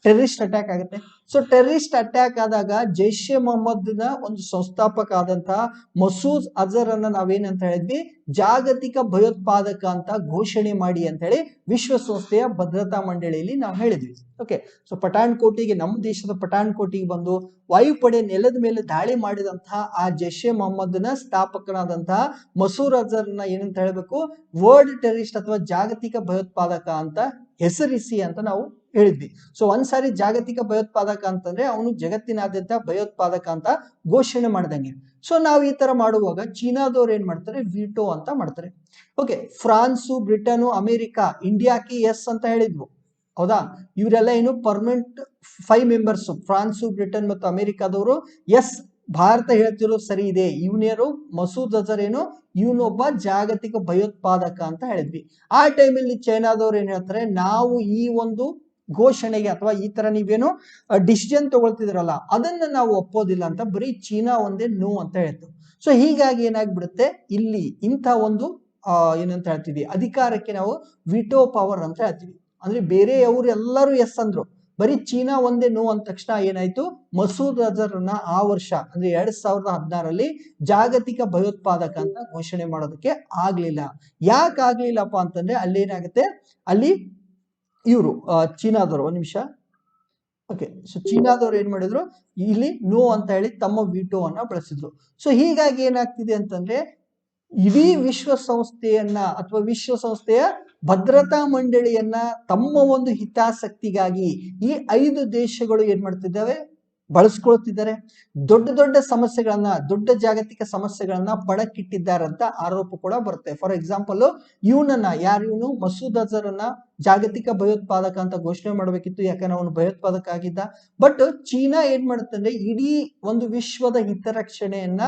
ಟೆರರಿಸ್ಟ್ ಅಟ್ಯಾಕ್ ಆಗುತ್ತೆ. ಸೊ ಟೆರರಿಸ್ಟ್ ಅಟ್ಯಾಕ್ ಆದಾಗ ಜೈಷ್ ಎ ಮೊಹಮ್ಮದ್ನ ಒಂದು ಸಂಸ್ಥಾಪಕ ಆದಂತಹ ಮಸೂದ್ ಅಜರ್ ಅನ್ನ ನಾವೇನಂತ ಹೇಳಿದ್ವಿ, ಜಾಗತಿಕ ಭಯೋತ್ಪಾದಕ ಅಂತ ಘೋಷಣೆ ಮಾಡಿ ಅಂತ ಹೇಳಿ ವಿಶ್ವಸಂಸ್ಥೆಯ ಭದ್ರತಾ ಮಂಡಳಿಯಲ್ಲಿ ನಾವು ಹೇಳಿದ್ವಿ. ಓಕೆ, ಸೊ ಪಠಾಣ್ಕೋಟಿಗೆ, ನಮ್ಮ ದೇಶದ ಪಠಾಣ್ಕೋಟಿಗೆ ಬಂದು ವಾಯುಪಡೆ ನೆಲದ ಮೇಲೆ ದಾಳಿ ಮಾಡಿದಂತಹ ಆ ಜೈಷ್ ಎ ಮೊಹಮ್ಮದ್ನ ಸ್ಥಾಪಕನಾದಂತಹ ಮಸೂದ್ ಅಜರ್ನ ಏನಂತ ಹೇಳ್ಬೇಕು, ವರ್ಲ್ಡ್ ಟೆರರಿಸ್ಟ್ ಅಥವಾ ಜಾಗತಿಕ ಭಯೋತ್ಪಾದಕ ಅಂತ ಹೆಸರಿಸಿ ಅಂತ ನಾವು ಹೇಳಿದ್ವಿ. ಸೊ ಒಂದ್ಸಾರಿ ಜಾಗತಿಕ ಭಯೋತ್ಪಾದಕ ಅಂತಂದ್ರೆ ಅವನು ಜಗತ್ತಿನಾದ್ಯಂತ ಭಯೋತ್ಪಾದಕ ಅಂತ ಘೋಷಣೆ ಮಾಡ್ದಂಗೆ. ಸೊ ನಾವು ಈ ತರ ಮಾಡುವಾಗ ಚೀನಾದವ್ರು ಏನ್ ಮಾಡ್ತಾರೆ, ವಿಟೋ ಅಂತ ಮಾಡ್ತಾರೆ. ಓಕೆ, ಫ್ರಾನ್ಸು, ಬ್ರಿಟನ್, ಅಮೆರಿಕ, ಇಂಡಿಯಾಕ್ಕೆ ಎಸ್ ಅಂತ ಹೇಳಿದ್ವು, ಹೌದಾ? ಇವರೆಲ್ಲ ಏನು ಪರ್ಮನೆಂಟ್ 5 ಮೆಂಬರ್ಸ್, ಫ್ರಾನ್ಸು, ಬ್ರಿಟನ್ ಮತ್ತು ಅಮೆರಿಕಾದವರು ಎಸ್, ಭಾರತ ಹೇಳ್ತಿರೋ ಸರಿ ಇದೆ, ಇವನೇರು ಮಸೂದ್ ಅಜರ್ ಏನು, ಇವನೊಬ್ಬ ಜಾಗತಿಕ ಭಯೋತ್ಪಾದಕ ಅಂತ ಹೇಳಿದ್ವಿ. ಆ ಟೈಮಲ್ಲಿ ಚೈನಾದವ್ರು ಏನ್ ಹೇಳ್ತಾರೆ, ನಾವು ಈ ಒಂದು ಘೋಷಣೆಗೆ ಅಥವಾ ಈ ತರ ನೀವೇನು ಡಿಸಿಷನ್ ತಗೊಳ್ತಿದ್ರಲ್ಲ ಅದನ್ನ ನಾವು ಒಪ್ಪೋದಿಲ್ಲ ಅಂತ ಬರೀ ಚೀನಾ ಒಂದೇ ನೋ ಅಂತ ಹೇಳ್ತು. ಸೊ ಹೀಗಾಗಿ ಏನಾಗ್ಬಿಡುತ್ತೆ, ಇಲ್ಲಿ ಇಂಥ ಒಂದು ಏನಂತ ಹೇಳ್ತೀವಿ, ಅಧಿಕಾರಕ್ಕೆ ನಾವು ವಿಟೋ ಪವರ್ ಅಂತ ಹೇಳ್ತೀವಿ. ಅಂದ್ರೆ ಬೇರೆ ಅವರು ಎಲ್ಲರೂ ಎಸ್ ಅಂದ್ರು, ಬರೀ ಚೀನಾ ಒಂದೇ ನೋ ಅಂದ ತಕ್ಷಣ ಏನಾಯ್ತು, ಮಸೂದ್ ಅಜರ್ನ ಆ ವರ್ಷ ಅಂದ್ರೆ 2016ರಲ್ಲಿ ಜಾಗತಿಕ ಭಯೋತ್ಪಾದಕ ಅಂತ ಘೋಷಣೆ ಮಾಡೋದಕ್ಕೆ ಆಗ್ಲಿಲ್ಲ. ಯಾಕೆ ಆಗ್ಲಿಲ್ಲಪ್ಪ ಅಂತಂದ್ರೆ ಅಲ್ಲಿ ಏನಾಗುತ್ತೆ, ಅಲ್ಲಿ ಇವರು ಚೀನಾದವರು, ಒಂದ್ ನಿಮಿಷ. ಓಕೆ, ಸೊ ಚೀನಾದವ್ರು ಏನ್ ಮಾಡಿದ್ರು, ಇಲ್ಲಿ ನೋ ಅಂತ ಹೇಳಿ ತಮ್ಮ ವಿಟೋವನ್ನ ಬಳಸಿದ್ರು. ಸೊ ಹೀಗಾಗಿ ಏನಾಗ್ತಿದೆ ಅಂತಂದ್ರೆ, ಇಡೀ ವಿಶ್ವಸಂಸ್ಥೆಯನ್ನ ಅಥವಾ ವಿಶ್ವಸಂಸ್ಥೆಯ ಭದ್ರತಾ ಮಂಡಳಿಯನ್ನ ತಮ್ಮ ಒಂದು ಹಿತಾಸಕ್ತಿಗಾಗಿ ಈ 5 ದೇಶಗಳು ಏನ್ ಮಾಡ್ತಿದ್ದಾವೆ, ಬಳಸ್ಕೊಳ್ತಿದ್ದಾರೆ. ದೊಡ್ಡ ದೊಡ್ಡ ಸಮಸ್ಯೆಗಳನ್ನ, ದೊಡ್ಡ ಜಾಗತಿಕ ಸಮಸ್ಯೆಗಳನ್ನ ಪಣಕ್ಕಿಟ್ಟಿದ್ದಾರೆ ಅಂತ ಆರೋಪ ಕೂಡ ಬರುತ್ತೆ. ಫಾರ್ ಎಕ್ಸಾಂಪಲ್, ಇವನನ್ನ ಇವನು ಮಸೂದ್ ಅಜರ್ ಅನ್ನ ಜಾಗತಿಕ ಭಯೋತ್ಪಾದಕ ಅಂತ ಘೋಷಣೆ ಮಾಡಬೇಕಿತ್ತು, ಯಾಕಂದ್ರೆ ಅವನು ಭಯೋತ್ಪಾದಕ ಆಗಿದ್ದ. ಬಟ್ ಚೀನಾ ಏನ್ ಮಾಡುತ್ತಂದ್ರೆ ಇಡೀ ಒಂದು ವಿಶ್ವದ ಹಿತರಕ್ಷಣೆಯನ್ನ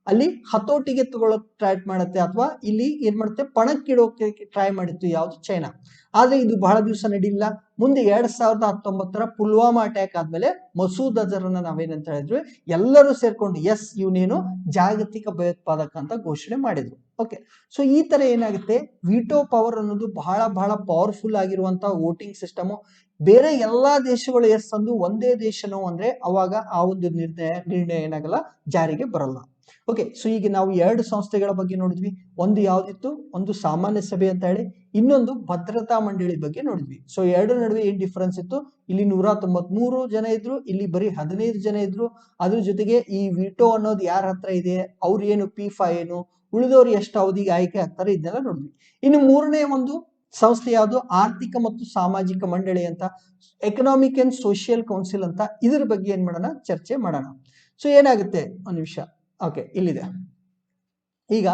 ಅಲ್ಲಿ ಹತೋಟಿಗೆ ತಗೊಳ್ಳೋಕೆ ಟ್ರೈ ಮಾಡುತ್ತೆ, ಅಥವಾ ಇಲ್ಲಿ ಏನ್ ಮಾಡುತ್ತೆ, ಪಣಕ್ಕಿಡೋಕೆ ಟ್ರೈ ಮಾಡಿತ್ತು ಯಾವ್ದು, ಚೈನಾ. ಆದ್ರೆ ಇದು ಬಹಳ ದಿವಸ ನಡೀಲಿಲ್ಲ. ಮುಂದೆ 2019ರ ಪುಲ್ವಾಮಾ ಅಟ್ಯಾಕ್ ಆದ್ಮೇಲೆ ಮಸೂದ್ ಅಜರ್ನ ನಾವೇನಂತ ಹೇಳಿದ್ವಿ, ಎಲ್ಲರೂ ಸೇರ್ಕೊಂಡು ಎಸ್ ಇವನೇನು ಜಾಗತಿಕ ಭಯೋತ್ಪಾದಕ ಅಂತ ಘೋಷಣೆ ಮಾಡಿದ್ರು. ಓಕೆ, ಸೊ ಈ ತರ ಏನಾಗುತ್ತೆ, ವಿಟೋ ಪವರ್ ಅನ್ನೋದು ಬಹಳ ಬಹಳ ಪವರ್ಫುಲ್ ಆಗಿರುವಂತಹ ವೋಟಿಂಗ್ ಸಿಸ್ಟಮ್. ಬೇರೆ ಎಲ್ಲಾ ದೇಶಗಳು ಎಸ್ ಅಂದು ಒಂದೇ ದೇಶನೋ ಅಂದ್ರೆ ಅವಾಗ ಆ ಒಂದು ನಿರ್ಣಯ ಏನಾಗಲ್ಲ, ಜಾರಿಗೆ ಬರಲ್ಲ. ಓಕೆ, ಸೊ ಈಗ ನಾವು 2 ಸಂಸ್ಥೆಗಳ ಬಗ್ಗೆ ನೋಡಿದ್ವಿ. ಒಂದು ಯಾವ್ದಿತ್ತು, ಒಂದು ಸಾಮಾನ್ಯ ಸಭೆ ಅಂತ ಹೇಳಿ, ಇನ್ನೊಂದು ಭದ್ರತಾ ಮಂಡಳಿ ಬಗ್ಗೆ ನೋಡಿದ್ವಿ. ಸೊ 2 ನಡುವೆ ಏನ್ ಡಿಫರೆನ್ಸ್ ಇತ್ತು, ಇಲ್ಲಿ 193 ಜನ ಇದ್ರು, ಇಲ್ಲಿ ಬರೀ 15 ಜನ ಇದ್ರು. ಅದ್ರ ಜೊತೆಗೆ ಈ ವಿಟೋ ಅನ್ನೋದು ಯಾರ ಹತ್ರ ಇದೆ, ಅವ್ರು ಏನು P5 ಏನು ಉಳಿದವರು ಎಷ್ಟು ಅವಧಿಗೆ ಆಯ್ಕೆ ಆಗ್ತಾರೆ ಇದನ್ನೆಲ್ಲ ನೋಡಿದ್ವಿ. ಇನ್ನು ಮೂರನೇ ಒಂದು ಸಂಸ್ಥೆ ಯಾವುದು, ಆರ್ಥಿಕ ಮತ್ತು ಸಾಮಾಜಿಕ ಮಂಡಳಿ ಅಂತ, ಎಕನಾಮಿಕ್ ಅಂಡ್ ಸೋಷಿಯಲ್ ಕೌನ್ಸಿಲ್ ಅಂತ. ಇದ್ರ ಬಗ್ಗೆ ಏನ್ ಮಾಡೋಣ, ಚರ್ಚೆ ಮಾಡೋಣ. ಸೊ ಏನಾಗುತ್ತೆ, ಒಂದು ನಿಮಿಷ. ಓಕೆ, ಇಲ್ಲಿದೆ. ಈಗ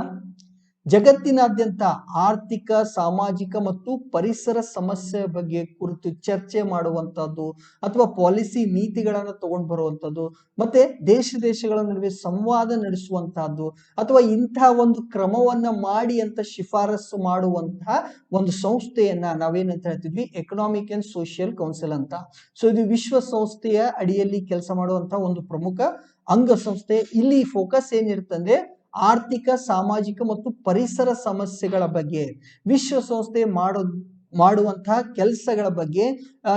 ಜಗತ್ತಿನಾದ್ಯಂತ ಆರ್ಥಿಕ, ಸಾಮಾಜಿಕ ಮತ್ತು ಪರಿಸರ ಸಮಸ್ಯೆ ಬಗ್ಗೆ ಕುರಿತು ಚರ್ಚೆ ಮಾಡುವಂತಹದ್ದು ಅಥವಾ ಪಾಲಿಸಿ ನೀತಿಗಳನ್ನು ತಗೊಂಡು ಬರುವಂತದ್ದು, ಮತ್ತೆ ದೇಶಗಳ ನಡುವೆ ಸಂವಾದ ನಡೆಸುವಂತಹದ್ದು ಅಥವಾ ಇಂತಹ ಒಂದು ಕ್ರಮವನ್ನ ಮಾಡಿ ಅಂತ ಶಿಫಾರಸು ಮಾಡುವಂತಹ ಒಂದು ಸಂಸ್ಥೆಯನ್ನ ನಾವೇನಂತ ಹೇಳ್ತಿದ್ವಿ, ಎಕನಾಮಿಕ್ ಅಂಡ್ ಸೋಷಿಯಲ್ ಕೌನ್ಸಿಲ್ ಅಂತ. ಸೊ ಇದು ವಿಶ್ವಸಂಸ್ಥೆಯ ಅಡಿಯಲ್ಲಿ ಕೆಲಸ ಮಾಡುವಂತಹ ಒಂದು ಪ್ರಮುಖ ಅಂಗಸಂಸ್ಥೆ. ಇಲ್ಲಿ ಫೋಕಸ್ ಏನಿರ್ತಂದ್ರೆ ಆರ್ಥಿಕ, ಸಾಮಾಜಿಕ ಮತ್ತು ಪರಿಸರ ಸಮಸ್ಯೆಗಳ ಬಗ್ಗೆ ವಿಶ್ವಸಂಸ್ಥೆ ಮಾಡುವಂತಹ ಕೆಲಸಗಳ ಬಗ್ಗೆ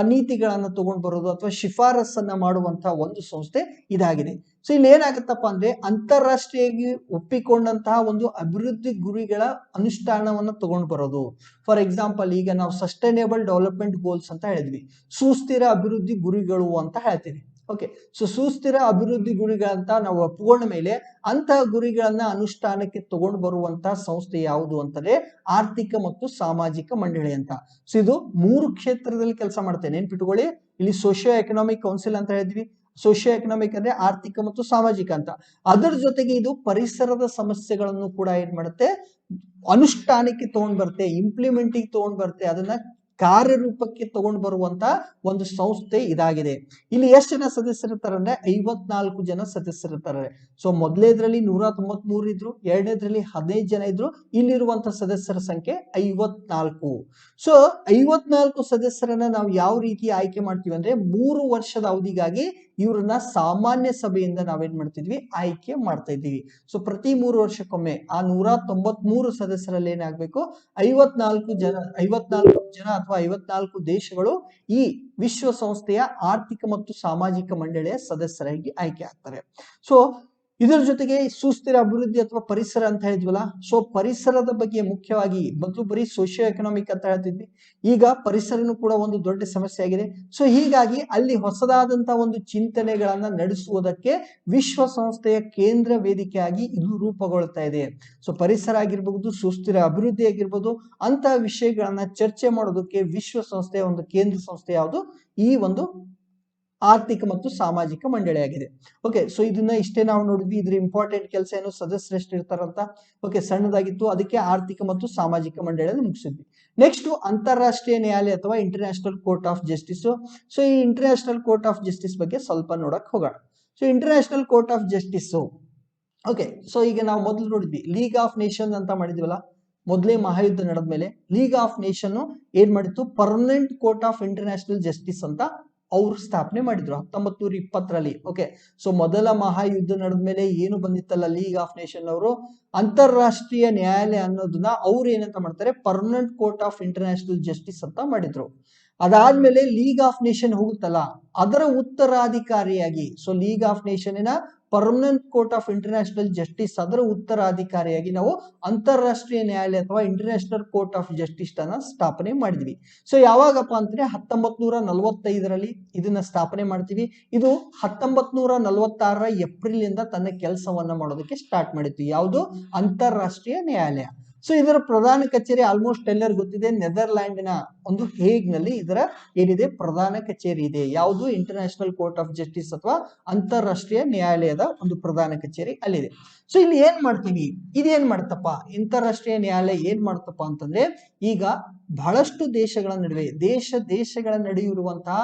ನೀತಿಗಳನ್ನು ತಗೊಂಡು ಬರೋದು ಅಥವಾ ಶಿಫಾರಸನ್ನ ಮಾಡುವಂತಹ ಒಂದು ಸಂಸ್ಥೆ ಇದಾಗಿದೆ. ಸೊ ಇಲ್ಲಿ ಏನಾಗುತ್ತಪ್ಪ ಅಂದ್ರೆ ಅಂತಾರಾಷ್ಟ್ರೀಯ ಒಪ್ಪಿಕೊಂಡಂತಹ ಒಂದು ಅಭಿವೃದ್ಧಿ ಗುರಿಗಳ ಅನುಷ್ಠಾನವನ್ನು ತಗೊಂಡು ಬರೋದು. ಫಾರ್ ಎಕ್ಸಾಂಪಲ್, ಈಗ ನಾವು ಸಸ್ಟೈನೇಬಲ್ ಡೆವಲಪ್ಮೆಂಟ್ ಗೋಲ್ಸ್ ಅಂತ ಹೇಳಿದ್ವಿ, ಸುಸ್ಥಿರ ಅಭಿವೃದ್ಧಿ ಗುರಿಗಳು ಅಂತ ಹೇಳ್ತೀವಿ. ಓಕೆ, ಸೊ ಸುಸ್ಥಿರ ಅಭಿವೃದ್ಧಿ ಗುರಿಗಳಂತ ನಾವು ಒಪ್ಕೊಂಡ ಮೇಲೆ ಅಂತಹ ಗುರಿಗಳನ್ನ ಅನುಷ್ಠಾನಕ್ಕೆ ತಗೊಂಡು ಬರುವಂತಹ ಸಂಸ್ಥೆ ಯಾವುದು ಅಂತಂದ್ರೆ ಆರ್ಥಿಕ ಮತ್ತು ಸಾಮಾಜಿಕ ಮಂಡಳಿ ಅಂತ. ಸೊ ಇದು 3 ಕ್ಷೇತ್ರದಲ್ಲಿ ಕೆಲಸ ಮಾಡುತ್ತೆ, ನೆನ್ಪಿಟ್ಕೊಳ್ಳಿ. ಇಲ್ಲಿ ಸೋಷಿಯೋ ಎಕನಾಮಿಕ್ ಕೌನ್ಸಿಲ್ ಅಂತ ಹೇಳಿದ್ವಿ. ಸೋಷಿಯೋ ಎಕನಾಮಿಕ್ ಅಂದ್ರೆ ಆರ್ಥಿಕ ಮತ್ತು ಸಾಮಾಜಿಕ ಅಂತ. ಅದರ ಜೊತೆಗೆ ಇದು ಪರಿಸರದ ಸಮಸ್ಯೆಗಳನ್ನು ಕೂಡ ಏನ್ ಮಾಡುತ್ತೆ, ಅನುಷ್ಠಾನಕ್ಕೆ ತಗೊಂಡ್ ಬರುತ್ತೆ, ಇಂಪ್ಲಿಮೆಂಟಿಗೆ ತಗೊಂಡ್ ಬರುತ್ತೆ, ಅದನ್ನ ಕಾರ್ಯರೂಪಕ್ಕೆ ತಗೊಂಡು ಬರುವಂತ ಒಂದು ಸಂಸ್ಥೆ ಇದಾಗಿದೆ. ಇಲ್ಲಿ ಎಷ್ಟು ಜನ ಸದಸ್ಯರಿರ್ತಾರೆ ಅಂದ್ರೆ 54 ಜನ ಸದಸ್ಯರಿರ್ತಾರೆ. ಸೊ ಮೊದಲೇದ್ರಲ್ಲಿ 193 ಇದ್ರು, ಎರಡನೇದ್ರಲ್ಲಿ 15 ಜನ ಇದ್ರು, ಇಲ್ಲಿರುವಂತ ಸದಸ್ಯರ ಸಂಖ್ಯೆ 54. ಸೊ 54 ಸದಸ್ಯರನ್ನ ನಾವು ಯಾವ ರೀತಿ ಆಯ್ಕೆ ಮಾಡ್ತೀವಿ ಅಂದ್ರೆ 3 ವರ್ಷದ ಅವಧಿಗಾಗಿ ಇವ್ರನ್ನ ಸಾಮಾನ್ಯ ಸಭೆಯಿಂದ ನಾವೇನ್ ಮಾಡ್ತಿದ್ವಿ, ಆಯ್ಕೆ ಮಾಡ್ತಾ ಇದ್ದೀವಿ. ಸೊ ಪ್ರತಿ 3 ವರ್ಷಕ್ಕೊಮ್ಮೆ ಆ 193 ಸದಸ್ಯರಲ್ಲಿ ಏನಾಗ್ಬೇಕು, 54 ಜನ ಅಥವಾ 54 ದೇಶಗಳು ಈ ವಿಶ್ವಸಂಸ್ಥೆಯ ಆರ್ಥಿಕ ಮತ್ತು ಸಾಮಾಜಿಕ ಮಂಡಳಿಯ ಸದಸ್ಯರಾಗಿ ಆಯ್ಕೆ ಆಗ್ತಾರೆ. ಸೊ ಇದರ ಜೊತೆಗೆ ಸುಸ್ಥಿರ ಅಭಿವೃದ್ಧಿ ಅಥವಾ ಪರಿಸರ ಅಂತ ಹೇಳಿದ್ವಲ್ಲ, ಸೊ ಪರಿಸರದ ಬಗ್ಗೆ ಮುಖ್ಯವಾಗಿ ಮೊದಲು ಬರೀ ಸೋಷಿಯೋ ಎಕನಾಮಿಕ್ ಅಂತ ಹೇಳ್ತಿದ್ವಿ, ಈಗ ಪರಿಸರನು ಕೂಡ ಒಂದು ದೊಡ್ಡ ಸಮಸ್ಯೆ ಆಗಿದೆ. ಸೊ ಹೀಗಾಗಿ ಅಲ್ಲಿ ಹೊಸದಾದಂತಹ ಒಂದು ಚಿಂತನೆಗಳನ್ನ ನಡೆಸುವುದಕ್ಕೆ ವಿಶ್ವಸಂಸ್ಥೆಯ ಕೇಂದ್ರ ವೇದಿಕೆಯಾಗಿ ಇದು ರೂಪುಗೊಳ್ತಾ ಇದೆ. ಸೊ ಪರಿಸರ ಆಗಿರ್ಬಹುದು, ಸುಸ್ಥಿರ ಅಭಿವೃದ್ಧಿ ಆಗಿರ್ಬೋದು, ಅಂತಹ ವಿಷಯಗಳನ್ನ ಚರ್ಚೆ ಮಾಡೋದಕ್ಕೆ ವಿಶ್ವಸಂಸ್ಥೆಯ ಒಂದು ಕೇಂದ್ರ ಸಂಸ್ಥೆ ಯಾವುದು, ಈ ಒಂದು ಆರ್ಥಿಕ ಮತ್ತು ಸಾಮಾಜಿಕ ಮಂಡಳಿ ಆಗಿದೆ. ಓಕೆ, ಸೊ ಇದನ್ನ ಇಷ್ಟೇ ನಾವು ನೋಡಿದ್ವಿ. ಇದ್ರ ಇಂಪಾರ್ಟೆಂಟ್ ಕೆಲಸ ಏನು, ಸದಸ್ಯರು ಎಷ್ಟು ಇರ್ತಾರಂತ. ಓಕೆ, ಸಣ್ಣದಾಗಿತ್ತು, ಅದಕ್ಕೆ ಆರ್ಥಿಕ ಮತ್ತು ಸಾಮಾಜಿಕ ಮಂಡಳಿಯನ್ನು ಮುಗಿಸಿದ್ವಿ. ನೆಕ್ಸ್ಟ್ ಅಂತಾರಾಷ್ಟ್ರೀಯ ನ್ಯಾಯಾಲಯ ಅಥವಾ international court of justice. So ಈ ಇಂಟರ್ನ್ಯಾಷನಲ್ ಕೋರ್ಟ್ ಆಫ್ ಜಸ್ಟಿಸ್ ಬಗ್ಗೆ ಸ್ವಲ್ಪ ನೋಡಕ್ ಹೋಗೋಣ. So international court of justice, okay, so ಈಗ ನಾವು ಮೊದಲು ನೋಡಿದ್ವಿ ಲೀಗ್ ಆಫ್ ನೇಷನ್ ಅಂತ ಮಾಡಿದ್ವಲ್ಲ, ಮೊದಲೇ ಮಹಾಯುದ್ಧ ನಡೆದ್ಮೇಲೆ ಲೀಗ್ ಆಫ್ ನೇಷನ್ ಏನ್ ಮಾಡಿತ್ತು, permanent court of international justice ಅಂತ ಅವ್ರು ಸ್ಥಾಪನೆ ಮಾಡಿದ್ರು 1920ರಲ್ಲಿ. ಓಕೆ, ಸೊ ಮೊದಲ ಮಹಾಯುದ್ಧ ನಡೆದ್ಮೇಲೆ ಏನು ಬಂದಿತ್ತಲ್ಲ ಲೀಗ್ ಆಫ್ ನೇಷನ್ ಅವರು, ಅಂತಾರಾಷ್ಟ್ರೀಯ ನ್ಯಾಯಾಲಯ ಅನ್ನೋದನ್ನ ಅವ್ರು ಏನಂತ ಮಾಡ್ತಾರೆ, permanent court of international justice ಅಂತ ಮಾಡಿದ್ರು. ಅದಾದ್ಮೇಲೆ ಲೀಗ್ ಆಫ್ ನೇಷನ್ ಹೋಗುತ್ತಲ್ಲ, ಅದರ ಉತ್ತರಾಧಿಕಾರಿಯಾಗಿ, so league of nation permanent court of international justice ಅದರ ಉತ್ತರಾಧಿಕಾರಿಯಾಗಿ ನಾವು ಅಂತಾರಾಷ್ಟ್ರೀಯ ನ್ಯಾಯಾಲಯ ಅಥವಾ ಇಂಟರ್ನ್ಯಾಷನಲ್ ಕೋರ್ಟ್ ಆಫ್ ಜಸ್ಟಿಸ್ ಅನ್ನ ಸ್ಥಾಪನೆ ಮಾಡಿದ್ವಿ. ಸೊ ಯಾವಾಗಪ್ಪ ಅಂದ್ರೆ 1945ರಲ್ಲಿ ಇದನ್ನ ಸ್ಥಾಪನೆ ಮಾಡ್ತೀವಿ. ಇದು 1946 ಏಪ್ರಿಲ್ ಇಂದ ತನ್ನ ಕೆಲಸವನ್ನ ಮಾಡೋದಕ್ಕೆ ಸ್ಟಾರ್ಟ್ ಮಾಡಿತ್ತು. ಯಾವುದು, ಅಂತಾರಾಷ್ಟ್ರೀಯ ನ್ಯಾಯಾಲಯ. ಸೊ ಇದರ ಪ್ರಧಾನ ಕಚೇರಿ ಆಲ್ಮೋಸ್ಟ್ ಎಲ್ಲರಿಗೂ ಗೊತ್ತಿದೆ, ನೆದರ್ಲ್ಯಾಂಡಿನ ಒಂದು ಹೇಗ್ ನಲ್ಲಿ ಇದರ ಏನಿದೆ ಪ್ರಧಾನ ಕಚೇರಿ ಇದೆ. ಯಾವುದು, ಇಂಟರ್ನ್ಯಾಷನಲ್ ಕೋರ್ಟ್ ಆಫ್ ಜಸ್ಟಿಸ್ ಅಥವಾ ಅಂತಾರಾಷ್ಟ್ರೀಯ ನ್ಯಾಯಾಲಯದ ಒಂದು ಪ್ರಧಾನ ಕಚೇರಿ ಅಲ್ಲಿದೆ. ಸೊ ಇಲ್ಲಿ ಏನ್ ಮಾಡ್ತೀವಿ, ಇದೇನ್ ಮಾಡ್ತಪ್ಪ, ಅಂತಾರಾಷ್ಟ್ರೀಯ ನ್ಯಾಯಾಲಯ ಏನ್ ಮಾಡ್ತಪ್ಪ ಅಂತಂದ್ರೆ, ಈಗ ಬಹಳಷ್ಟು ದೇಶಗಳ ನಡುವೆ ದೇಶಗಳ ನಡುವೆ ಇರುವಂತಹ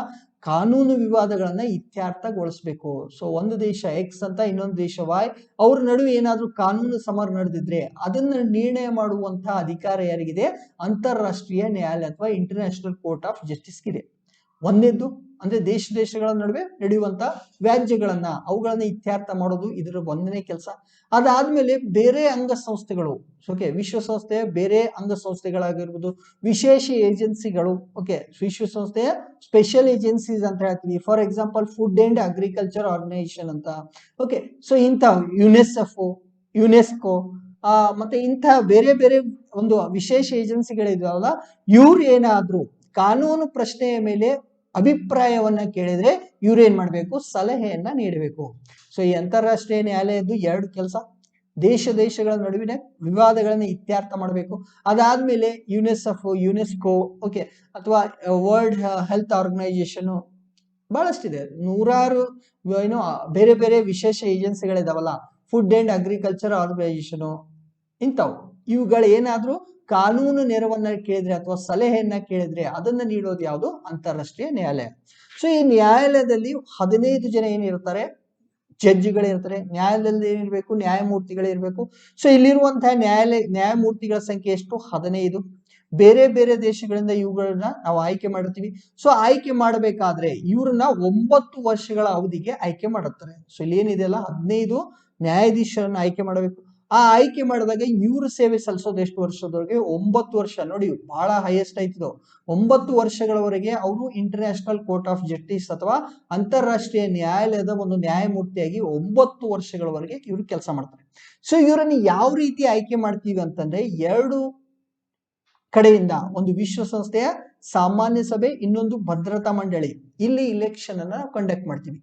ಕಾನೂನು ವಿವಾದಗಳನ್ನ ಇತ್ಯರ್ಥಗೊಳಿಸಬೇಕು. ಸೊ ಒಂದು ದೇಶ ಎಕ್ಸ್ ಅಂತ ಇನ್ನೊಂದು ದೇಶ ವೈ, ಅವ್ರ ನಡುವೆ ಏನಾದ್ರೂ ಕಾನೂನು ಸಮರ ನಡೆದಿದ್ರೆ ಅದನ್ನ ನಿರ್ಣಯ ಮಾಡುವಂತಹ ಅಧಿಕಾರ ಯಾರಿಗಿದೆ, ಅಂತಾರಾಷ್ಟ್ರೀಯ ನ್ಯಾಯಾಲಯ ಅಥವಾ ಇಂಟರ್ನ್ಯಾಷನಲ್ ಕೋರ್ಟ್ ಆಫ್ ಜಸ್ಟಿಸ್ ಇದೆ. ಒಂದೇದ್ದು ಅಂದ್ರೆ ದೇಶಗಳ ನಡುವೆ ನಡೆಯುವಂತ ವ್ಯಾಜ್ಯಗಳನ್ನ ಅವುಗಳನ್ನ ಇತ್ಯರ್ಥ ಮಾಡೋದು ಇದರ ಒಂದನೇ ಕೆಲಸ. ಅದಾದ್ಮೇಲೆ ಬೇರೆ ಅಂಗಸಂಸ್ಥೆಗಳು, ಓಕೆ, ವಿಶ್ವಸಂಸ್ಥೆಯ ಬೇರೆ ಅಂಗಸಂಸ್ಥೆಗಳಾಗಿರ್ಬೋದು, ವಿಶೇಷ ಏಜೆನ್ಸಿಗಳು, ಓಕೆ, ವಿಶ್ವಸಂಸ್ಥೆಯ ಸ್ಪೆಷಲ್ ಏಜೆನ್ಸೀಸ್ ಅಂತ ಹೇಳ್ತೀವಿ. For example food and agriculture organisation ಅಂತ. ಓಕೆ, ಸೊ ಇಂಥ ಯುನೆಸ್ಕೋ ಮತ್ತೆ ಇಂಥ ಬೇರೆ ಬೇರೆ ಒಂದು ವಿಶೇಷ ಏಜೆನ್ಸಿಗಳಿದಾವಲ್ಲ, ಇವ್ರು ಏನಾದ್ರು ಕಾನೂನು ಪ್ರಶ್ನೆಯ ಮೇಲೆ ಅಭಿಪ್ರಾಯವನ್ನ ಕೇಳಿದ್ರೆ ಇವ್ರು ಏನ್ ಮಾಡ್ಬೇಕು, ಸಲಹೆಯನ್ನ ನೀಡಬೇಕು. ಸೊ ಈ ಅಂತಾರಾಷ್ಟ್ರೀಯ ನ್ಯಾಯಾಲಯದ್ದು 2 ಕೆಲಸ. ದೇಶಗಳ ನಡುವಿನ ವಿವಾದಗಳನ್ನ ಇತ್ಯರ್ಥ ಮಾಡಬೇಕು. ಅದಾದ್ಮೇಲೆ ಯುನೆಸ್ಕೋ ಓಕೆ ಅಥವಾ ವರ್ಲ್ಡ್ ಹೆಲ್ತ್ ಆರ್ಗನೈಸೇಷನ್ ಬಹಳಷ್ಟಿದೆ, ನೂರಾರು ಏನೋ ಬೇರೆ ಬೇರೆ ವಿಶೇಷ ಏಜೆನ್ಸಿಗಳಿದಾವಲ್ಲ, ಫುಡ್ ಅಂಡ್ ಅಗ್ರಿಕಲ್ಚರ್ ಆರ್ಗನೈಸೇಷನ್ ಇಂಥವು, ಇವುಗಳು ಏನಾದ್ರೂ ಕಾನೂನು ನೆರವನ್ನ ಕೇಳಿದ್ರೆ ಅಥವಾ ಸಲಹೆಯನ್ನ ಕೇಳಿದ್ರೆ ಅದನ್ನ ನೀಡೋದು ಯಾವುದು? ಅಂತಾರಾಷ್ಟ್ರೀಯ ನ್ಯಾಯಾಲಯ. ಸೊ ಈ ನ್ಯಾಯಾಲಯದಲ್ಲಿ 15 ಜನ ಏನಿರ್ತಾರೆ? ಜಡ್ಜಿಗಳಿರ್ತಾರೆ. ನ್ಯಾಯಾಲಯದಲ್ಲಿ ಏನಿರ್ಬೇಕು? ನ್ಯಾಯಮೂರ್ತಿಗಳಿರ್ಬೇಕು. ಸೊ ಇಲ್ಲಿರುವಂತಹ ನ್ಯಾಯಮೂರ್ತಿಗಳ ಸಂಖ್ಯೆ ಎಷ್ಟು? 15. ಬೇರೆ ಬೇರೆ ದೇಶಗಳಿಂದ ಇವುಗಳನ್ನ ನಾವು ಆಯ್ಕೆ ಮಾಡಿರ್ತೀವಿ. ಸೊ ಆಯ್ಕೆ ಮಾಡಬೇಕಾದ್ರೆ ಇವ್ರನ್ನ 9 ವರ್ಷಗಳ ಅವಧಿಗೆ ಆಯ್ಕೆ ಮಾಡುತ್ತಾರೆ. ಸೊ ಇಲ್ಲಿ ಏನಿದೆಯಲ್ಲ 15 ನ್ಯಾಯಾಧೀಶರನ್ನ ಆಯ್ಕೆ ಮಾಡಬೇಕು. ಆ ಆಯ್ಕೆ ಮಾಡಿದಾಗ ಇವ್ರ ಸೇವೆ ಸಲ್ಲಿಸೋದು ಎಷ್ಟು ವರ್ಷದವರೆಗೆ? 9 ವರ್ಷ. ನೋಡಿ ಬಹಳ ಹೈಯೆಸ್ಟ್ ಆಯ್ತಿದ್ದು. 9 ವರ್ಷಗಳವರೆಗೆ ಅವರು ಇಂಟರ್ನ್ಯಾಷನಲ್ ಕೋರ್ಟ್ ಆಫ್ ಜಸ್ಟಿಸ್ ಅಥವಾ ಅಂತಾರಾಷ್ಟ್ರೀಯ ನ್ಯಾಯಾಲಯದ ಒಂದು ನ್ಯಾಯಮೂರ್ತಿಯಾಗಿ 9 ವರ್ಷಗಳವರೆಗೆ ಇವರು ಕೆಲಸ ಮಾಡ್ತಾರೆ. ಸೊ ಇವರನ್ನು ಯಾವ ರೀತಿ ಆಯ್ಕೆ ಮಾಡ್ತೀವಿ ಅಂತಂದ್ರೆ, 2 ಕಡೆಯಿಂದ, ಒಂದು ವಿಶ್ವಸಂಸ್ಥೆಯ ಸಾಮಾನ್ಯ ಸಭೆ, ಇನ್ನೊಂದು ಭದ್ರತಾ ಮಂಡಳಿ, ಇಲ್ಲಿ ಇಲೆಕ್ಷನ್ ಅನ್ನ ಕಂಡಕ್ಟ್ ಮಾಡ್ತೀವಿ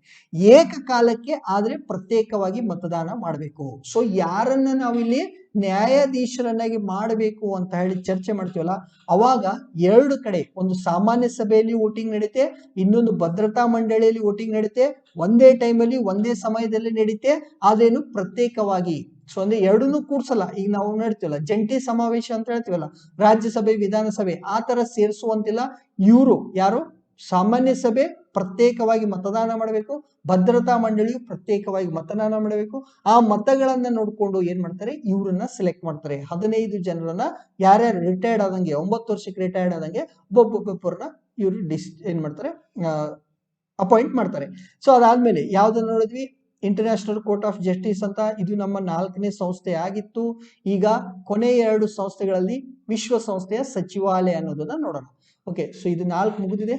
ಏಕಕಾಲಕ್ಕೆ. ಆದ್ರೆ ಪ್ರತ್ಯೇಕವಾಗಿ ಮತದಾನ ಮಾಡಬೇಕು. ಸೊ ಯಾರನ್ನ ನಾವಿಲ್ಲಿ ನ್ಯಾಯಾಧೀಶರನ್ನಾಗಿ ಮಾಡಬೇಕು ಅಂತ ಹೇಳಿ ಚರ್ಚೆ ಮಾಡ್ತೀವಲ್ಲ, ಅವಾಗ 2 ಕಡೆ, ಒಂದು ಸಾಮಾನ್ಯ ಸಭೆಯಲ್ಲಿ ವೋಟಿಂಗ್ ನಡೀತೆ, ಇನ್ನೊಂದು ಭದ್ರತಾ ಮಂಡಳಿಯಲ್ಲಿ ವೋಟಿಂಗ್ ನಡೀತೆ. ಒಂದೇ ಟೈಮಲ್ಲಿ ಒಂದೇ ಸಮಯದಲ್ಲಿ ನಡೀತೆ, ಅದೇನು ಪ್ರತ್ಯೇಕವಾಗಿ. ಸೊ ಅಂದ್ರೆ 2 ಕೂಡ್ಸಲ್ಲ. ಈಗ ನಾವು ನೋಡ್ತೀವಲ್ಲ ಜಂಟಿ ಸಮಾವೇಶ ಅಂತ ಹೇಳ್ತೀವಲ್ಲ, ರಾಜ್ಯಸಭೆ ವಿಧಾನಸಭೆ ಆ ತರ ಸೇರಿಸುವಂತಿಲ್ಲ. ಇವರು ಯಾರು? ಸಾಮಾನ್ಯ ಸಭೆ ಪ್ರತ್ಯೇಕವಾಗಿ ಮತದಾನ ಮಾಡಬೇಕು, ಭದ್ರತಾ ಮಂಡಳಿಯು ಪ್ರತ್ಯೇಕವಾಗಿ ಮತದಾನ ಮಾಡಬೇಕು. ಆ ಮತಗಳನ್ನ ನೋಡ್ಕೊಂಡು ಏನ್ ಮಾಡ್ತಾರೆ? ಇವ್ರನ್ನ ಸೆಲೆಕ್ಟ್ ಮಾಡ್ತಾರೆ. 15 ಜನರನ್ನ, ಯಾರ್ಯಾರು ರಿಟೈರ್ಡ್ ಆದಂಗೆ, 9 ವರ್ಷಕ್ಕೆ ರಿಟೈರ್ಡ್ ಆದಂಗೆ ಒಬ್ಬೊಬ್ಬರನ್ನ ಇವರು ಏನ್ ಮಾಡ್ತಾರೆ? ಅಪಾಯಿಂಟ್ ಮಾಡ್ತಾರೆ. ಸೊ ಅದಾದ್ಮೇಲೆ ಯಾವ್ದನ್ನ ನೋಡಿದ್ವಿ? ಇಂಟರ್ನ್ಯಾಷನಲ್ ಕೋರ್ಟ್ ಆಫ್ ಜಸ್ಟಿಸ್ ಅಂತ, ಇದು ನಮ್ಮ 4ನೇ ಸಂಸ್ಥೆ ಆಗಿತ್ತು. ಈಗ ಕೊನೆಯ 2 ಸಂಸ್ಥೆಗಳಲ್ಲಿ ವಿಶ್ವಸಂಸ್ಥೆಯ ಸಚಿವಾಲಯ ಅನ್ನೋದನ್ನ ನೋಡೋಣ. ಓಕೆ, ಸೊ ಇದು 4 ಮುಗಿದಿದೆ.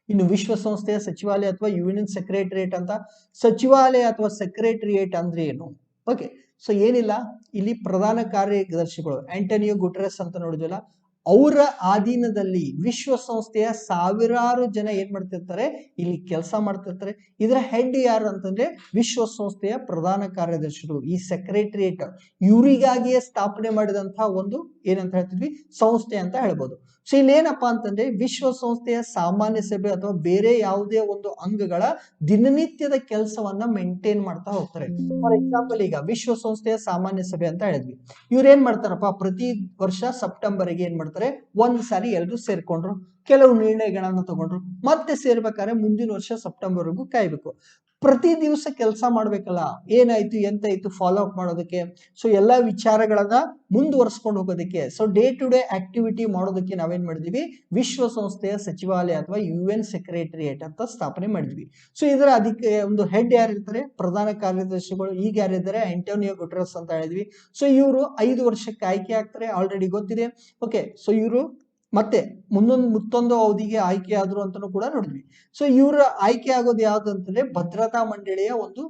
ಇನ್ನು ವಿಶ್ವಸಂಸ್ಥೆಯ ಸಚಿವಾಲಯ ಅಥವಾ ಯುಎನ್ ಸೆಕ್ರೆಟರಿಯೇಟ್ ಅಂತ. ಸಚಿವಾಲಯ ಅಥವಾ ಸೆಕ್ರೆಟರಿಯೇಟ್ ಅಂದ್ರೆ ಏನು? ಓಕೆ, ಸೊ ಏನಿಲ್ಲ, ಇಲ್ಲಿ ಪ್ರಧಾನ ಕಾರ್ಯದರ್ಶಿಗಳು ಆಂಟೋನಿಯೋ ಗುಟೆರಸ್ ಅಂತ ನೋಡಿದ್ವಲ್ಲ, ಅವರ ಅಧೀನದಲ್ಲಿ ವಿಶ್ವಸಂಸ್ಥೆಯ ಸಾವಿರಾರು ಜನ ಏನ್ ಮಾಡ್ತಿರ್ತಾರೆ? ಇಲ್ಲಿ ಕೆಲಸ ಮಾಡ್ತಿರ್ತಾರೆ. ಇದರ ಹೆಡ್ ಯಾರು ಅಂತಂದ್ರೆ ವಿಶ್ವಸಂಸ್ಥೆಯ ಪ್ರಧಾನ ಕಾರ್ಯದರ್ಶಿಗಳು, ಈ ಸೆಕ್ರೆಟರಿಯೇಟ್ ಇವರಿಗಾಗಿಯೇ ಸ್ಥಾಪನೆ ಮಾಡಿದಂತಹ ಒಂದು ಏನಂತ ಹೇಳ್ತಿದ್ವಿ? ಸಂಸ್ಥೆ ಅಂತ ಹೇಳ್ಬೋದು. ಸೊ ಇಲ್ಲಿ ಏನಪ್ಪಾ ಅಂತಂದ್ರೆ ವಿಶ್ವಸಂಸ್ಥೆಯ ಸಾಮಾನ್ಯ ಸಭೆ ಅಥವಾ ಬೇರೆ ಯಾವುದೇ ಒಂದು ಅಂಗಗಳ ದಿನನಿತ್ಯದ ಕೆಲಸವನ್ನ ಮೇಂಟೈನ್ ಮಾಡ್ತಾ ಹೋಗ್ತಾರೆ. ಫಾರ್ ಎಕ್ಸಾಂಪಲ್, ಈಗ ವಿಶ್ವಸಂಸ್ಥೆಯ ಸಾಮಾನ್ಯ ಸಭೆ ಅಂತ ಹೇಳಿದ್ವಿ, ಇವ್ರು ಏನ್ ಮಾಡ್ತಾರಪ್ಪ? ಪ್ರತಿ ವರ್ಷ ಸೆಪ್ಟೆಂಬರ್ಗೆ ಏನ್ ಮಾಡ್ತಾರೆ? 1 ಸಾರಿ ಎಲ್ಲರೂ ಸೇರ್ಕೊಂಡ್ರು, ಕೆಲವು ನಿರ್ಣಯಗಳನ್ನ ತಗೊಂಡ್ರು, ಮತ್ತೆ ಸೇರ್ಬೇಕಾದ್ರೆ ಮುಂದಿನ ವರ್ಷ ಸೆಪ್ಟೆಂಬರ್ವರೆಗೂ ಕಾಯ್ಬೇಕು. ಪ್ರತಿ ದಿವಸ ಕೆಲಸ ಮಾಡ್ಬೇಕಲ್ಲ, ಏನಾಯ್ತು ಎಂತಾಯ್ತು ಫಾಲೋ ಅಪ್ ಮಾಡೋದಕ್ಕೆ. ಸೊ ಎಲ್ಲಾ ವಿಚಾರಗಳನ್ನ ಮುಂದುವರ್ಸ್ಕೊಂಡು ಹೋಗೋದಕ್ಕೆ, so day to day activity ಮಾಡೋದಕ್ಕೆ ನಾವೇನ್ ಮಾಡಿದ್ವಿ? ವಿಶ್ವಸಂಸ್ಥೆಯ ಸಚಿವಾಲಯ ಅಥವಾ UN ಸೆಕ್ರೆಟರಿಯೇಟ್ ಅಂತ ಸ್ಥಾಪನೆ ಮಾಡಿದ್ವಿ. ಸೊ ಇದರ ಅದಕ್ಕೆ ಒಂದು ಹೆಡ್ ಯಾರಿರ್ತಾರೆ? ಪ್ರಧಾನ ಕಾರ್ಯದರ್ಶಿಗಳು. ಈಗ ಯಾರಿದ್ದಾರೆ? ಆಂಟೋನಿಯೋ ಗುಟೆರಸ್ ಅಂತ ಹೇಳಿದ್ವಿ. ಸೊ ಇವರು 5 ವರ್ಷಕ್ಕೆ ಆಯ್ಕೆ ಆಗ್ತಾರೆ, ಆಲ್ರೆಡಿ ಗೊತ್ತಿದೆ. ಓಕೆ, ಸೊ ಇವರು ಮತ್ತೆ ಮತ್ತೊಂದು ಅವಧಿಗೆ ಆಯ್ಕೆ ಆದ್ರು ಅಂತಾನು ಕೂಡ ನೋಡಿದ್ವಿ. ಸೊ ಇವ್ರ ಆಯ್ಕೆ ಆಗೋದು ಯಾವ್ದು ಅಂತಂದ್ರೆ ಭದ್ರತಾ ಮಂಡಳಿಯ ಒಂದು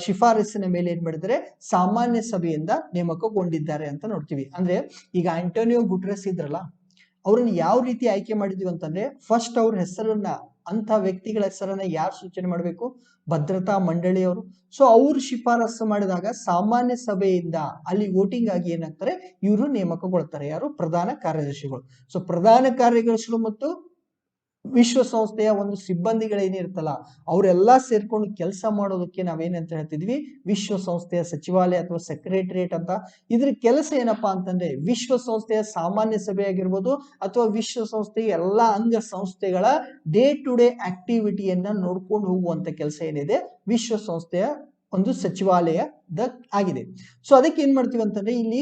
ಶಿಫಾರಸಿನ ಮೇಲೆ ಏನ್ ಮಾಡಿದ್ದಾರೆ? ಸಾಮಾನ್ಯ ಸಭೆಯಿಂದ ನೇಮಕಗೊಂಡಿದ್ದಾರೆ ಅಂತ ನೋಡ್ತೀವಿ. ಅಂದ್ರೆ ಈಗ ಆಂಟೋನಿಯೋ ಗುಟೆರಸ್ ಇದ್ರಲ್ಲ, ಅವ್ರನ್ನ ಯಾವ ರೀತಿ ಆಯ್ಕೆ ಮಾಡಿದ್ವಿ ಅಂತಂದ್ರೆ, ಫಸ್ಟ್ ಅವ್ರ ಹೆಸರನ್ನ, ಅಂತ ವ್ಯಕ್ತಿಗಳ ಹೆಸರನ್ನ ಯಾರು ಸೂಚನೆ ಮಾಡಬೇಕು? ಭದ್ರತಾ ಮಂಡಳಿಯವರು. ಸೊ ಅವ್ರು ಶಿಫಾರಸು ಮಾಡಿದಾಗ ಸಾಮಾನ್ಯ ಸಭೆಯಿಂದ ಅಲ್ಲಿ ವೋಟಿಂಗ್ ಆಗಿ ಏನಾಗ್ತಾರೆ? ಇವರು ನೇಮಕಗೊಳ್ತಾರೆ. ಯಾರು? ಪ್ರಧಾನ ಕಾರ್ಯದರ್ಶಿಗಳು. ಸೊ ಪ್ರಧಾನ ಕಾರ್ಯದರ್ಶಿಗಳು ಮತ್ತು ವಿಶ್ವಸಂಸ್ಥೆಯ ಒಂದು ಸಿಬ್ಬಂದಿಗಳೇನಿರ್ತಲ್ಲ, ಅವರೆಲ್ಲಾ ಸೇರ್ಕೊಂಡು ಕೆಲಸ ಮಾಡೋದಕ್ಕೆ ನಾವೇನಂತ ಹೇಳ್ತಿದ್ವಿ? ವಿಶ್ವಸಂಸ್ಥೆಯ ಸಚಿವಾಲಯ ಅಥವಾ ಸೆಕ್ರೆಟರಿಯೇಟ್ ಅಂತ. ಇದ್ರ ಕೆಲಸ ಏನಪ್ಪಾ ಅಂತಂದ್ರೆ ವಿಶ್ವಸಂಸ್ಥೆಯ ಸಾಮಾನ್ಯ ಸಭೆ ಆಗಿರ್ಬೋದು ಅಥವಾ ವಿಶ್ವಸಂಸ್ಥೆಯ ಎಲ್ಲಾ ಅಂಗ ಸಂಸ್ಥೆಗಳ ಡೇ ಟು ಡೇ ಆಕ್ಟಿವಿಟಿಯನ್ನ ನೋಡ್ಕೊಂಡು ಹೋಗುವಂತ ಕೆಲಸ ಏನಿದೆ ವಿಶ್ವಸಂಸ್ಥೆಯ ಒಂದು ಸಚಿವಾಲಯದ ಆಗಿದೆ. ಸೊ ಅದಕ್ಕೆ ಏನ್ ಮಾಡ್ತೀವಿ ಅಂತಂದ್ರೆ, ಇಲ್ಲಿ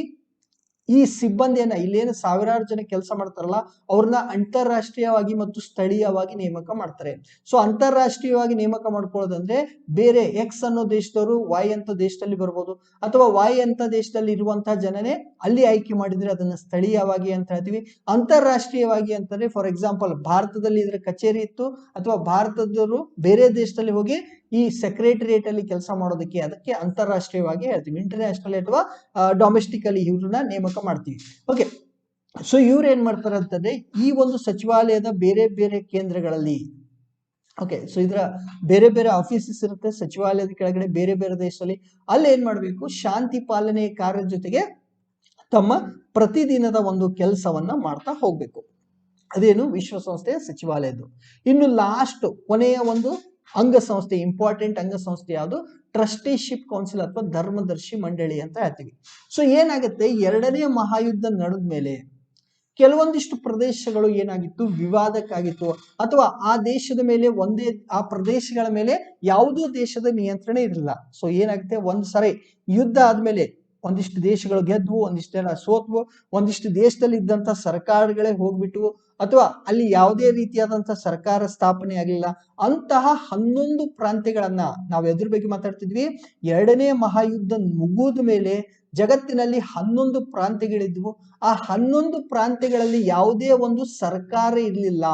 ಈ ಸಿಬ್ಬಂದಿಯನ್ನ, ಇಲ್ಲೇನು ಸಾವಿರಾರು ಜನ ಕೆಲಸ ಮಾಡ್ತಾರಲ್ಲ, ಅವ್ರನ್ನ ಅಂತಾರಾಷ್ಟ್ರೀಯವಾಗಿ ಮತ್ತು ಸ್ಥಳೀಯವಾಗಿ ನೇಮಕ ಮಾಡ್ತಾರೆ. ಸೊ ಅಂತಾರಾಷ್ಟ್ರೀಯವಾಗಿ ನೇಮಕ ಮಾಡ್ಕೊಳ್ಳೋದಂದ್ರೆ ಬೇರೆ ಎಕ್ಸ್ ಅನ್ನೋ ದೇಶದವರು ವೈ ಅಂತ ದೇಶದಲ್ಲಿ ಬರ್ಬೋದು, ಅಥವಾ ವೈ ಅಂತ ದೇಶದಲ್ಲಿ ಇರುವಂತಹ ಜನನೇ ಅಲ್ಲಿ ಆಯ್ಕೆ ಮಾಡಿದ್ರೆ ಅದನ್ನ ಸ್ಥಳೀಯವಾಗಿ ಅಂತ ಹೇಳ್ತೀವಿ. ಅಂತಾರಾಷ್ಟ್ರೀಯವಾಗಿ ಅಂತಂದ್ರೆ ಫಾರ್ ಎಕ್ಸಾಂಪಲ್ ಭಾರತದಲ್ಲಿ ಇದ್ರ ಕಚೇರಿ ಇತ್ತು, ಅಥವಾ ಭಾರತದವರು ಬೇರೆ ದೇಶದಲ್ಲಿ ಹೋಗಿ ಈ ಸೆಕ್ರೆಟರಿಯೇಟ್ ಅಲ್ಲಿ ಕೆಲಸ ಮಾಡೋದಕ್ಕೆ, ಅದಕ್ಕೆ ಅಂತಾರಾಷ್ಟ್ರೀಯವಾಗಿ ಹೇಳ್ತೀವಿ. ಇಂಟರ್ನ್ಯಾಷನಲ್ ಅಥವಾ ಡೊಮೆಸ್ಟಿಕಲಿ ಇವ್ರನ್ನ ನೇಮಕ ಮಾಡ್ತೀವಿ. ಓಕೆ, ಸೊ ಇವ್ರು ಏನ್ ಮಾಡ್ತಾರೆ ಅಂತಂದ್ರೆ ಈ ಒಂದು ಸಚಿವಾಲಯದ ಬೇರೆ ಬೇರೆ ಕೇಂದ್ರಗಳಲ್ಲಿ ಓಕೆ, ಸೊ ಇದರ ಬೇರೆ ಬೇರೆ ಆಫೀಸಸ್ ಇರುತ್ತೆ ಸಚಿವಾಲಯದ ಕೆಳಗಡೆ ಬೇರೆ ಬೇರೆ ದೇಶದಲ್ಲಿ. ಅಲ್ಲಿ ಏನ್ ಮಾಡಬೇಕು, ಶಾಂತಿ ಪಾಲನೆ ಕಾರ್ಯದ ಜೊತೆಗೆ ತಮ್ಮ ಪ್ರತಿದಿನದ ಒಂದು ಕೆಲಸವನ್ನ ಮಾಡ್ತಾ ಹೋಗ್ಬೇಕು. ಅದೇನು ವಿಶ್ವಸಂಸ್ಥೆಯ ಸಚಿವಾಲಯದ್ದು. ಇನ್ನು ಲಾಸ್ಟ್ ಕೊನೆಯ ಒಂದು ಅಂಗಸಂಸ್ಥೆ, ಇಂಪಾರ್ಟೆಂಟ್ ಅಂಗಸಂಸ್ಥೆ ಯಾವುದು, ಟ್ರಸ್ಟಿಶಿಪ್ ಕೌನ್ಸಿಲ್ ಅಥವಾ ಧರ್ಮದರ್ಶಿ ಮಂಡಳಿ ಅಂತ ಹೇಳ್ತೀವಿ. ಸೊ ಏನಾಗುತ್ತೆ, ಎರಡನೇ ಮಹಾಯುದ್ಧ ನಡೆದ ಮೇಲೆ ಕೆಲವೊಂದಿಷ್ಟು ಪ್ರದೇಶಗಳು ಏನಾಗಿತ್ತು, ವಿವಾದಕ್ಕಾಗಿತ್ತು, ಅಥವಾ ಆ ದೇಶದ ಮೇಲೆ ಆ ಪ್ರದೇಶಗಳ ಮೇಲೆ ಯಾವುದೋ ದೇಶದ ನಿಯಂತ್ರಣ ಇರಲಿಲ್ಲ. ಸೊ ಏನಾಗುತ್ತೆ, ಒಂದ್ ಸರಿ ಯುದ್ಧ ಆದ್ಮೇಲೆ ಒಂದಿಷ್ಟು ದೇಶಗಳು ಗೆದ್ವು, ಒಂದಿಷ್ಟು ಜನ ಸೋತ್ವು, ಒಂದಿಷ್ಟು ದೇಶದಲ್ಲಿ ಇದ್ದಂತ ಸರ್ಕಾರಗಳೇ ಹೋಗ್ಬಿಟ್ಟು, ಅಥವಾ ಅಲ್ಲಿ ಯಾವುದೇ ರೀತಿಯಾದಂತಹ ಸರ್ಕಾರ ಸ್ಥಾಪನೆ ಆಗಲಿಲ್ಲ. ಅಂತಹ 11 ಪ್ರಾಂತ್ಯಗಳನ್ನ ನಾವು ಎದ್ರ ಬಗ್ಗೆ ಮಾತಾಡ್ತಿದ್ವಿ, ಎರಡನೇ ಮಹಾಯುದ್ಧ ಮುಗಿದ ಮೇಲೆ ಜಗತ್ತಿನಲ್ಲಿ 11 ಪ್ರಾಂತ್ಯಗಳಿದ್ವು. ಆ 11 ಪ್ರಾಂತ್ಯಗಳಲ್ಲಿ ಯಾವುದೇ ಒಂದು ಸರ್ಕಾರ ಇರಲಿಲ್ಲ.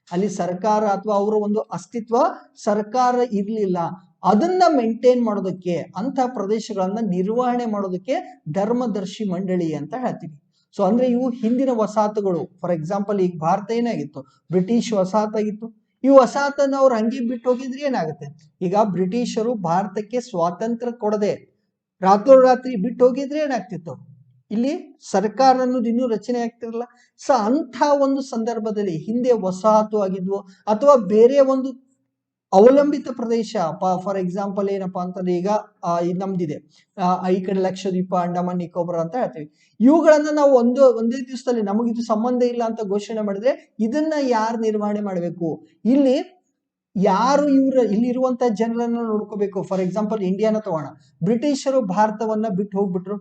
ಅಲ್ಲಿ ಸರ್ಕಾರ ಅಥವಾ ಅವರ ಒಂದು ಅಸ್ತಿತ್ವ ಸರ್ಕಾರ ಇರಲಿಲ್ಲ. ಅದನ್ನ ಮೇಂಟೈನ್ ಮಾಡೋದಕ್ಕೆ, ಅಂತ ಪ್ರದೇಶಗಳನ್ನ ನಿರ್ವಹಣೆ ಮಾಡೋದಕ್ಕೆ ಧರ್ಮದರ್ಶಿ ಮಂಡಳಿ ಅಂತ ಹೇಳ್ತೀವಿ. ಸೊ ಅಂದ್ರೆ ಇವು ಹಿಂದಿನ ವಸಾಹತುಗಳು. ಫಾರ್ ಎಕ್ಸಾಂಪಲ್ ಈಗ ಭಾರತ ಏನಾಗಿತ್ತು, ಬ್ರಿಟಿಷ್ ವಸಾಹತಾಗಿತ್ತು. ಈ ವಸಾಹತನ್ನ ಅವ್ರು ಹಂಗೆ ಬಿಟ್ಟು ಹೋಗಿದ್ರೆ ಏನಾಗುತ್ತೆ, ಈಗ ಬ್ರಿಟಿಷರು ಭಾರತಕ್ಕೆ ಸ್ವಾತಂತ್ರ್ಯ ಕೊಡದೆ ರಾತ್ರೋರಾತ್ರಿ ಬಿಟ್ಟು ಹೋಗಿದ್ರೆ ಏನಾಗ್ತಿತ್ತು, ಇಲ್ಲಿ ಸರ್ಕಾರ ಅನ್ನೋದು ಇನ್ನೂ ರಚನೆ ಆಗ್ತಿರಲ್ಲ. ಸೊ ಅಂಥ ಒಂದು ಸಂದರ್ಭದಲ್ಲಿ ಹಿಂದೆ ವಸಾಹತು ಆಗಿದ್ವು ಅಥವಾ ಬೇರೆ ಒಂದು ಅವಲಂಬಿತ ಪ್ರದೇಶ, ಫಾರ್ ಎಕ್ಸಾಂಪಲ್ ಏನಪ್ಪಾ ಅಂತಂದ್ರೆ ಈಗ ನಮ್ದಿದೆ ಈ ಕಡೆ ಲಕ್ಷದ್ವೀಪ, ಅಂಡಮಾನ್ ನಿಕೋಬಾರ್ ಅಂತ ಹೇಳ್ತೀವಿ. ಇವುಗಳನ್ನ ನಾವು ಒಂದೇ ದಿವಸದಲ್ಲಿ ನಮಗಿದು ಸಂಬಂಧ ಇಲ್ಲ ಅಂತ ಘೋಷಣೆ ಮಾಡಿದ್ರೆ ಇದನ್ನ ಯಾರು ನಿರ್ವಹಣೆ ಮಾಡಬೇಕು, ಇಲ್ಲಿ ಯಾರು ಇಲ್ಲಿರುವಂತ ಜನರನ್ನ ನೋಡ್ಕೋಬೇಕು. ಫಾರ್ ಎಕ್ಸಾಂಪಲ್ ಇಂಡಿಯಾನ ತಗೋಣ, ಬ್ರಿಟಿಷರು ಭಾರತವನ್ನ ಬಿಟ್ಟು ಹೋಗ್ಬಿಟ್ರು.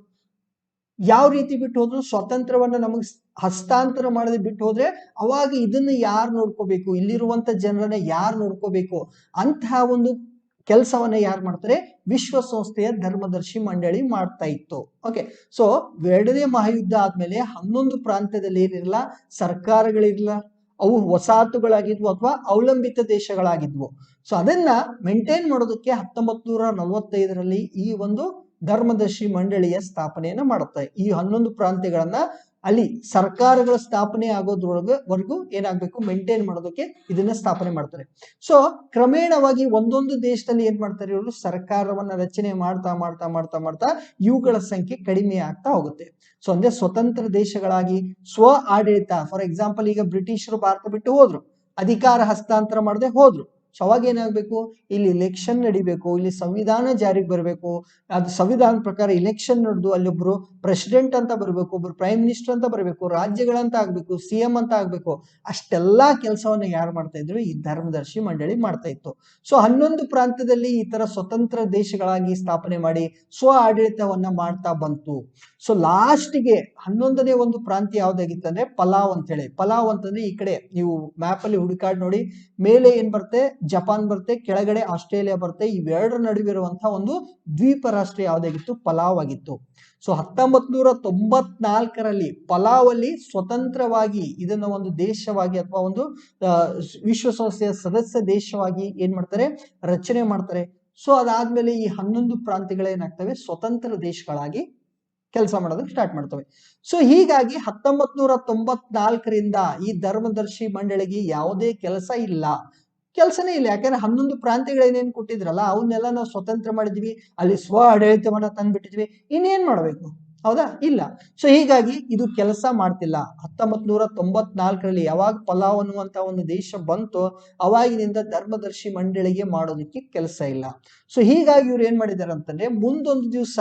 ಯಾವ ರೀತಿ ಬಿಟ್ಟು ಹೋದ್ರು, ಸ್ವತಂತ್ರವನ್ನ ನಮಗ್ ಹಸ್ತಾಂತರ ಮಾಡದೆ ಬಿಟ್ಟು ಹೋದ್ರೆ ಅವಾಗ ಇದನ್ನ ಯಾರು ನೋಡ್ಕೋಬೇಕು, ಇಲ್ಲಿರುವಂತ ಜನರನ್ನ ಯಾರು ನೋಡ್ಕೋಬೇಕು, ಅಂತಹ ಒಂದು ಕೆಲಸವನ್ನ ಯಾರು ಮಾಡ್ತಾರೆ, ವಿಶ್ವಸಂಸ್ಥೆಯ ಧರ್ಮದರ್ಶಿ ಮಂಡಳಿ ಮಾಡ್ತಾ ಇತ್ತು. ಓಕೆ, ಸೊ ಎರಡನೇ ಮಹಾಯುದ್ಧ ಆದ್ಮೇಲೆ 11 ಪ್ರಾಂತ್ಯದಲ್ಲಿ ಏನಿರಲ್ಲ, ಸರ್ಕಾರಗಳಿರಲ್ಲ, ಅವು ವಸಾಹತುಗಳಾಗಿದ್ವು ಅಥವಾ ಅವಲಂಬಿತ ದೇಶಗಳಾಗಿದ್ವು. ಸೊ ಅದನ್ನ ಮೇಂಟೈನ್ ಮಾಡೋದಕ್ಕೆ 1945ರಲ್ಲಿ ಈ ಒಂದು ಧರ್ಮದರ್ಶಿ ಮಂಡಳಿಯ ಸ್ಥಾಪನೆಯನ್ನ ಮಾಡುತ್ತೆ. ಈ 11 ಪ್ರಾಂತ್ಯಗಳನ್ನ ಅಲ್ಲಿ ಸರ್ಕಾರಗಳ ಸ್ಥಾಪನೆ ಆಗೋದ್ರೊಳವರೆಗೂ ಏನಾಗ್ಬೇಕು, ಮೇಂಟೈನ್ ಮಾಡೋದಕ್ಕೆ ಇದನ್ನ ಸ್ಥಾಪನೆ ಮಾಡ್ತಾರೆ. ಸೊ ಕ್ರಮೇಣವಾಗಿ ಒಂದೊಂದು ದೇಶದಲ್ಲಿ ಏನ್ ಮಾಡ್ತಾರೆ, ಇವರು ಸರ್ಕಾರವನ್ನ ರಚನೆ ಮಾಡ್ತಾ ಮಾಡ್ತಾ ಮಾಡ್ತಾ ಮಾಡ್ತಾ ಇವುಗಳ ಸಂಖ್ಯೆ ಕಡಿಮೆ ಆಗ್ತಾ ಹೋಗುತ್ತೆ. ಸೊ ಅಂದ್ರೆ ಸ್ವತಂತ್ರ ದೇಶಗಳಾಗಿ ಸ್ವ ಆಡಳಿತ, ಫಾರ್ ಎಕ್ಸಾಂಪಲ್ ಈಗ ಬ್ರಿಟಿಷರು ಭಾರತ ಬಿಟ್ಟು ಹೋದ್ರು, ಅಧಿಕಾರ ಹಸ್ತಾಂತರ ಮಾಡದೆ ಹೋದ್ರು. ಸೊ ಅವಾಗ ಏನಾಗ್ಬೇಕು, ಇಲ್ಲಿ ಇಲೆಕ್ಷನ್ ನಡಿಬೇಕು, ಇಲ್ಲಿ ಸಂವಿಧಾನ ಜಾರಿಗೆ ಬರಬೇಕು, ಅದು ಸಂವಿಧಾನ ಪ್ರಕಾರ ಇಲೆಕ್ಷನ್ ನಡೆದು ಅಲ್ಲೊಬ್ರು ಪ್ರೆಸಿಡೆಂಟ್ ಅಂತ ಬರಬೇಕು, ಒಬ್ರು ಪ್ರೈಮ್ ಮಿನಿಸ್ಟರ್ ಅಂತ ಬರಬೇಕು, ರಾಜ್ಯಗಳಂತ ಆಗ್ಬೇಕು, CM ಅಂತ ಆಗ್ಬೇಕು. ಅಷ್ಟೆಲ್ಲಾ ಕೆಲಸವನ್ನ ಯಾರು ಮಾಡ್ತಾ ಇದ್ರು, ಈ ಧರ್ಮದರ್ಶಿ ಮಂಡಳಿ ಮಾಡ್ತಾ ಇತ್ತು. ಸೊ 11 ಪ್ರಾಂತ್ಯದಲ್ಲಿ ಈ ತರ ಸ್ವತಂತ್ರ ದೇಶಗಳಾಗಿ ಸ್ಥಾಪನೆ ಮಾಡಿ ಸ್ವ ಆಡಳಿತವನ್ನ ಮಾಡ್ತಾ ಬಂತು. ಸೊ ಲಾಸ್ಟ್ಗೆ 11ನೇ ಒಂದು ಪ್ರಾಂತ್ಯ ಯಾವ್ದಾಗಿತ್ತಂದ್ರೆ ಪಲಾವ್ ಅಂತ ಹೇಳಿ. ಪಲಾವ್ ಅಂತಂದ್ರೆ ಈ ಕಡೆ ನೀವು ಮ್ಯಾಪ್ ಅಲ್ಲಿ ಹುಡುಕಾಡ್ ನೋಡಿ, ಮೇಲೆ ಏನ್ ಬರುತ್ತೆ, ಜಪಾನ್ ಬರುತ್ತೆ, ಕೆಳಗಡೆ ಆಸ್ಟ್ರೇಲಿಯಾ ಬರುತ್ತೆ. ಇವೆರಡರ ನಡುವೆ ಇರುವಂತಹ ಒಂದು ದ್ವೀಪ ರಾಷ್ಟ್ರ ಯಾವ್ದಾಗಿತ್ತು, ಪಲಾವ್ ಆಗಿತ್ತು. ಸೊ 1994ರಲ್ಲಿ ಪಲಾವ್ ಅಲ್ಲಿ ಸ್ವತಂತ್ರವಾಗಿ ಇದನ್ನ ಒಂದು ದೇಶವಾಗಿ ಅಥವಾ ಒಂದು ವಿಶ್ವಸಂಸ್ಥೆಯ ಸದಸ್ಯ ದೇಶವಾಗಿ ಏನ್ ಮಾಡ್ತಾರೆ, ರಚನೆ ಮಾಡ್ತಾರೆ. ಸೊ ಅದಾದ್ಮೇಲೆ ಈ 11 ಪ್ರಾಂತ್ಯಗಳೇನಾಗ್ತವೆ, ಸ್ವತಂತ್ರ ದೇಶಗಳಾಗಿ ಕೆಲಸ ಮಾಡೋದಕ್ಕೆ ಸ್ಟಾರ್ಟ್ ಮಾಡ್ತವೆ. ಸೊ ಹೀಗಾಗಿ 1994ರಿಂದ ಈ ಧರ್ಮದರ್ಶಿ ಮಂಡಳಿಗೆ ಯಾವುದೇ ಕೆಲಸನೇ ಇಲ್ಲ. ಯಾಕಂದ್ರೆ 11 ಪ್ರಾಂತ್ಯಗಳೇನೇನ್ ಕೊಟ್ಟಿದ್ರಲ್ಲ ಅವನ್ನೆಲ್ಲ ನಾವು ಸ್ವತಂತ್ರ ಮಾಡಿದ್ವಿ, ಅಲ್ಲಿ ಸ್ವ ಆಡಳಿತವನ್ನ ತಂದ್ಬಿಟ್ಟಿದ್ವಿ, ಇನ್ನೇನ್ ಮಾಡ್ಬೇಕು, ಹೌದಾ, ಇಲ್ಲ. ಸೊ ಹೀಗಾಗಿ ಇದು ಕೆಲಸ ಮಾಡ್ತಿಲ್ಲ. 1994ರಲ್ಲಿ ಯಾವಾಗ ಪಲಾವ್ ಅನ್ನುವಂತ ಒಂದು ದೇಶ ಬಂತು, ಅವಾಗಿನಿಂದ ಧರ್ಮದರ್ಶಿ ಮಂಡಳಿಗೆ ಮಾಡೋದಕ್ಕೆ ಕೆಲಸ ಇಲ್ಲ. ಸೊ ಹೀಗಾಗಿ ಇವ್ರು ಏನ್ ಮಾಡಿದಾರೆ ಅಂತಂದ್ರೆ, ಮುಂದೊಂದು ದಿವಸ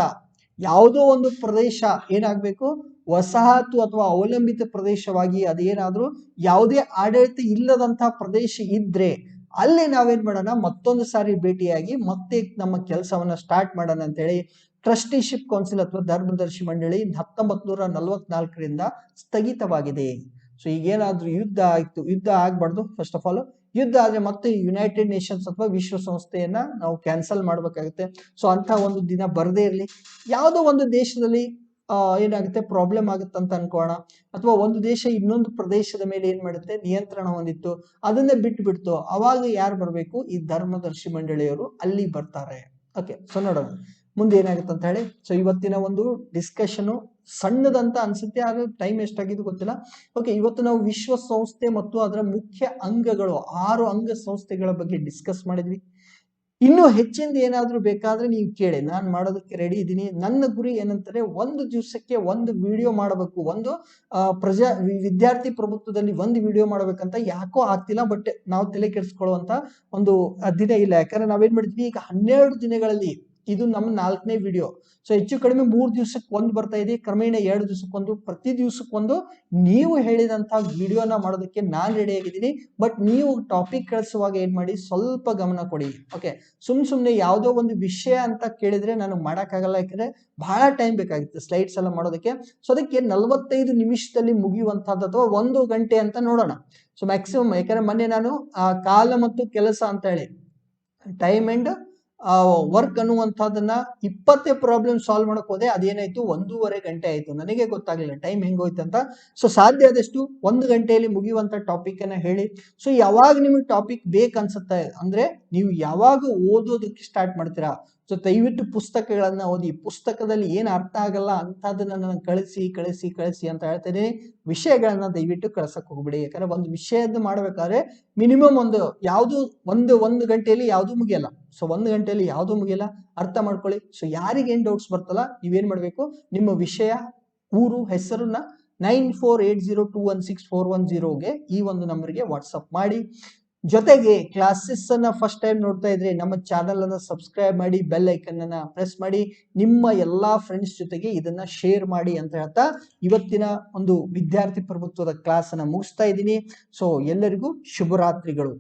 ಯಾವುದೋ ಒಂದು ಪ್ರದೇಶ ಏನಾಗ್ಬೇಕು, ವಸಾಹತು ಅಥವಾ ಅವಲಂಬಿತ ಪ್ರದೇಶವಾಗಿ ಅದೇನಾದ್ರೂ ಯಾವುದೇ ಆಡಳಿತ ಇಲ್ಲದಂತಹ ಪ್ರದೇಶ ಇದ್ರೆ ಅಲ್ಲಿ ನಾವೇನ್ ಮಾಡೋಣ, ಮತ್ತೊಂದು ಸಾರಿ ಭೇಟಿಯಾಗಿ ಮತ್ತೆ ನಮ್ಮ ಕೆಲಸವನ್ನ ಸ್ಟಾರ್ಟ್ ಮಾಡೋಣ ಅಂತ ಹೇಳಿ ಟ್ರಸ್ಟಿಶಿಪ್ ಕೌನ್ಸಿಲ್ ಅಥವಾ ಧರ್ಮದರ್ಶಿ ಮಂಡಳಿ 1944ರಿಂದ ಸ್ಥಗಿತವಾಗಿದೆ. ಸೊ ಈಗೇನಾದ್ರೂ ಯುದ್ಧ ಆಯ್ತು, ಯುದ್ಧ ಆಗ್ಬಾರ್ದು. ಫಸ್ಟ್ ಆಫ್ ಆಲ್ ಯುದ್ಧ ಆದ್ರೆ ಮತ್ತೆ ಯುನೈಟೆಡ್ ನೇಷನ್ಸ್ ಅಥವಾ ವಿಶ್ವಸಂಸ್ಥೆಯನ್ನ ನಾವು ಕ್ಯಾನ್ಸಲ್ ಮಾಡ್ಬೇಕಾಗುತ್ತೆ. ಸೊ ಅಂತ ಒಂದು ದಿನ ಬರದೇ ಇರಲಿ. ಯಾವುದೋ ಒಂದು ದೇಶದಲ್ಲಿ ಏನಾಗುತ್ತೆ, ಪ್ರಾಬ್ಲಮ್ ಆಗುತ್ತೆ ಅಂತ ಅನ್ಕೋಣ, ಅಥವಾ ಒಂದು ದೇಶ ಇನ್ನೊಂದು ಪ್ರದೇಶದ ಮೇಲೆ ಏನ್ ಮಾಡುತ್ತೆ, ನಿಯಂತ್ರಣ ಹೊಂದಿತ್ತು, ಅದನ್ನೇ ಬಿಟ್ಟು ಅವಾಗ ಯಾರು ಬರ್ಬೇಕು, ಈ ಧರ್ಮದರ್ಶಿ ಮಂಡಳಿಯವರು ಅಲ್ಲಿ ಬರ್ತಾರೆ. ಓಕೆ, ಸೊ ನೋಡೋಣ ಮುಂದೆ ಏನಾಗುತ್ತೆ ಅಂತ ಹೇಳಿ. ಸೊ ಇವತ್ತಿನ ಒಂದು ಡಿಸ್ಕಷನ್ ಸಣ್ಣದಂತ ಅನ್ಸುತ್ತೆ, ಆದ್ರೆ ಟೈಮ್ ಎಷ್ಟಾಗಿದ್ದು ಗೊತ್ತಿಲ್ಲ. ಓಕೆ, ಇವತ್ತು ನಾವು ವಿಶ್ವಸಂಸ್ಥೆ ಮತ್ತು ಅದರ ಮುಖ್ಯ ಅಂಗಗಳು 6 ಅಂಗ ಸಂಸ್ಥೆಗಳ ಬಗ್ಗೆ ಡಿಸ್ಕಸ್ ಮಾಡಿದ್ವಿ. ಇನ್ನು ಹೆಚ್ಚಿಂದ ಏನಾದ್ರೂ ಬೇಕಾದ್ರೆ ನೀವು ಕೇಳಿ, ನಾನು ಮಾಡೋದಕ್ಕೆ ರೆಡಿ ಇದ್ದೀನಿ. ನನ್ನ ಗುರಿ ಏನಂತಾರೆ, ಒಂದು ದಿವಸಕ್ಕೆ ಒಂದು ವಿಡಿಯೋ ಮಾಡಬೇಕು, ಒಂದು ವಿದ್ಯಾರ್ಥಿ ಪ್ರಭುತ್ವದಲ್ಲಿ ಒಂದು ವಿಡಿಯೋ ಮಾಡ್ಬೇಕಂತ ಯಾಕೋ ಆಗ್ತಿಲ್ಲ. ಬಟ್ ನಾವು ತಲೆ ಕೆಡಿಸ್ಕೊಳ್ಳುವಂತ ಒಂದು ದಿನ ಇಲ್ಲ, ಯಾಕಂದ್ರೆ ನಾವೇನ್ ಮಾಡಿದ್ವಿ, ಈಗ 12 ದಿನಗಳಲ್ಲಿ ಇದು ನಮ್ಮ 4ನೇ ವಿಡಿಯೋ. ಸೊ ಹೆಚ್ಚು ಕಡಿಮೆ 3 ದಿವಸಕ್ಕೆ ಒಂದು ಬರ್ತಾ ಇದೆ, ಕ್ರಮೇಣ 2 ದಿವಸಕ್ಕೊಂದು, ಪ್ರತಿ ದಿವಸಕ್ಕೊಂದು ನೀವು ಹೇಳಿದಂತ ವಿಡಿಯೋನ ಮಾಡೋದಕ್ಕೆ ನಾನು ರೆಡಿ ಆಗಿದ್ದೀನಿ. ಬಟ್ ನೀವು ಟಾಪಿಕ್ ಕಳಿಸುವಾಗ ಏನ್ ಮಾಡಿ, ಸ್ವಲ್ಪ ಗಮನ ಕೊಡಿ. ಓಕೆ, ಸುಮ್ನೆ ಯಾವುದೋ ಒಂದು ವಿಷಯ ಅಂತ ಕೇಳಿದ್ರೆ ನಾನು ಮಾಡಕ್ಕಾಗಲ್ಲ, ಯಾಕಂದ್ರೆ ಬಹಳ ಟೈಮ್ ಬೇಕಾಗುತ್ತೆ ಸ್ಲೈಡ್ಸ್ ಎಲ್ಲ ಮಾಡೋದಕ್ಕೆ. ಸೊ ಅದಕ್ಕೆ 45 ನಿಮಿಷದಲ್ಲಿ ಮುಗಿಯುವಂತಹದ್ದು ಅಥವಾ 1 ಗಂಟೆ ಅಂತ ನೋಡೋಣ. ಸೊ ಮ್ಯಾಕ್ಸಿಮಮ್, ಯಾಕಂದ್ರೆ ಮೊನ್ನೆ ನಾನು ಕಾಲ ಮತ್ತು ಕೆಲಸ ಅಂತ ಹೇಳಿ ಟೈಮ್ ಅಂಡ್ ವರ್ಕ್ ಅನ್ನುವಂಥದ್ದನ್ನ 20 ಪ್ರಾಬ್ಲಮ್ ಸಾಲ್ವ್ ಮಾಡಕ್ ಹೋದೆ. ಅದೇನಾಯ್ತು, 1.5 ಗಂಟೆ ಆಯ್ತು. ನನಗೆ ಗೊತ್ತಾಗ್ಲಿಲ್ಲ ಟೈಮ್ ಹೆಂಗೋಯ್ತು ಅಂತ. ಸೊ ಸಾಧ್ಯ ಆದಷ್ಟು 1 ಗಂಟೆಯಲ್ಲಿ ಮುಗಿಯುವಂತ ಟಾಪಿಕ್ ಅನ್ನ ಹೇಳಿ. ಸೊ ಯಾವಾಗ ನಿಮಗೆ ಟಾಪಿಕ್ ಬೇಕನ್ಸುತ್ತೆ ಅಂದ್ರೆ ನೀವು ಯಾವಾಗ ಓದೋದಕ್ಕೆ ಸ್ಟಾರ್ಟ್ ಮಾಡ್ತೀರಾ, ಸೊ ದಯವಿಟ್ಟು ಪುಸ್ತಕಗಳನ್ನ ಓದಿ. ಪುಸ್ತಕದಲ್ಲಿ ಏನ್ ಅರ್ಥ ಆಗಲ್ಲ ಅಂತದನ್ನ ನಾನು ಕಳಿಸಿ ಅಂತ ಹೇಳ್ತಾ ಇದೀನಿ. ವಿಷಯಗಳನ್ನ ದಯವಿಟ್ಟು ಕಳ್ಸಕ್ ಹೋಗ್ಬಿಡಿ, ಯಾಕಂದ್ರೆ ಒಂದು ವಿಷಯದ ಮಾಡ್ಬೇಕಾದ್ರೆ ಮಿನಿಮಮ್ ಯಾವ್ದು ಒಂದು ಗಂಟೆಯಲ್ಲಿ ಯಾವ್ದು ಮುಗಿಯಲ್ಲ. ಸೊ 1 ಗಂಟೆಯಲ್ಲಿ ಯಾವ್ದು ಮುಗಿಯಲ್ಲ, ಅರ್ಥ ಮಾಡ್ಕೊಳ್ಳಿ. ಸೊ ಯಾರಿಗೆ ಏನ್ ಡೌಟ್ಸ್ ಬರ್ತಲ್ಲ, ನೀವೇನ್ ಮಾಡ್ಬೇಕು, ನಿಮ್ಮ ವಿಷಯ, ಊರು, ಹೆಸರನ್ನ 9480216410ಗೆ ಈ ಒಂದು ನಂಬರ್ಗೆ ವಾಟ್ಸಪ್ ಮಾಡಿ. ಜೊತೆಗೆ ಕ್ಲಾಸಸ್ ಅನ್ನ ಫಸ್ಟ್ ಟೈಮ್ ನೋಡ್ತಾ ಇದ್ರೆ ನಮ್ಮ ಚಾನಲ್ ಅನ್ನ ಸಬ್ಸ್ಕ್ರೈಬ್ ಮಾಡಿ, ಬೆಲ್ ಐಕನ್ ಅನ್ನ ಪ್ರೆಸ್ ಮಾಡಿ, ನಿಮ್ಮ ಎಲ್ಲಾ ಫ್ರೆಂಡ್ಸ್ ಜೊತೆಗೆ ಇದನ್ನ ಶೇರ್ ಮಾಡಿ ಅಂತ ಹೇಳ್ತಾ ಇವತ್ತಿನ ಒಂದು ವಿದ್ಯಾರ್ಥಿ ಪ್ರಭುತ್ವದ ಕ್ಲಾಸ್ ಅನ್ನ ಮುಗಿಸ್ತಾ ಇದ್ದೀನಿ. ಸೊ ಎಲ್ಲರಿಗೂ ಶುಭರಾತ್ರಿಗಳು.